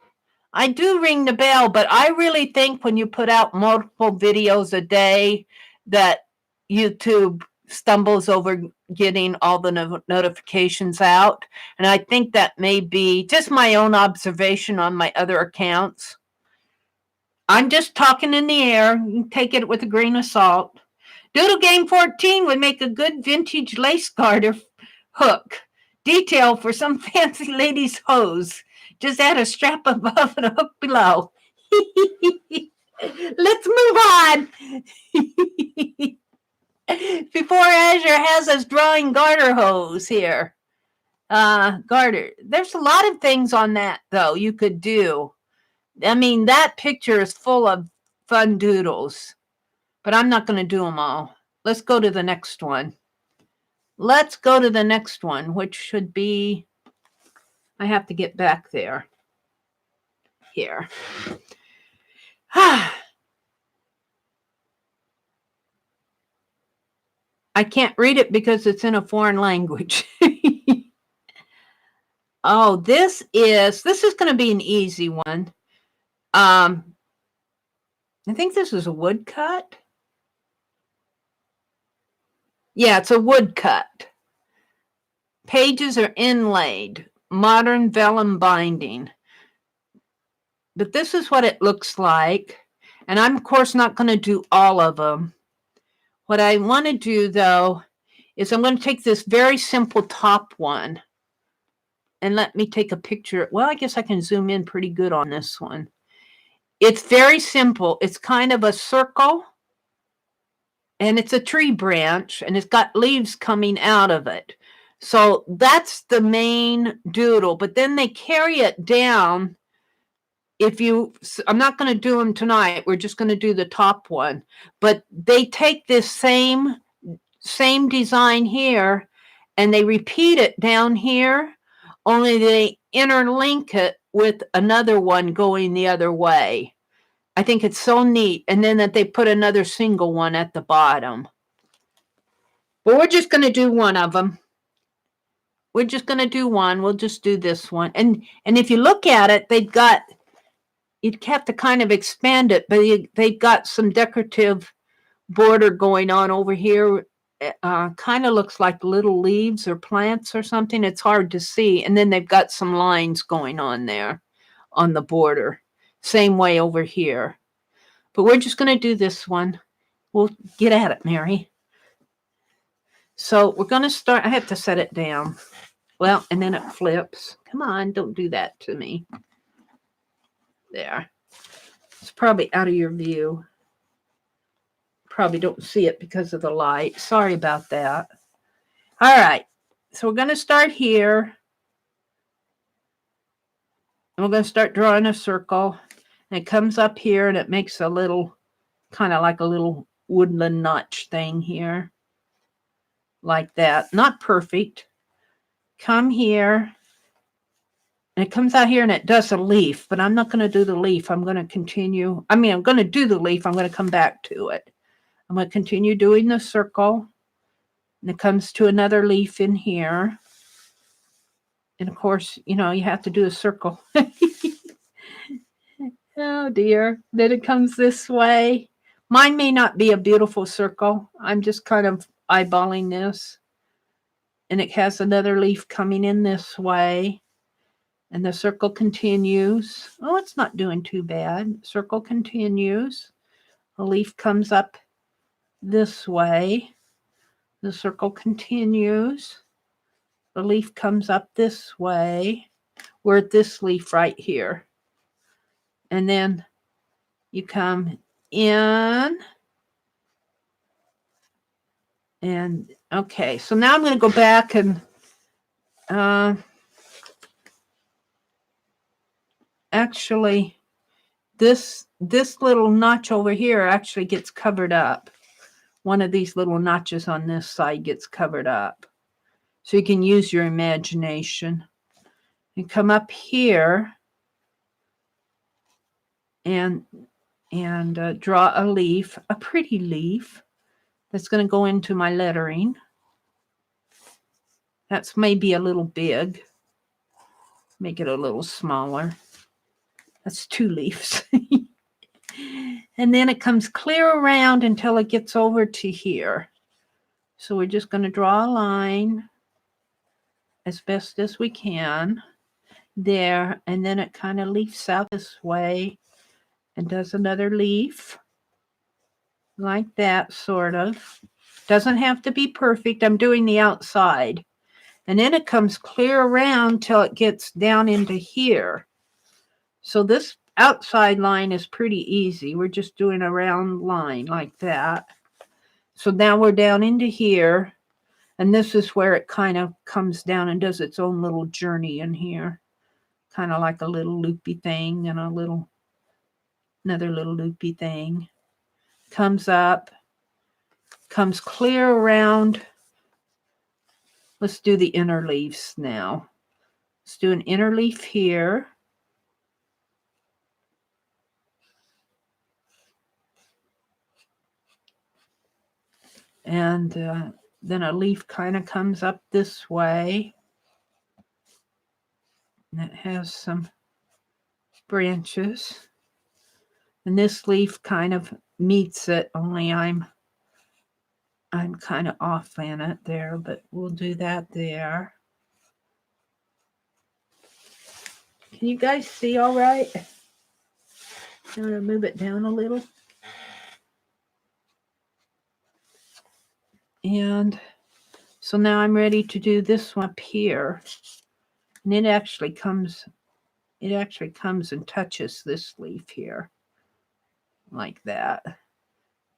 But I really think when you put out multiple videos a day that YouTube stumbles over getting all the notifications out. And I think that may be just my own observation on my other accounts. I'm just talking in the air. You can take it with a grain of salt. Doodle Game 14 would make a good vintage lace garter hook. Detail for some fancy lady's hose. Just add a strap above and a hook below. Let's move on. Before Azure has us drawing garter hose here. Garter. There's a lot of things on that, though, you could do. I mean, that picture is full of fun doodles. But I'm not going to do them all. Let's go to the next one. Which should be... I have to get back there. Here. I can't read it because it's in a foreign language. Oh, this is going to be an easy one. I think this is a woodcut. Yeah, it's a woodcut. Pages are inlaid. Modern vellum binding. But this is what it looks like. And I'm, of course, not going to do all of them. What I want to do, though, is I'm going to take this very simple top one. And let me take a picture. Well, I guess I can zoom in pretty good on this one. It's very simple. It's kind of a circle. And it's a tree branch. And it's got leaves coming out of it. So that's the main doodle. But then they carry it down. I'm not going to do them tonight. We're just going to do the top one. But they take this same design here. And they repeat it down here. Only they interlink it with another one going the other way. I think it's so neat. And then that they put another single one at the bottom. But we're just going to do one of them. We're just going to do one. We'll just do this one. And if you look at it, you'd have to kind of expand it, but they've got some decorative border going on over here. Kind of looks like little leaves or plants or something. It's hard to see. And then they've got some lines going on there on the border. Same way over here. But we're just going to do this one. We'll get at it, Mary. So we're going to start. I have to set it down. Well, and then it flips. Come on, don't do that to me. There. It's probably out of your view. Probably don't see it because of the light. Sorry about that. All right. So we're going to start here. And we're going to start drawing a circle. And it comes up here and it makes a little, kind of like a little woodland notch thing here. Like that. Not perfect. Come here. And it comes out here and it does a leaf. But I'm not going to do the leaf. I'm going to continue. I'm going to do the leaf. I'm going to come back to it. I'm going to continue doing the circle. And it comes to another leaf in here. And of course, you have to do a circle. Oh dear. Then it comes this way. Mine may not be a beautiful circle. I'm just kind of eyeballing this. And it has another leaf coming in this way. And the circle continues. Oh, it's not doing too bad. Circle continues. A leaf comes up this way. The circle continues. The leaf comes up this way. We're at this leaf right here. And then you come in. And okay, so now I'm going to go back and actually this little notch over here actually gets covered up. One of these little notches on this side gets covered up. So you can use your imagination. And come up here and draw a leaf, a pretty leaf that's going to go into my lettering. That's maybe a little big. Make it a little smaller. That's 2 leaves. And then it comes clear around until it gets over to here. So we're just going to draw a line as best as we can there. And then it kind of leafs out this way and does another leaf like that, sort of. Doesn't have to be perfect. I'm doing the outside. And then it comes clear around till it gets down into here. So this outside line is pretty easy. We're just doing a round line like that. So now we're down into here. And this is where it kind of comes down and does its own little journey in here. Kind of like a little loopy thing and another little loopy thing. Comes up, comes clear around. Let's do the inner leaves now. Let's do an inner leaf here. And then a leaf kind of comes up this way. And it has some branches. And this leaf kind of meets it, only I'm kind of off in it there, but we'll do that there. Can you guys see all right? I'm going to move it down a little. And so now I'm ready to do this one up here. And it actually comes and touches this leaf here. Like that.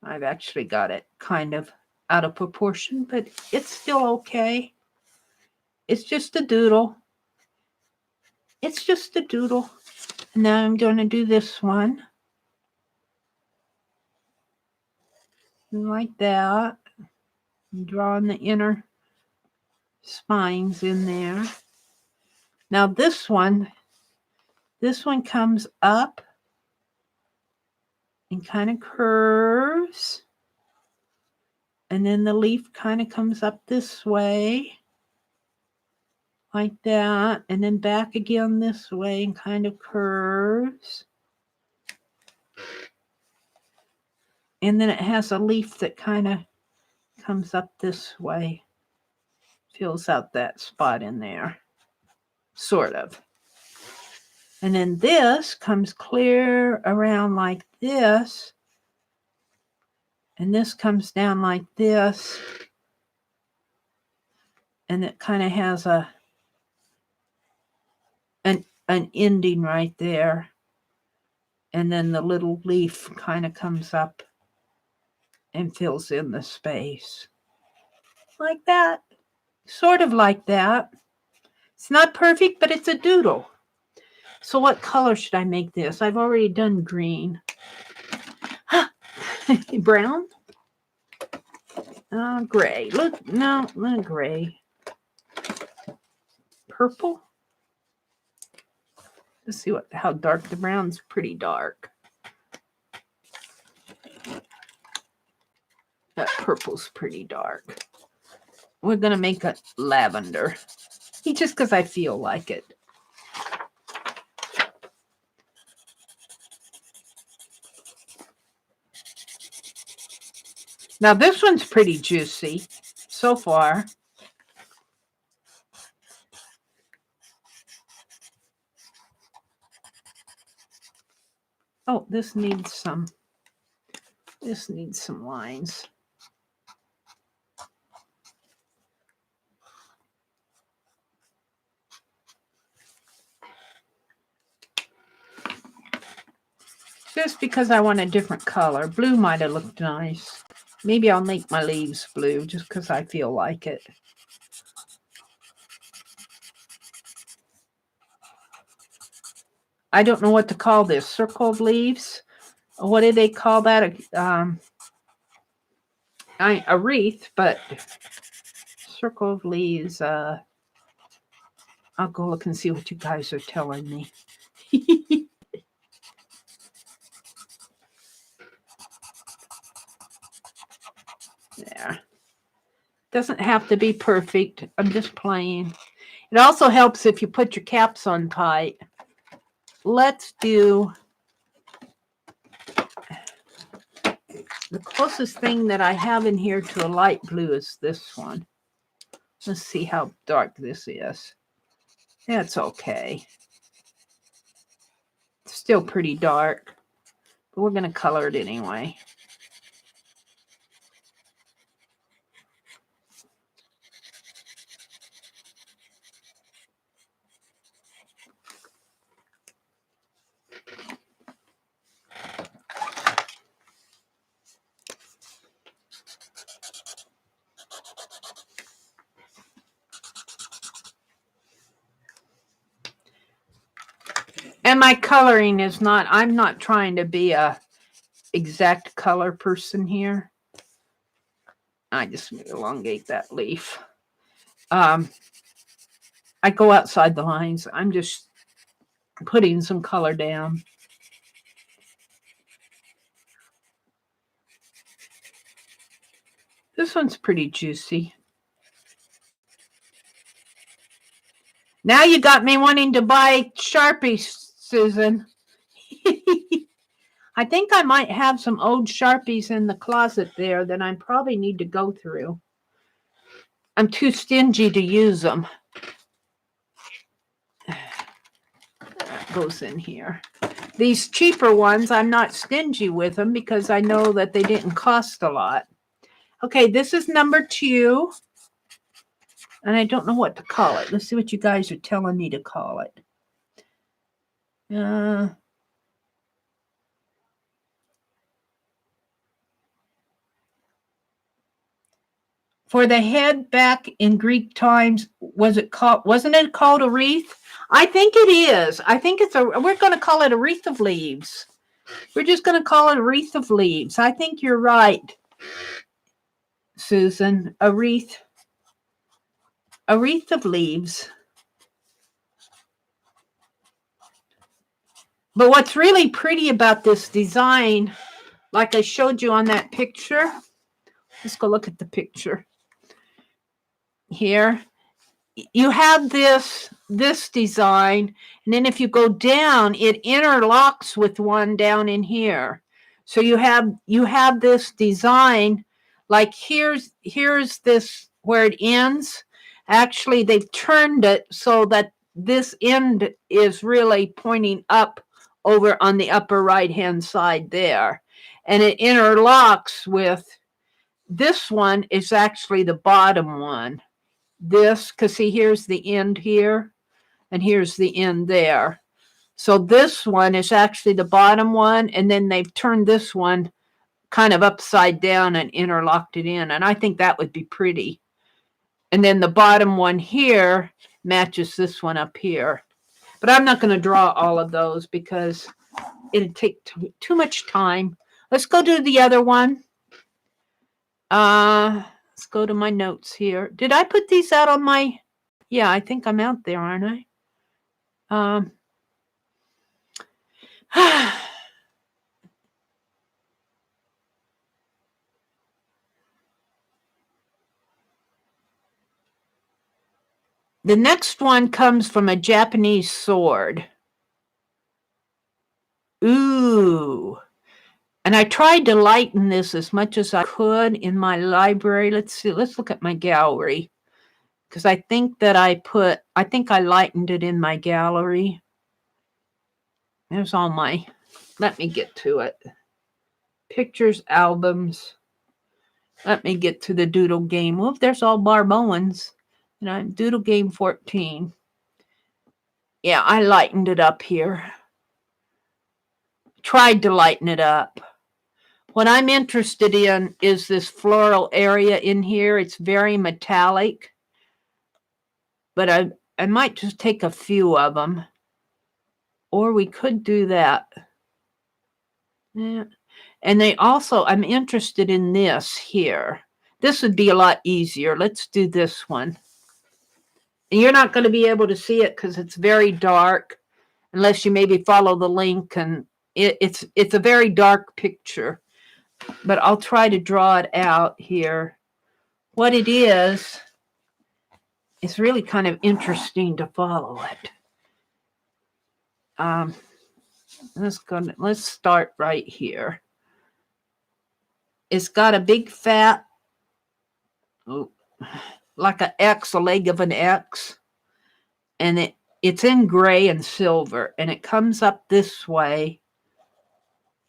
I've actually got it kind of out of proportion, but it's still okay. It's just a doodle. It's just a doodle. And now I'm going to do this one. Like that. I'm drawing the inner spines in there. Now this one comes up and kind of curves. And then the leaf kind of comes up this way. Like that. And then back again this way and kind of curves. And then it has a leaf that kind of comes up this way. Fills out that spot in there. Sort of. And then this comes clear around like this. And this comes down like this. And it kind of has an ending right there. And then the little leaf kind of comes up and fills in the space. Like that. Sort of like that. It's not perfect, but it's a doodle. So what color should I make this? I've already done green. Brown? Gray. Look, no, not gray. Purple? Let's see how dark the brown's. Pretty dark. That purple's pretty dark. We're going to make a lavender. Just because I feel like it. Now this one's pretty juicy so far. Oh, this needs some lines. Just because I want a different color. Blue might have looked nice. Maybe I'll make my leaves blue just because I feel like it. I don't know what to call this. Circled leaves? What do they call that? A wreath, but circled leaves. I'll go look and see what you guys are telling me. There. Doesn't have to be perfect. I'm just playing. It also helps if you put your caps on tight. Let's do the closest thing that I have in here to a light blue is this one. Let's see how dark this is. That's okay. It's still pretty dark, but we're going to color it anyway. And my coloring is not, I'm not trying to be a exact color person here. I just elongate that leaf. I go outside the lines. I'm just putting some color down. This one's pretty juicy. Now you got me wanting to buy Sharpies, Susan. I think I might have some old Sharpies in the closet there that I probably need to go through. I'm too stingy to use them. That goes in here. These cheaper ones, I'm not stingy with them because I know that they didn't cost a lot. Okay, this is number 2. And I don't know what to call it. Let's see what you guys are telling me to call it. For the head back in Greek times, wasn't it called a wreath? I think it is. I think we're going to call it a wreath of leaves. We're just going to call it a wreath of leaves. I think you're right, Susan. A wreath of leaves. But what's really pretty about this design, like I showed you on that picture, let's go look at the picture. Here, you have this design, and then if you go down, it interlocks with one down in here. So you have this design, like here's this where it ends. Actually, they've turned it so that this end is really pointing up over on the upper right hand side there, and it interlocks with this one is actually the bottom one. This, because see, here's the end here, and here's the end there. So this one is actually the bottom one, and then they've turned this one kind of upside down and interlocked it in, and I think that would be pretty. And then the bottom one here matches this one up here. But I'm not going to draw all of those because it'd take too much time. Let's go do the other one. Let's go to my notes here. Did I put these out on my... Yeah, I think I'm out there, aren't I? The next one comes from a Japanese sword. Ooh. And I tried to lighten this as much as I could in my library. Let's see. Let's look at my gallery. Because I think that I lightened it in my gallery. There's all my, let me get to it. Pictures, albums. Let me get to the Doodle Game. Well, there's all Barb Owens. And I'm Doodle Game 14. Yeah, I lightened it up here. tried to lighten it up. What I'm interested in is this floral area in here. It's very metallic, but I might just take a few of them, or we could do that. Yeah. And they also, I'm interested in this here. This would be a lot easier. Let's do this one. And you're not going to be able to see it because it's very dark, unless you maybe follow the link, and it's a very dark picture. But I'll try to draw it out here. What it is, it's really kind of interesting to follow it. Let's start right here. It's got a big fat, like an X, a leg of an X, and it's in gray and silver, and it comes up this way,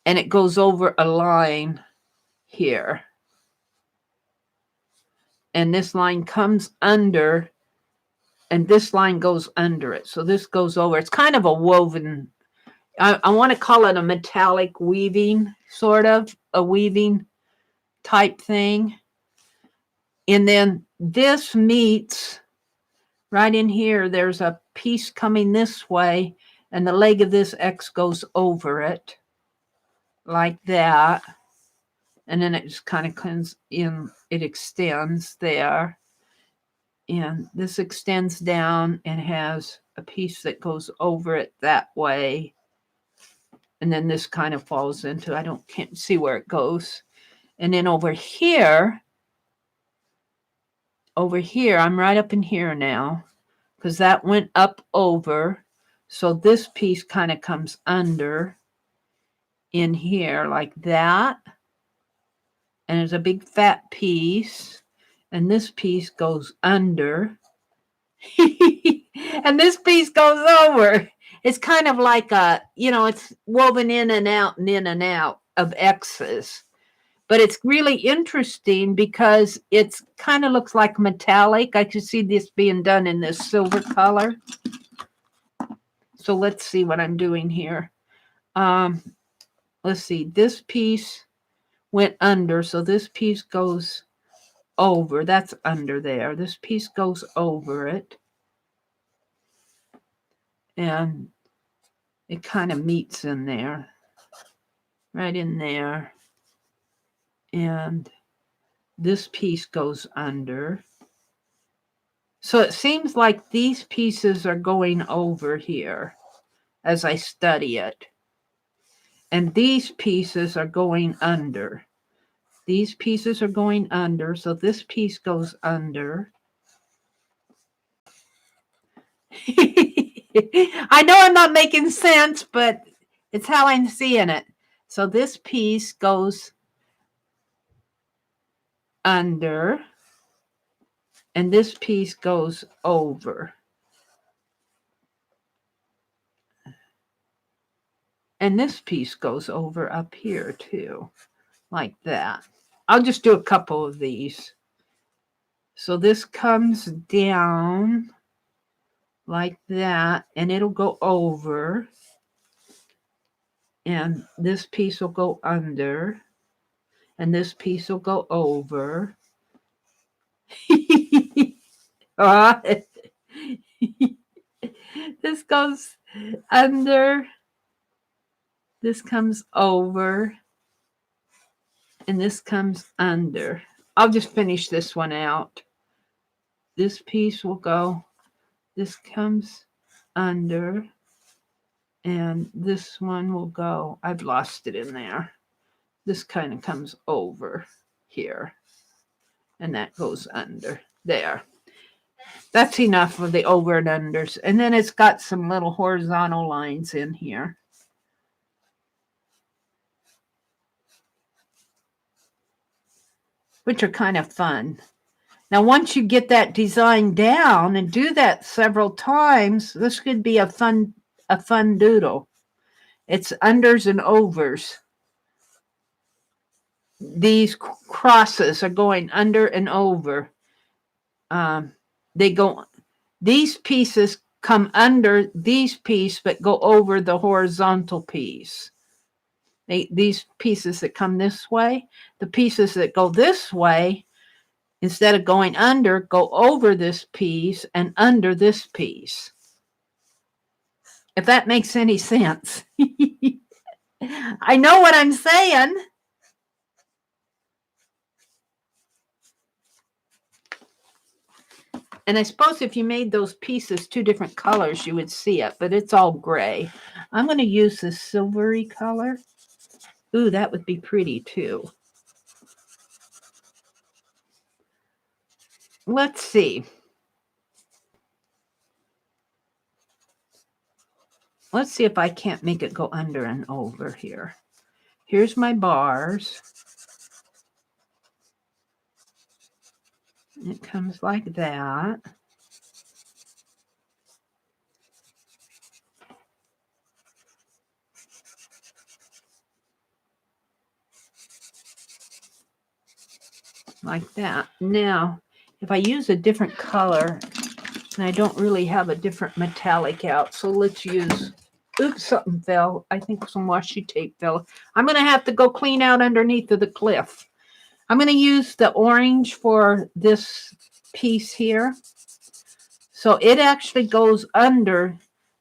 and it goes over a line here. And this line comes under, and this line goes under it. So this goes over. It's kind of a woven, I want to call it a metallic weaving, sort of a weaving type thing. And then this meets right in here. There's a piece coming this way, and the leg of this X goes over it like that. And then it just kind of comes in, it extends there. And this extends down and has a piece that goes over it that way. And then this kind of falls into, can't see where it goes. And then over here, I'm right up in here now, because that went up over. So this piece kind of comes under in here like that. And there's a big fat piece. And this piece goes under. And this piece goes over. It's kind of like it's woven in and out of X's. But it's really interesting because it's kind of looks like metallic. I could see this being done in this silver color. So let's see what I'm doing here. Let's see. This piece went under, so this piece goes over. That's under there. This piece goes over it. And it kind of meets in there. Right in there. And this piece goes under. So it seems like these pieces are going over here as I study it. And these pieces are going under. These pieces are going under, so this piece goes under. I know I'm not making sense, but it's how I'm seeing it. So this piece goes under, and this piece goes over. And this piece goes over up here too, like that. I'll just do a couple of these. So this comes down like that, and it'll go over. And this piece will go under. And this piece will go over. This goes under. This comes over. And this comes under. I'll just finish this one out. This piece will go. This comes under. And this one will go. I've lost it in there. This kind of comes over here. And that goes under there. That's enough of the over and unders. And then it's got some little horizontal lines in here. Which are kind of fun. Now, once you get that design down and do that several times, this could be a fun doodle. It's unders and overs. These crosses are going under and over. These pieces come under these pieces, but go over the horizontal piece. These pieces that come this way, the pieces that go this way, instead of going under, go over this piece and under this piece. If that makes any sense. I know what I'm saying. And I suppose if you made those pieces two different colors, you would see it, but it's all gray. I'm going to use this silvery color. Ooh, that would be pretty too. Let's see. Let's see if I can't make it go under and over here. Here's my bars. It comes like that. Like that. Now, if I use a different color, and I don't really have a different metallic out, so let's use, oops, something fell. I think some washi tape fell. I'm going to have to go clean out underneath of the cliff. I'm going to use the orange for this piece here. So it actually goes under.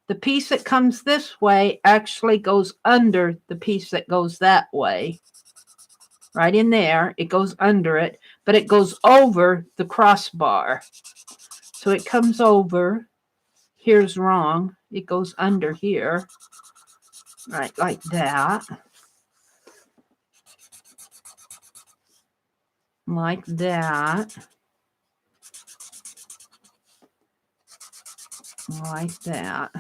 The piece that comes this way actually goes under the piece that goes that way. Right in there, it goes under it, but it goes over the crossbar. So it comes over. Here's wrong. It goes under here. Right, like that. Like that. Like that.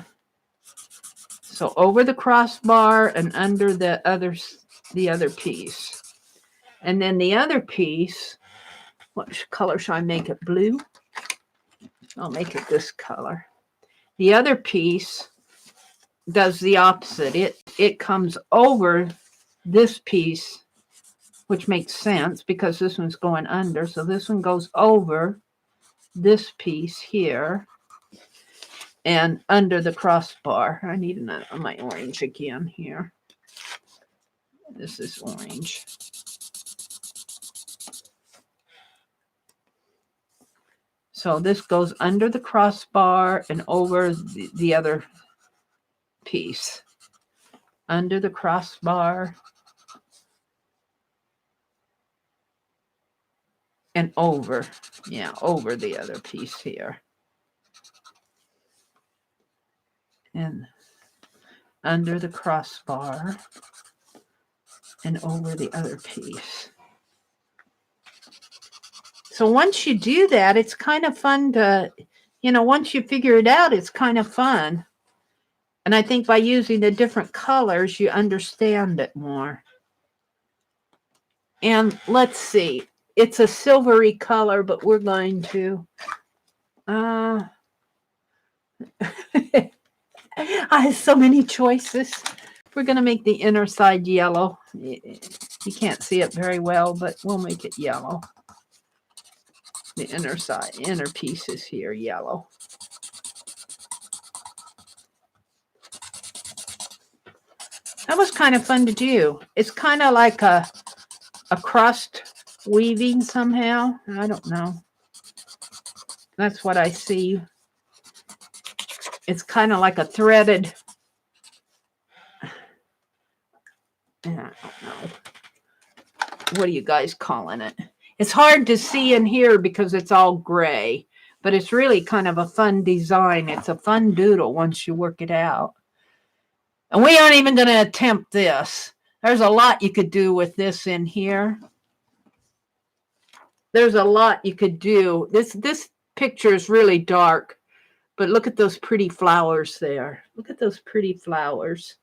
So over the crossbar and under the other piece. And then the other piece, what color should I make it? Blue? I'll make it this color. The other piece does the opposite. It comes over this piece, which makes sense because this one's going under. So this one goes over this piece here and under the crossbar. I need my orange again here. This is orange. So this goes under the crossbar and over the other piece. Under the crossbar and over. Yeah, over the other piece here. And under the crossbar and over the other piece. So once you do that, it's kind of fun to, once you figure it out, it's kind of fun. And I think by using the different colors, you understand it more. And let's see, it's a silvery color, but we're going to, I have so many choices. We're going to make the inner side yellow. You can't see it very well, but we'll make it yellow. The inner piece is here, yellow. That was kind of fun to do. It's kind of like a crust weaving somehow. I don't know. That's what I see. It's kind of like a threaded. I don't know. What are you guys calling it? It's hard to see in here because it's all gray, but it's really kind of a fun design. It's a fun doodle once you work it out. And we aren't even going to attempt this. There's a lot you could do with this in here. There's a lot you could do. This picture is really dark, but look at those pretty flowers there. Look at those pretty flowers.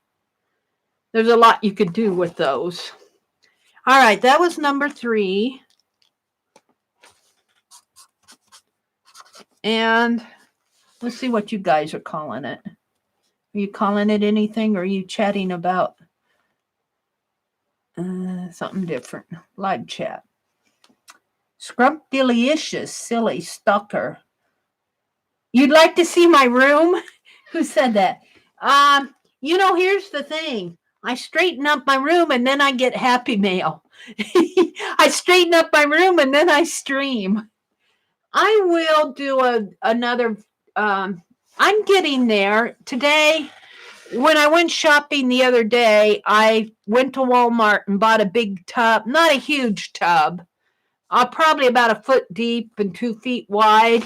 There's a lot you could do with those. All right, that was number 3. And let's see what you guys are calling it. Are you calling it anything, or are you chatting about something different? Live chat. Scrumptious, silly stalker. You'd like to see my room? Who said that? Here's the thing. I straighten up my room and then I get happy mail. I straighten up my room and then I stream. I will do another. I'm getting there. Today, when I went shopping the other day, I went to Walmart and bought a big tub, not a huge tub, probably about a foot deep and 2 feet wide,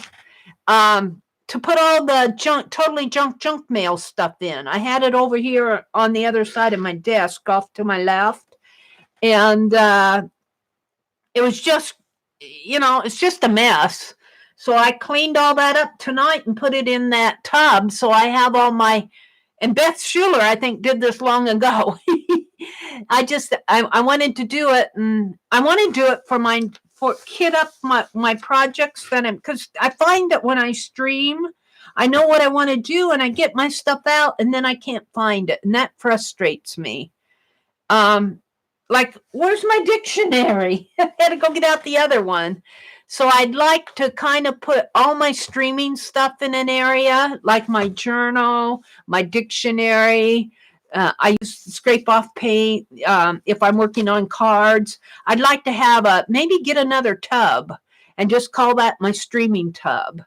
to put all the totally junk mail stuff in. I had it over here on the other side of my desk, off to my left, and it was just, it's just a mess. So I cleaned all that up tonight and put it in that tub. So I have all my, and Beth Schuler, I think, did this long ago. I wanted to do it, and I want to do it for kit up my projects, because I find that when I stream, I know what I want to do and I get my stuff out and then I can't find it, and that frustrates me. Like, where's my dictionary? I had to go get out the other one. So I'd like to kind of put all my streaming stuff in an area, like my journal, my dictionary. I use scrape off paint if I'm working on cards. I'd like to maybe get another tub and just call that my streaming tub.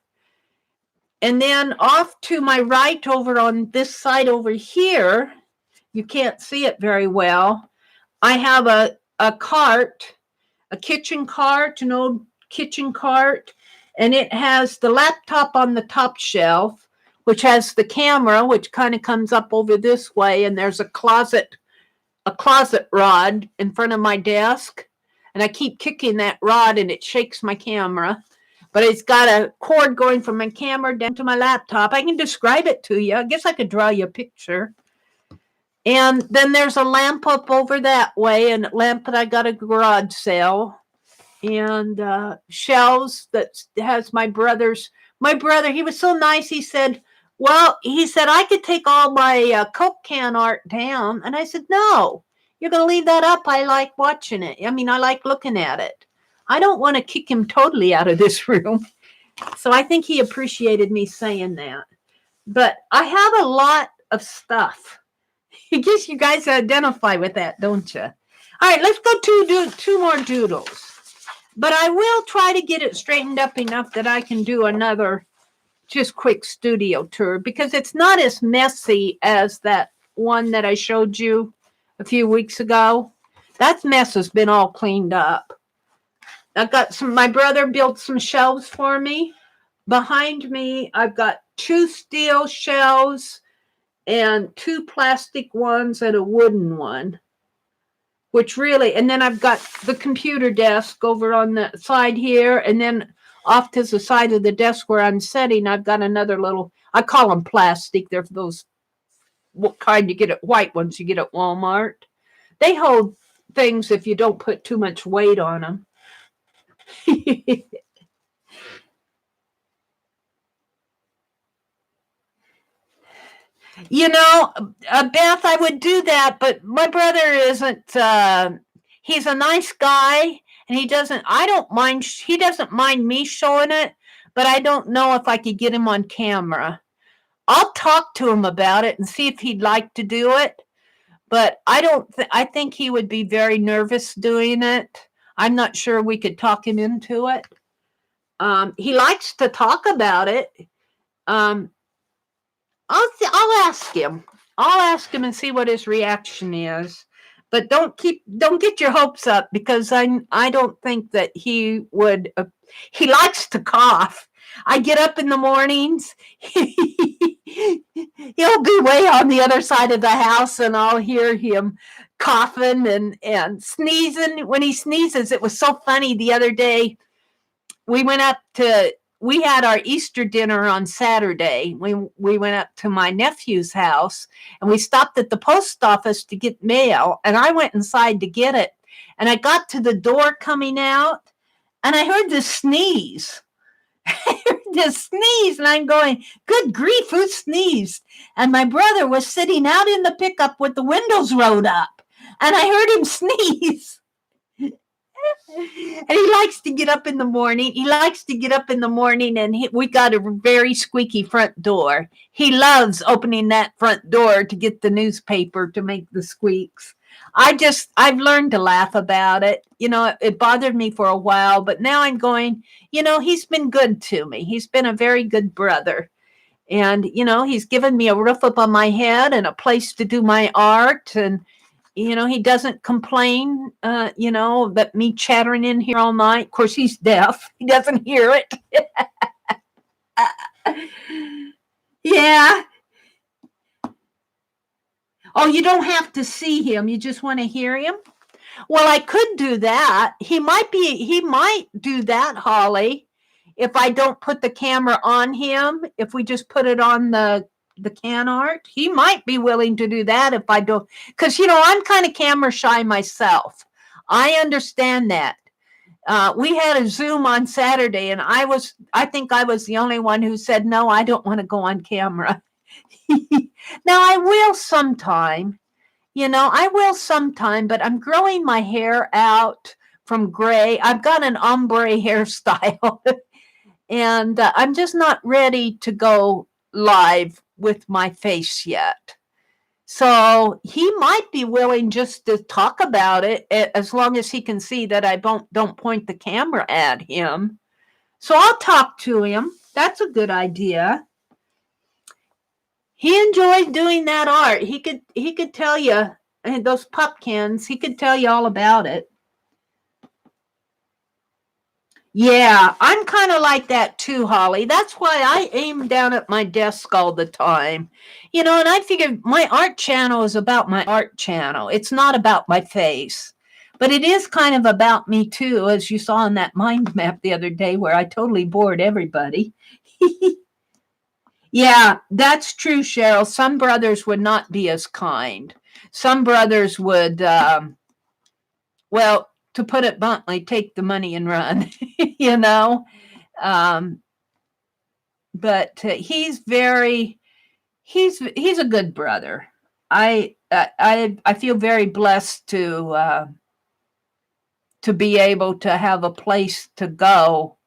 And then off to my right, over on this side over here, you can't see it very well, I have a cart, a kitchen cart, an old kitchen cart, and it has the laptop on the top shelf, which has the camera, which kind of comes up over this way, and there's a closet rod in front of my desk, and I keep kicking that rod and it shakes my camera, but it's got a cord going from my camera down to my laptop. I can describe it to you. I guess I could draw you a picture. And then there's a lamp up over that way, and a lamp that I got a garage sale, and shelves that has my brother, he was so nice. He said, I could take all my Coke can art down. And I said, no, you're going to leave that up. I like watching it. I mean, I like looking at it. I don't want to kick him totally out of this room. So I think he appreciated me saying that. But I have a lot of stuff. I guess you guys identify with that, don't you? All right, let's go to two more doodles. But I will try to get it straightened up enough that I can do another just quick studio tour, because it's not as messy as that one that I showed you a few weeks ago. That mess has been all cleaned up. I've got my brother built some shelves for me. Behind me, I've got 2 steel shelves and 2 plastic ones and a wooden one. And then I've got the computer desk over on the side here, and then off to the side of the desk where I'm sitting, I've got another little, I call them plastic. They're those kind you get at white ones you get at Walmart. They hold things if you don't put too much weight on them. Beth, I would do that, but my brother isn't, he's a nice guy, and he doesn't mind me showing it, but I don't know if I could get him on camera. I'll talk to him about it and see if he'd like to do it, but I think he would be very nervous doing it. I'm not sure we could talk him into it. He likes to talk about it. I'll ask him. I'll ask him and see what his reaction is. But don't get your hopes up, because I don't think that he would. He likes to cough. I get up in the mornings. He'll be way on the other side of the house, and I'll hear him coughing and sneezing. When he sneezes, it was so funny. The other day, we had our Easter dinner on Saturday. We went up to my nephew's house, and we stopped at the post office to get mail, and I went inside to get it. And I got to the door coming out, and I heard this sneeze. And I'm going, good grief, who sneezed? And my brother was sitting out in the pickup with the windows rolled up, and I heard him sneeze. And he likes to get up in the morning. And we got a very squeaky front door. He loves opening that front door to get the newspaper to make the squeaks. I've learned to laugh about it. It bothered me for a while, but now I'm going, he's been good to me. He's been a very good brother. And, he's given me a roof above my head and a place to do my art. And, he doesn't complain, that me chattering in here all night. Of course, he's deaf. He doesn't hear it. Yeah. Oh, you don't have to see him. You just want to hear him? Well, I could do that. He might do that, Holly, if I don't put the camera on him. If we just put it on the can art, he might be willing to do that if I don't, because I'm kind of camera shy myself. I understand that. We had a Zoom on Saturday, and I think I was the only one who said, no, I don't want to go on camera. Now I will sometime, but I'm growing my hair out from gray. I've got an ombre hairstyle and I'm just not ready to go live with my face yet. So he might be willing just to talk about it as long as he can see that I don't point the camera at him. So I'll talk to him. That's a good idea. He enjoys doing that art. He could tell you, and those pumpkins, he could tell you all about it. Yeah, I'm kind of like that too, Holly. That's why I aim down at my desk all the time. And I figured my art channel is about my art channel. It's not about my face. But it is kind of about me too, as you saw in that mind map the other day where I totally bored everybody. Yeah, that's true, Cheryl. Some brothers would not be as kind. Some brothers would, well, to put it bluntly, take the money and run, But he's a good brother. I feel very blessed to be able to have a place to go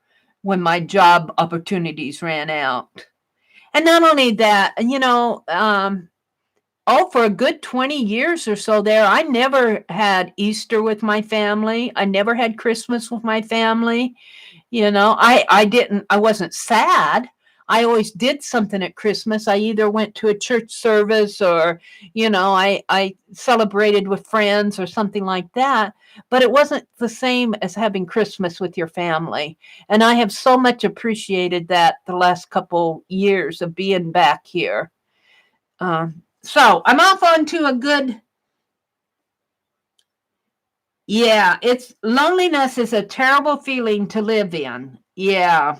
when my job opportunities ran out. And not only that, for a good 20 years or so there, I never had Easter with my family. I never had Christmas with my family. I wasn't sad. I always did something at Christmas. I either went to a church service or, I celebrated with friends or something like that. But it wasn't the same as having Christmas with your family. And I have so much appreciated that the last couple years of being back here. So I'm off onto a good. Yeah, loneliness is a terrible feeling to live in. Yeah.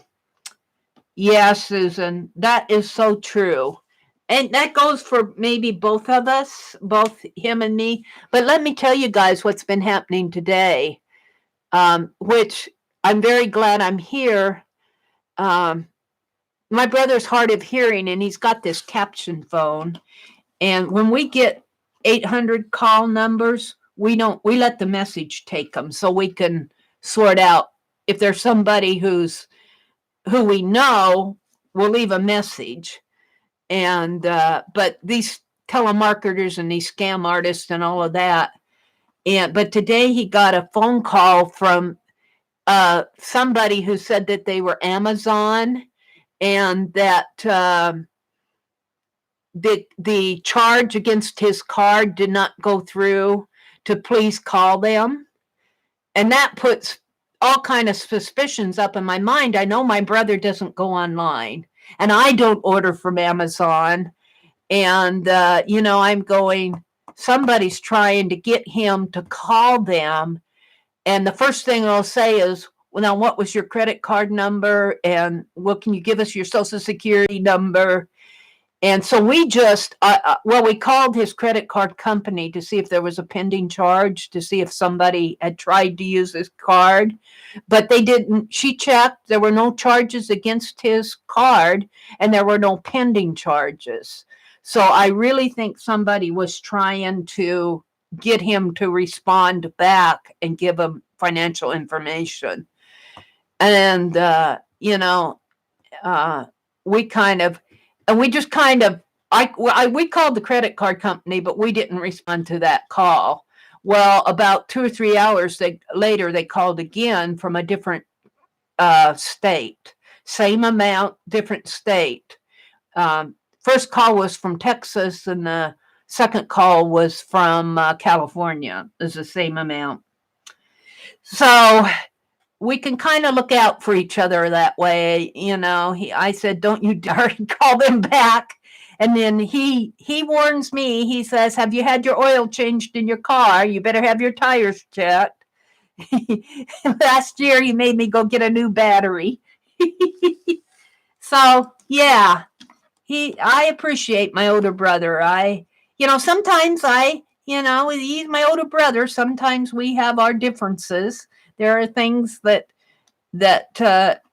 Yeah, Susan, that is so true. And that goes for maybe both of us, both him and me. But let me tell you guys what's been happening today, which I'm very glad I'm here. My brother's hard of hearing, and he's got this caption phone. And when we get 800 call numbers, we let the message take them so we can sort out if there's somebody who we know, we'll leave a message. And but these telemarketers and these scam artists and all of that. But today he got a phone call from somebody who said that they were Amazon and that the charge against his card did not go through, to please call them. And that puts all kind of suspicions up in my mind. I know my brother doesn't go online, and I don't order from Amazon. And, I'm going, somebody's trying to get him to call them. And the first thing they'll say is, well, now, what was your credit card number? And, well, can you give us your social security number? And so we just, we called his credit card company to see if there was a pending charge, to see if somebody had tried to use his card, but they didn't. She checked, there were no charges against his card, and there were no pending charges. So I really think somebody was trying to get him to respond back and give him financial information. And, we kind of, and we just kind of, we called the credit card company, but we didn't respond to that call. Well, about 2 or 3 hours later, they called again from a different state. Same amount, different state. First call was from Texas, and the second call was from California. It's the same amount. So we can kind of look out for each other that way. I said, don't you dare call them back. And then he warns me. He says, have you had your oil changed in your car? You better have your tires checked. Last year, he made me go get a new battery. So, yeah, I appreciate my older brother. Sometimes he's my older brother. Sometimes we have our differences. There are things that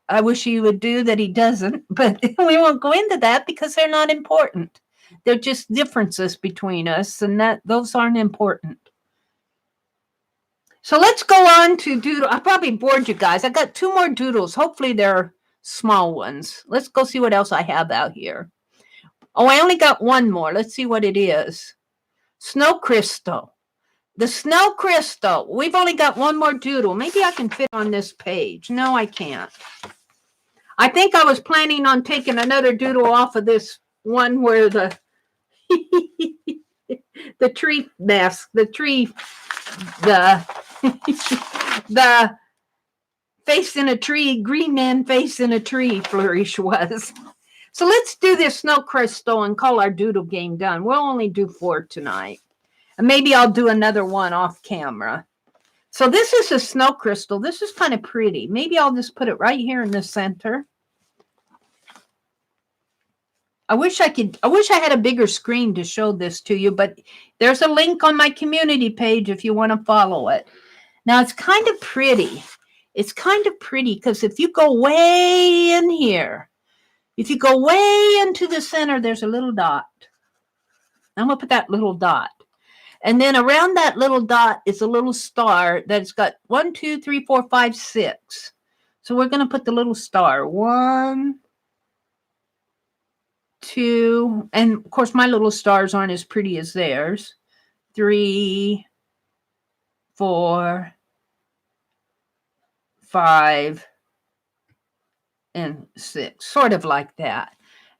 I wish he would do that he doesn't, but we won't go into that because they're not important. They're just differences between us, and those aren't important. So let's go on to doodle. I probably bored you guys. I got 2 more doodles. Hopefully they're small ones. Let's go see what else I have out here. Oh, I only got 1 more. Let's see what it is. Snow crystal. The snow crystal. We've only got 1 more doodle. Maybe I can fit on this page. No, I can't. I think I was planning on taking another doodle off of this one where the the tree mask, the face in a tree, green man face in a tree flourish was. So let's do this snow crystal and call our doodle game done. We'll only do 4 tonight. And maybe I'll do another one off camera. So this is a snow crystal. This is kind of pretty. Maybe I'll just put it right here in the center. I wish I had a bigger screen to show this to you, but there's a link on my community page if you want to follow it. Now it's kind of pretty. It's kind of pretty because if you go way in here, if you go way into the center, there's a little dot. I'm going to put that little dot. And then around that little dot is a little star that's got 1, 2, 3, 4, 5, 6. So we're going to put the little star. 1, 2, and of course my little stars aren't as pretty as theirs. 3, 4, 5, and 6, sort of like that.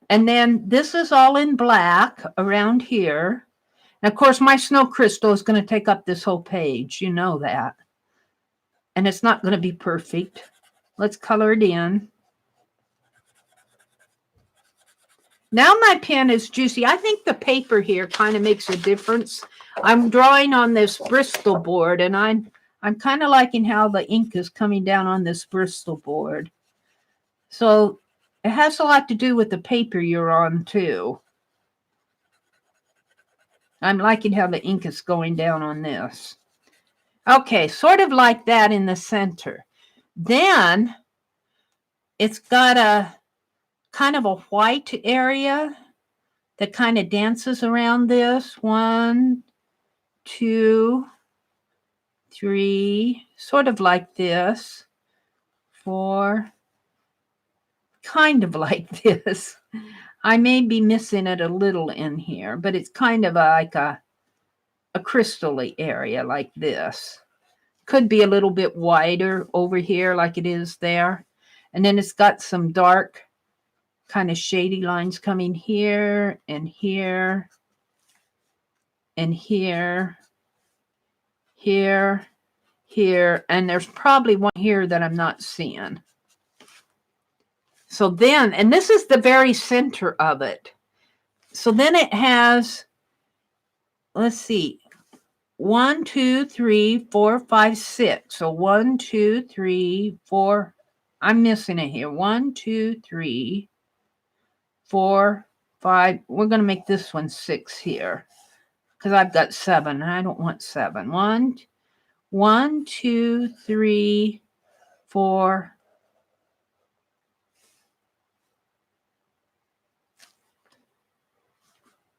And then this is all in black around here. And of course, my snow crystal is going to take up this whole page. You know that. And it's not going to be perfect. Let's color it in. Now my pen is juicy. I think the paper here kind of makes a difference. I'm drawing on this Bristol board, and I'm kind of liking how the ink is coming down on this Bristol board. So it has a lot to do with the paper you're on, too. I'm liking how the ink is going down on this. Okay, sort of like that in the center. Then it's got a kind of a white area that kind of dances around this. 1, 2, 3, sort of like this. 4, kind of like this. I may be missing it a little in here, but it's kind of like a crystal-y area like this. Could be a little bit wider over here like it is there. And then it's got some dark kind of shady lines coming here and here and here, here, here, and there's probably one here that I'm not seeing. So then, and this is the very center of it. So then it has, let's see, 1, 2, 3, 4, 5, 6. So 1, 2, 3, 4. I'm missing it here. 1, 2, 3, 4, 5. We're going to make this one 6 here because I've got 7 and I don't want 7. 1, 2, 3, 4.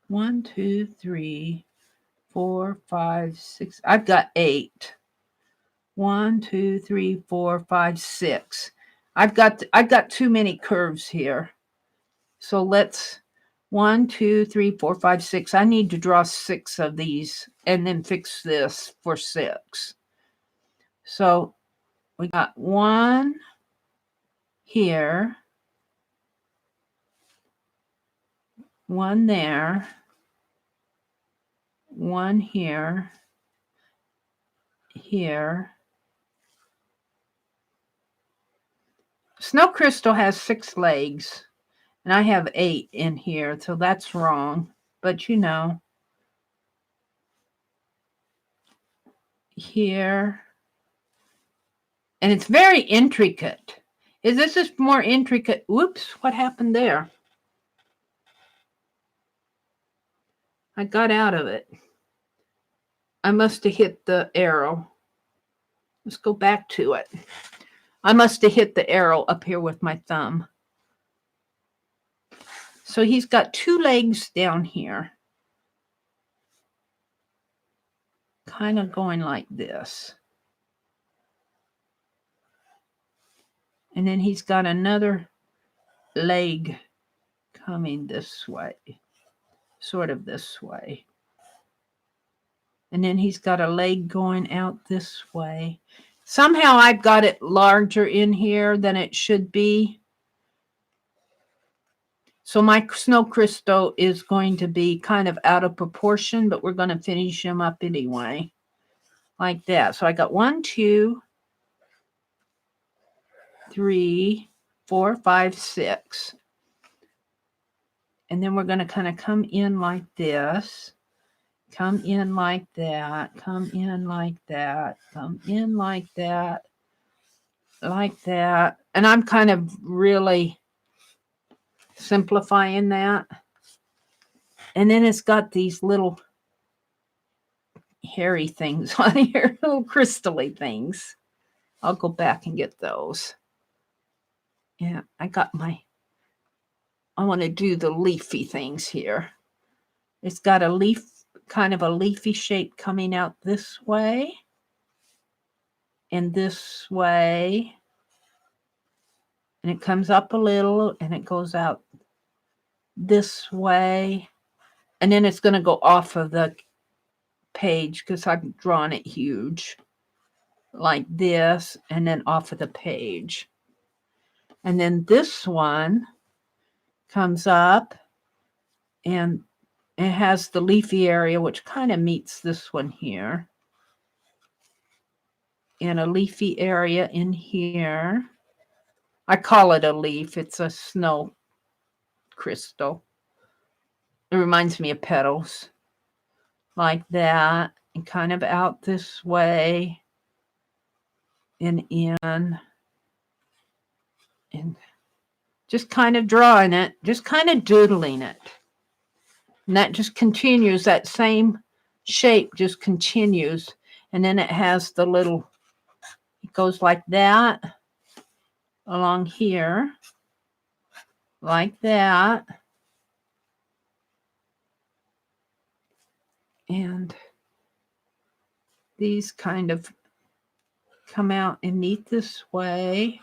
1, 2, 3, 4, 5, 6. I've got 8. 1, 2, 3, 4, 5, 6. I've got too many curves here. So let's 1, 2, 3, 4, 5, 6. I need to draw 6 of these and then fix this for 6. So we got 1 here, 1 there, 1 here, here. Snow crystal has 6 legs, and I have 8 in here, so that's wrong. But you know, here, and it's very intricate. This is more intricate? Whoops, what happened there? I got out of it. I must have hit the arrow. Let's go back to it. I must have hit the arrow up here with my thumb. So he's got 2 legs down here. Kind of going like this. And then he's got another leg coming this way. Sort of this way. And then he's got a leg going out this way. Somehow I've got it larger in here than it should be. So my snow crystal is going to be kind of out of proportion, but we're going to finish him up anyway. Like that. So I got 1, 2, 3, 4, 5, 6. And then we're going to kind of come in like this. Come in like that, come in like that, come in like that, like that. And I'm kind of really simplifying that. And then it's got these little hairy things on here, little crystally things. I'll go back and get those. Yeah, I want to do the leafy things here. It's got a leaf, kind of a leafy shape coming out this way and this way, and it comes up a little and it goes out this way, and then it's going to go off of the page because I've drawn it huge like this, and then off of the page. And then this one comes up and it has the leafy area, which kind of meets this one here. And a leafy area in here. I call it a leaf. It's a snow crystal. It reminds me of petals. Like that. And kind of out this way. And in. And just kind of drawing it. Just kind of doodling it. And that just continues. That same shape just continues. And then it has the little, it goes like that. Along here. Like that. And these kind of come out and meet this way.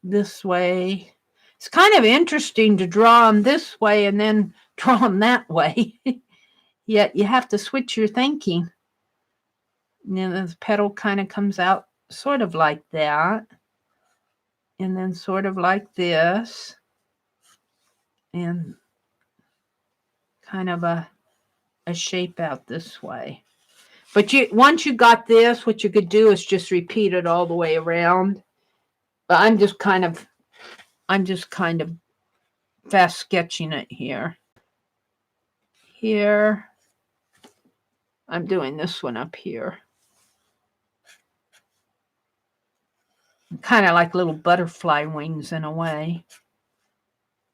This way. It's kind of interesting to draw them this way and then draw them that way. Yet you have to switch your thinking. And then the petal kind of comes out sort of like that. And then sort of like this. And kind of a shape out this way. But once you got this, what you could do is just repeat it all the way around. But I'm just kind of fast sketching it here. Here. I'm doing this one up here. Kind of like little butterfly wings in a way.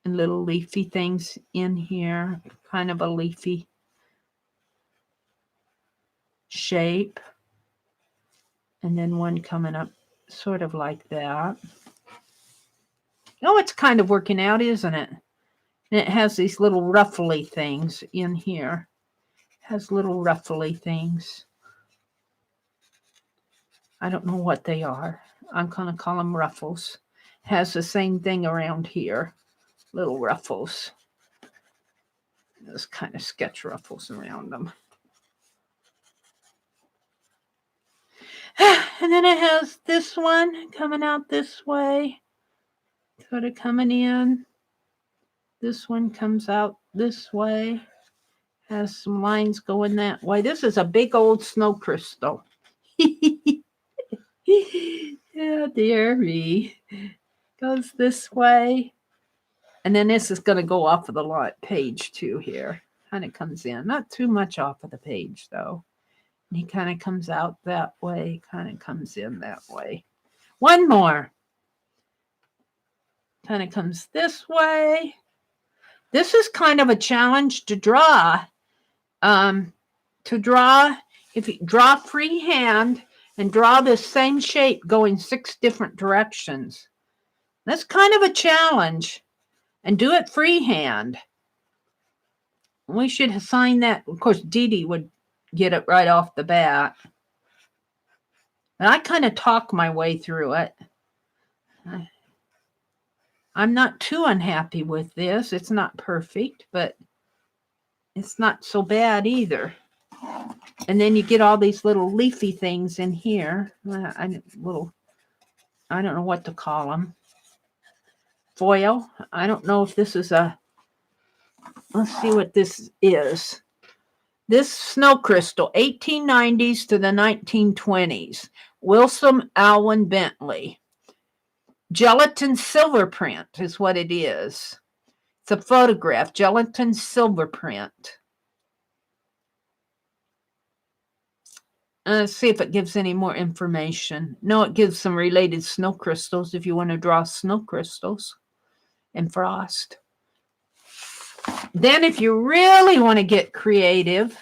And little leafy things in here. Kind of a leafy shape. And then one coming up sort of like that. Oh, it's kind of working out, isn't it? And it has these little ruffly things in here. It has little ruffly things. I don't know what they are. I'm going to call them ruffles. It has the same thing around here. Little ruffles. Those kind of sketch ruffles around them. And then it has this one coming out this way. Sort of coming in. This one comes out this way. Has some lines going that way. This is a big old snow crystal. Yeah, dear me. Goes this way. And then this is going to go off of the page too here. Kind of comes in. Not too much off of the page though. And he kind of comes out that way. Kind of comes in that way. One more. Kind of comes this way. This is kind of a challenge to draw. If you draw freehand and draw this same shape going 6 different directions. That's kind of a challenge. And do it freehand. We should assign that. Of course, Dee Dee would get it right off the bat. And I kind of talk my way through it. I'm not too unhappy with this. It's not perfect, but it's not so bad either. And then you get all these little leafy things in here. I don't know what to call them. Foil. I don't know if this is a... Let's see what this is. This snow crystal, 1890s to the 1920s. Wilson Alwyn Bentley. Gelatin silver print is what it is. It's a photograph, gelatin silver print. Let's see if it gives any more information. No, it gives some related snow crystals if you want to draw snow crystals and frost. Then if you really want to get creative,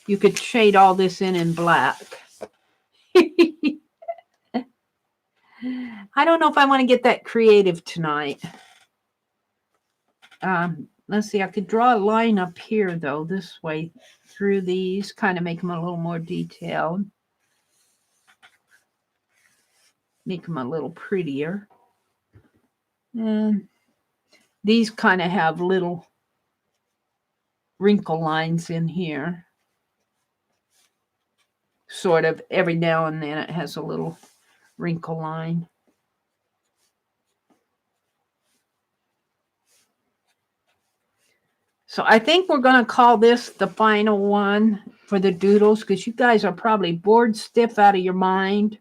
you could shade all this in black. I don't know if I want to get that creative tonight. Let's see, I could draw a line up here, though, this way through these, kind of make them a little more detailed. Make them a little prettier. And these kind of have little wrinkle lines in here. Sort of every now and then it has a little wrinkle line. So I think we're going to call this the final one for the doodles because you guys are probably bored stiff out of your mind.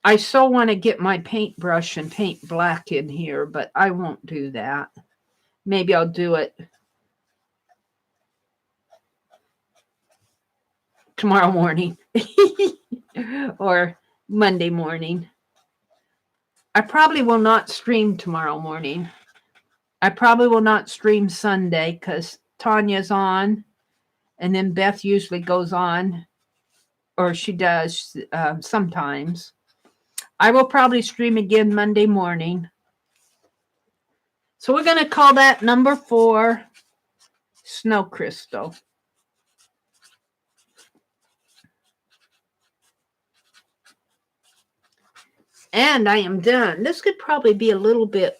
I so want to get my paintbrush and paint black in here, but I won't do that. Maybe I'll do it tomorrow morning or Monday morning. I probably will not stream tomorrow morning. I probably will not stream Sunday because Tanya's on, and then Beth usually goes on, or she does sometimes. I will probably stream again Monday morning. So we're going to call that number 4, Snow Crystal. And I am done. This could probably be a little bit...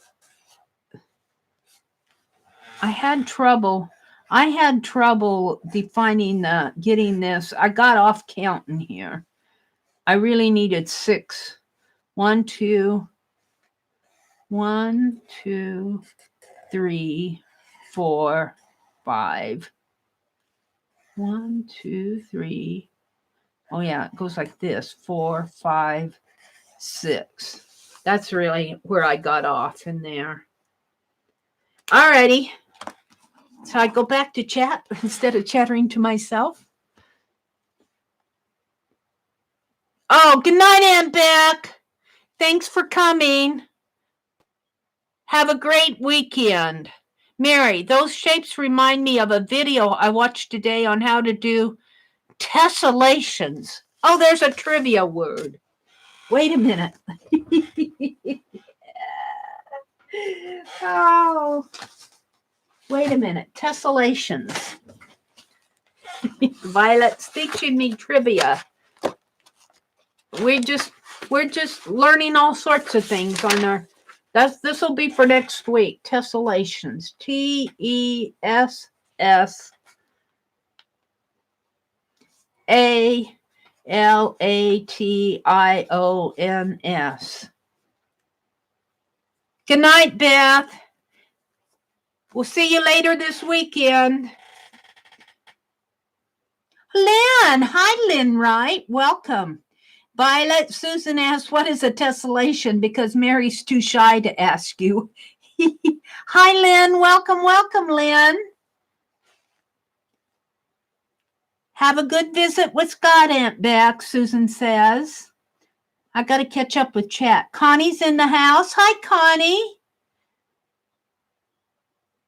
I had trouble defining getting this. I got off counting here. I really needed 6. 1, 2, 3, 4, 5. 1, 2, 3. Oh yeah, it goes like this. 4, 5, 6. That's really where I got off in there. Alrighty. So I go back to chat instead of chattering to myself. Oh, good night, Aunt Beck. Thanks for coming. Have a great weekend. Meri, those shapes remind me of a video I watched today on how to do Tessellations. Oh, there's a trivia word. Wait a minute. Oh, wait a minute. Tessellations. Violet's teaching me trivia. We're just learning all sorts of things on our. This will be for next week. Tessellations. TESSALATIONS. Good night, Beth. We'll see you later this weekend. Lynn. Hi, Lynn Wright. Welcome. Violet, Susan asks, what is a tessellation? Because Mary's too shy to ask you. Hi, Lynn. Welcome, welcome, Lynn. Have a good visit with Scott, Aunt Beck, Susan says. I got to catch up with chat. Connie's in the house. Hi, Connie.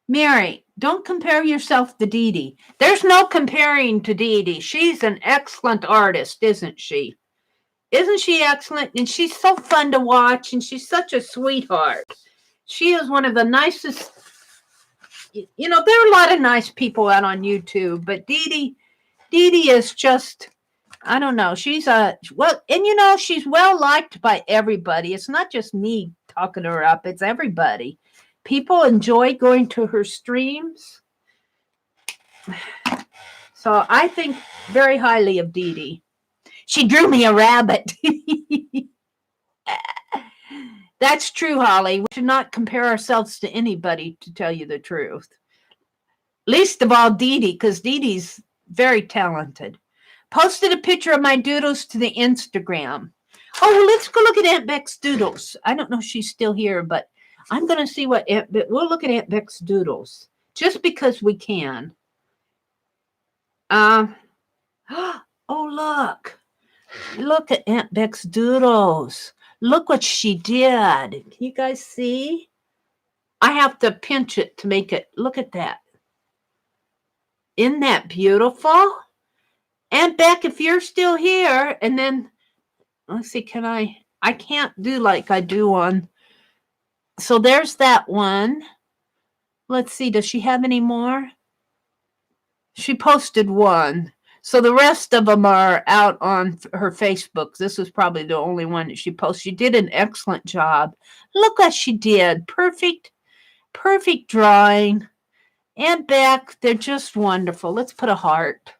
Meri, don't compare yourself to Dee Dee. There's no comparing to Dee Dee. She's an excellent artist, isn't she? Isn't she excellent? And she's so fun to watch, and she's such a sweetheart. She is one of the nicest. You know, there are a lot of nice people out on YouTube, but Dee Dee is just, I don't know. She's well, and you know, she's well liked by everybody. It's not just me talking her up, it's everybody. People enjoy going to her streams. So I think very highly of Dee Dee. She drew me a rabbit. That's true, Holly. We should not compare ourselves to anybody, to tell you the truth. Least of all Dee Dee, because Dee Dee's very talented. Posted a picture of my doodles to the Instagram. Oh, well, let's go look at Aunt Beck's doodles. I don't know if she's still here, but I'm going to see what we'll look at Aunt Beck's doodles, just because we can. Oh, look. Look at Aunt Beck's doodles. Look what she did. Can you guys see? I have to pinch it to make it. Look at that. Isn't that beautiful? Aunt Beck, if you're still here, and then, let's see, I can't do like I do on. So there's that one. Let's see, does she have any more? She posted one. So the rest of them are out on her Facebook. This was probably the only one that she posted. She did an excellent job. Look what she did. Perfect drawing. Aunt Beck, they're just wonderful. Let's put a heart.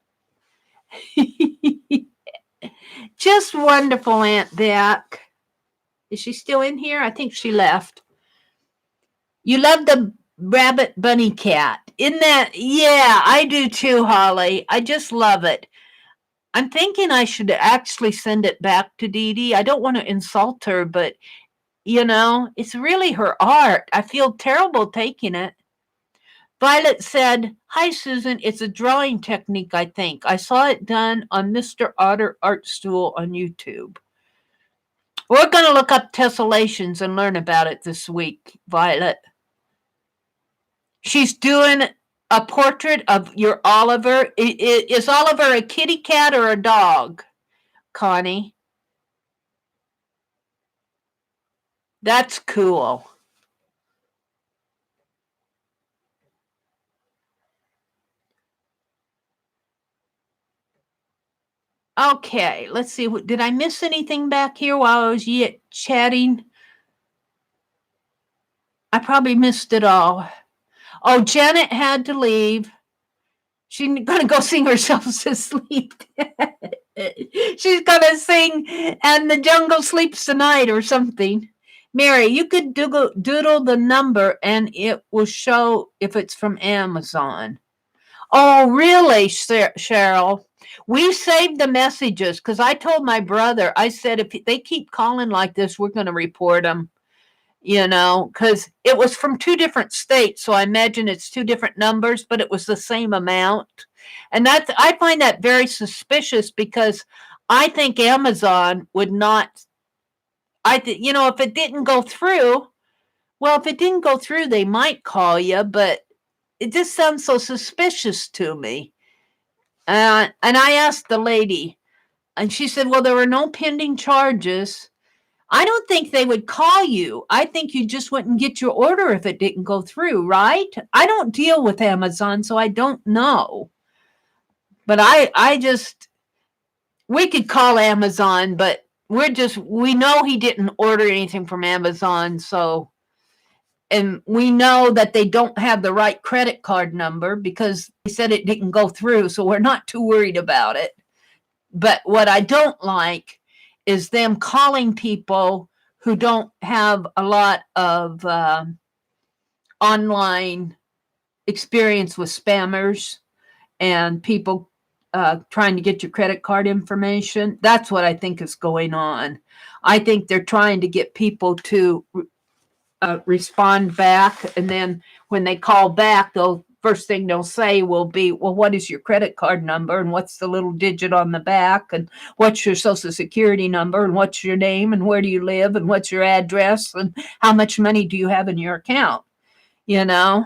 Just wonderful, Aunt Beck. Is she still in here? I think she left. You love the rabbit bunny cat. Isn't that? Yeah, I do too, Holly. I just love it. I'm thinking I should actually send it back to Dee Dee. I don't want to insult her, but, you know, it's really her art. I feel terrible taking it. Violet said, hi, Susan. It's a drawing technique, I think. I saw it done on Mr. Otter Art Stool on YouTube. We're going to look up tessellations and learn about it this week, Violet. She's doing a portrait of your Oliver. Is Oliver a kitty cat or a dog, Connie? That's cool. Okay, let's see. Did I miss anything back here while I was chatting? I probably missed it all. Oh, Janet had to leave. She's going to go sing herself to sleep. She's going to sing And the Jungle Sleeps Tonight or something. Meri, you could doodle the number and it will show if it's from Amazon. Oh, really, Cheryl? We saved the messages because I told my brother, I said, if they keep calling like this, we're going to report them, you know, because it was from 2 different states. So I imagine it's 2 different numbers, but it was the same amount. And I find that very suspicious because I think Amazon would not, you know, if it didn't go through, well, if it didn't go through, they might call you, but it just sounds so suspicious to me. And I asked the lady, and she said, well, there were no pending charges. I don't think they would call you. I think you just wouldn't get your order if it didn't go through, right? I don't deal with Amazon, so I don't know. But we could call Amazon, but we know he didn't order anything from Amazon, so, and we know that they don't have the right credit card number because they said it didn't go through, so we're not too worried about it. But what I don't like is them calling people who don't have a lot of online experience with spammers and people trying to get your credit card information. That's what I think is going on. I think they're trying to get people to respond back, and then when they call back, first thing they'll say will be, well, what is your credit card number, and what's the little digit on the back, and what's your social security number, and what's your name, and where do you live, and what's your address, and how much money do you have in your account? You know?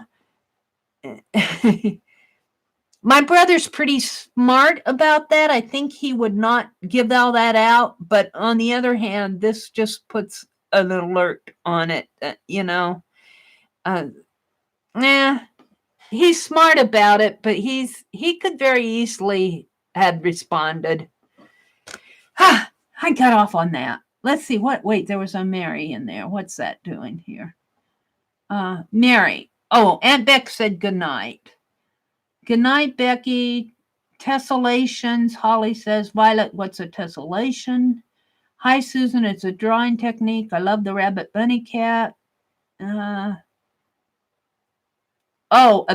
My brother's pretty smart about that. I think he would not give all that out. But on the other hand, this just puts an alert on it, he's smart about it, but he could very easily have responded. I got off on that. Let's see wait, there was a Meri in there. What's that doing here? Meri. Oh, Aunt Beck said good night. Good night, Becky. Tessellations. Holly says, Violet, what's a tessellation? Hi, Susan. It's a drawing technique. I love the rabbit bunny cat. A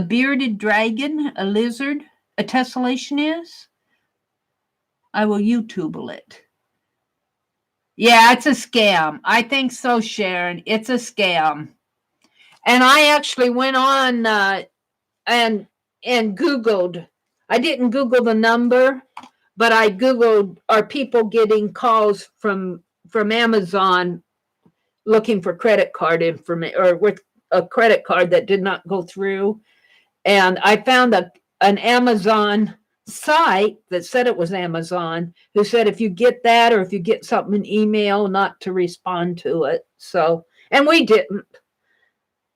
bearded dragon, a lizard, a tessellation is? I will YouTube it. Yeah, it's a scam. I think so, Sharon. It's a scam. And I actually went on and Googled. I didn't Google the number, but I Googled, are people getting calls from Amazon looking for credit card information or with a credit card that did not go through? And I found an Amazon site that said it was Amazon, who said if you get that or if you get something in email, not to respond to it. So, and we didn't.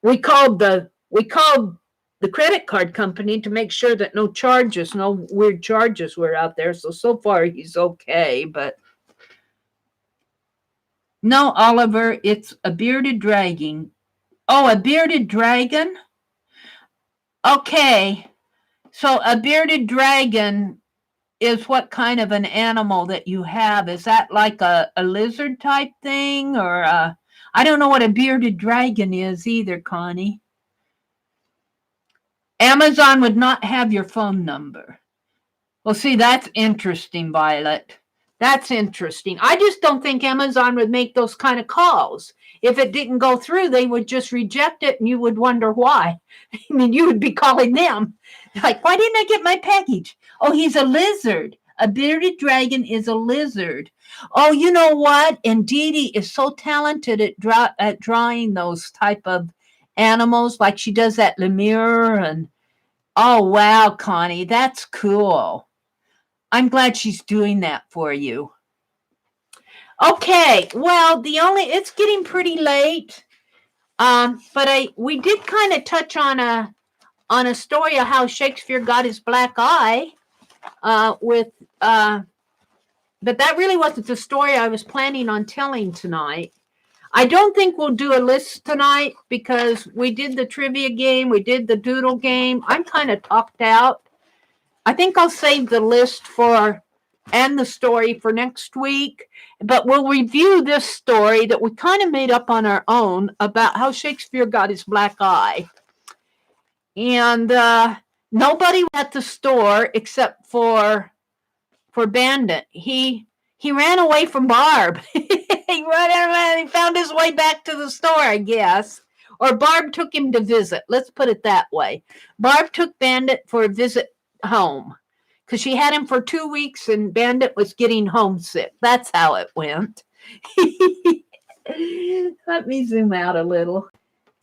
We called the credit card company to make sure that no weird charges were out there. So far he's okay, but no, Oliver, it's a bearded dragon. Oh, a bearded dragon? Okay. So a bearded dragon is what kind of an animal that you have? Is that like a lizard type thing? Or I don't know what a bearded dragon is either, Connie. Amazon would not have your phone number. Well, see, that's interesting, Violet. That's interesting. I just don't think Amazon would make those kind of calls. If it didn't go through, they would just reject it and you would wonder why. I mean, you would be calling them. Like, why didn't I get my package? Oh, he's a lizard. A bearded dragon is a lizard. Oh, you know what? And Dee Dee is so talented at drawing those type of animals, like she does at Lemire. And oh, wow, Connie, that's cool. I'm glad she's doing that for you. Okay, well, it's getting pretty late. But we did kind of touch on a story of how Shakespeare got his black eye. But that really wasn't the story I was planning on telling tonight. I don't think we'll do a list tonight because we did the trivia game, we did the doodle game. I'm kind of talked out. I think I'll save the list and the story for next week, but we'll review this story that we kind of made up on our own about how Shakespeare got his black eye. And nobody at the store except for Bandit. He ran away from Barb. He found his way back to the store, I guess. Or Barb took him to visit. Let's put it that way. Barb took Bandit for a visit home because she had him for 2 weeks and Bandit was getting homesick. That's how it went. Let me zoom out a little.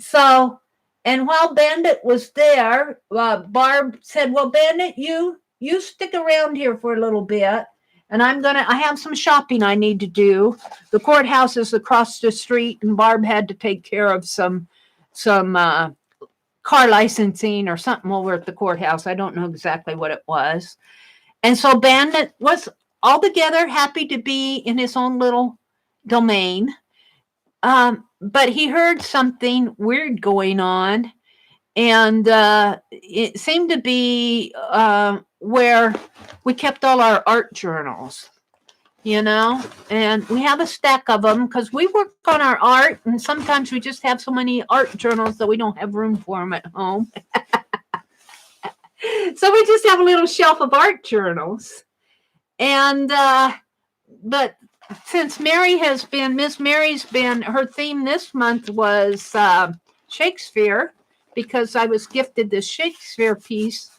So, and while Bandit was there, Barb said, well, Bandit, you you stick around here for a little bit, and I have some shopping I need to do. The courthouse is across the street, and Barb had to take care of some car licensing or something over at the courthouse. I don't know exactly what it was. And so Bandit was altogether happy to be in his own little domain. But he heard something weird going on, and it seemed to be where we kept all our art journals, and we have a stack of them because we work on our art, and sometimes we just have so many art journals that we don't have room for them at home. So we just have a little shelf of art journals. And but since Miss Mary's been, her theme this month was Shakespeare, because I was gifted this Shakespeare piece.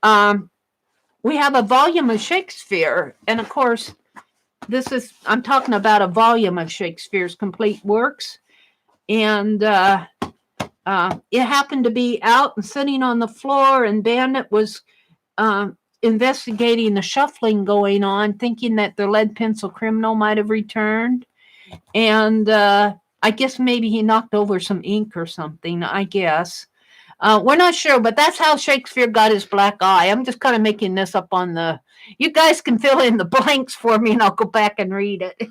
We have a volume of Shakespeare, and of course, I'm talking about a volume of Shakespeare's complete works, and it happened to be out and sitting on the floor, and Bandit was investigating the shuffling going on, thinking that the lead pencil criminal might have returned. And I guess maybe he knocked over some ink or something, I guess. We're not sure, but that's how Shakespeare got his black eye. I'm just kind of making this up on the... You guys can fill in the blanks for me, and I'll go back and read it.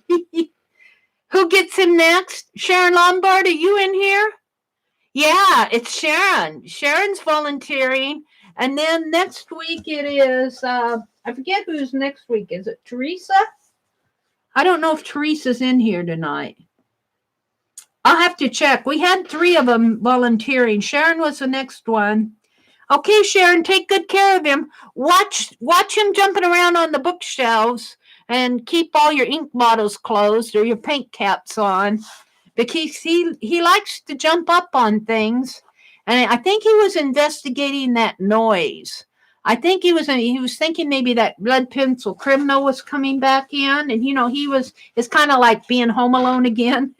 Who gets him next? Sharon Lombard, are you in here? Yeah, it's Sharon. Sharon's volunteering. And then next week it is, I forget who's next week. Is it Teresa? I don't know if Teresa's in here tonight. I'll have to check. We had 3 of them volunteering. Sharon was the next one. Okay, Sharon, take good care of him. Watch him jumping around on the bookshelves, and keep all your ink bottles closed or your paint caps on, because he likes to jump up on things. And I think he was investigating that noise. I think he was thinking maybe that lead pencil criminal was coming back in, and it's kind of like being home alone again.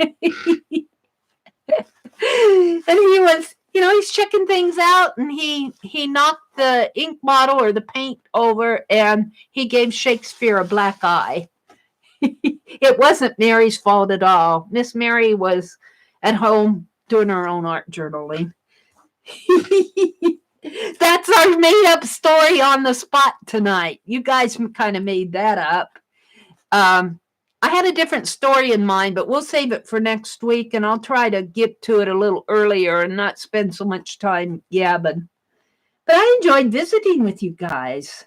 And he was, he's checking things out, and he knocked the ink bottle or the paint over, and he gave Shakespeare a black eye. It wasn't Mary's fault at all. Miss Meri was at home doing her own art journaling. That's our made-up story on the spot tonight. You guys kind of made that up. I had a different story in mind, but we'll save it for next week, and I'll try to get to it a little earlier and not spend so much time yabbing. But I enjoyed visiting with you guys.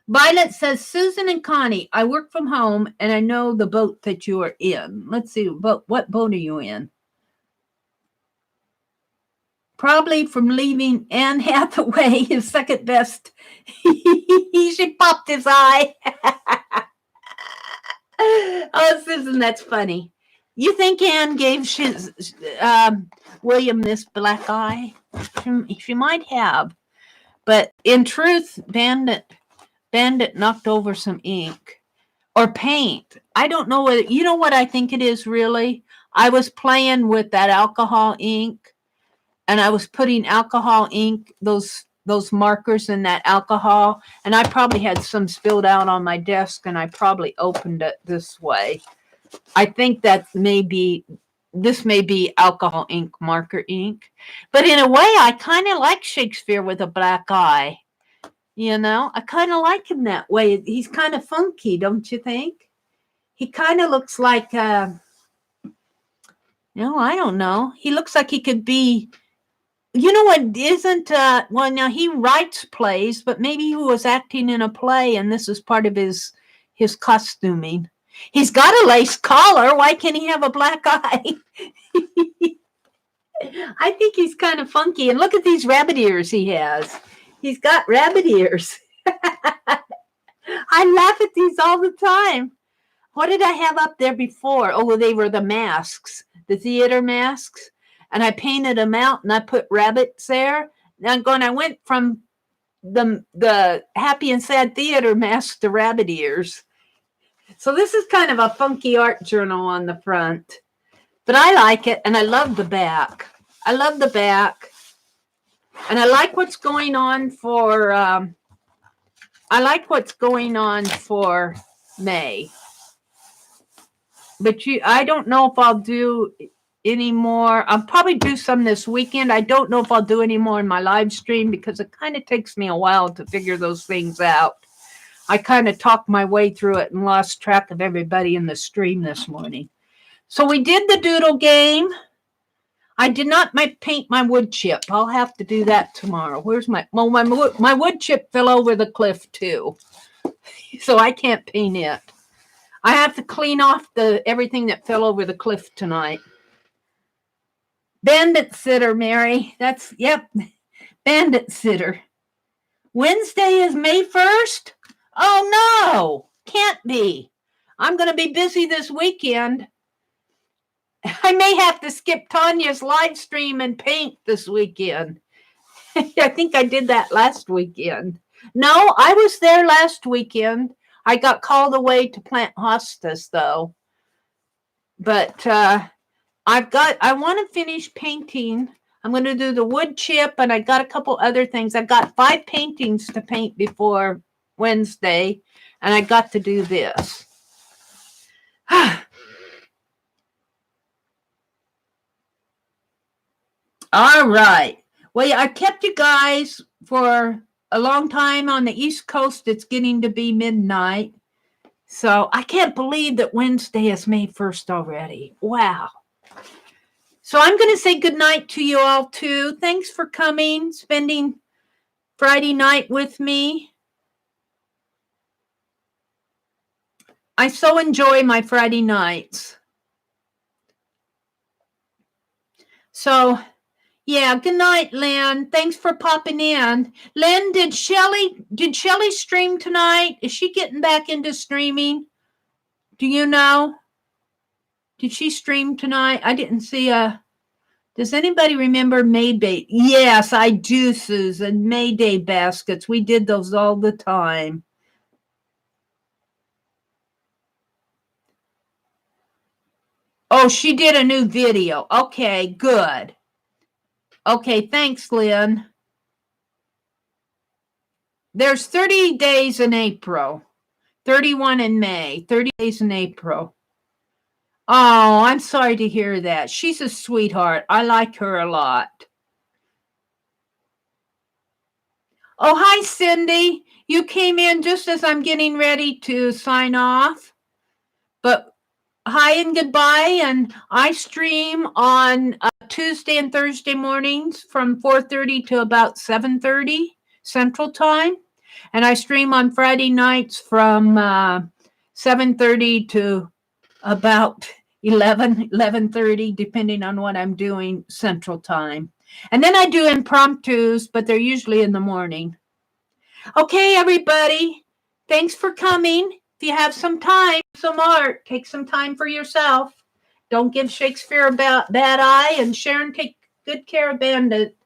Violet says, Susan and Connie, I work from home, and I know the boat that you are in. Let's see, what boat are you in? Probably from leaving Anne Hathaway, his second best. She popped his eye. Oh, Susan, that's funny. You think Anne gave William this black eye? She might have. But in truth, Bandit knocked over some ink or paint. I don't know what, what I think it is really? I was playing with that alcohol ink, and I was putting alcohol ink, those markers in that alcohol, and I probably had some spilled out on my desk, and I probably opened it this way. I think this may be alcohol ink, marker ink. But in a way, I kind of like Shakespeare with a black eye. I kind of like him that way. He's kind of funky, don't you think? He kind of looks like, I don't know. He looks like he could be... what isn't, now he writes plays, but maybe he was acting in a play, and this is part of his costuming. He's got a lace collar. Why can't he have a black eye? I think he's kind of funky. And look at these rabbit ears he has. He's got rabbit ears. I laugh at these all the time. What did I have up there before? Oh, they were the masks, the theater masks. And I painted them out, and I put rabbits there. And I went from the happy and sad theater mask to rabbit ears. So this is kind of a funky art journal on the front. But I like it, and I love the back. I love the back. And I like what's going on for I like what's going on for May. But I don't know if I'll do any more. I'll probably do some this weekend. I don't know if I'll do any more in my live stream because it kind of takes me a while to figure those things out. I kind of talked my way through it and lost track of everybody in the stream this morning. So we did the doodle game. I did not paint my wood chip. I'll have to do that tomorrow. Where's my wood chip fell over the cliff too. So I can't paint it. I have to clean off everything that fell over the cliff tonight. Bandit sitter, Mary. Yep. Bandit sitter. Wednesday is May 1st? Oh no, can't be. I'm going to be busy this weekend. I may have to skip Tanya's live stream and paint this weekend. I think I did that last weekend. No, I was there last weekend. I got called away to plant hostas though. But I want to finish painting. I'm going to do the wood chip and I got a couple other things. I've got 5 paintings to paint before Wednesday and I got to do this. All right. Well, I kept you guys for a long time on the East Coast. It's getting to be midnight. So I can't believe that Wednesday is May 1st already. Wow. So I'm going to say goodnight to you all too. Thanks for coming, spending Friday night with me. I so enjoy my Friday nights. So, yeah, good night, Lynn. Thanks for popping in. Lynn, did Shelly stream tonight? Is she getting back into streaming? Do you know? Did she stream tonight? I didn't see does anybody remember Mayday? Yes, I do, Susan. Mayday baskets. We did those all the time. Oh, she did a new video. Okay, good. Okay, thanks, Lynn. There's 30 days in April, 31 in May, 30 days in April. Oh, I'm sorry to hear that. She's a sweetheart. I like her a lot. Oh, hi, Cindy. You came in just as I'm getting ready to sign off. But hi and goodbye. And I stream on Tuesday and Thursday mornings from 4:30 to about 7:30 Central Time. And I stream on Friday nights from 7:30 to about 11:30, depending on what I'm doing Central Time. And then I do impromptus, but they're usually in the morning. Okay, everybody. Thanks for coming. If you have some time, some art, take some time for yourself. Don't give Shakespeare a bad eye. And Sharon, take good care of Bandit.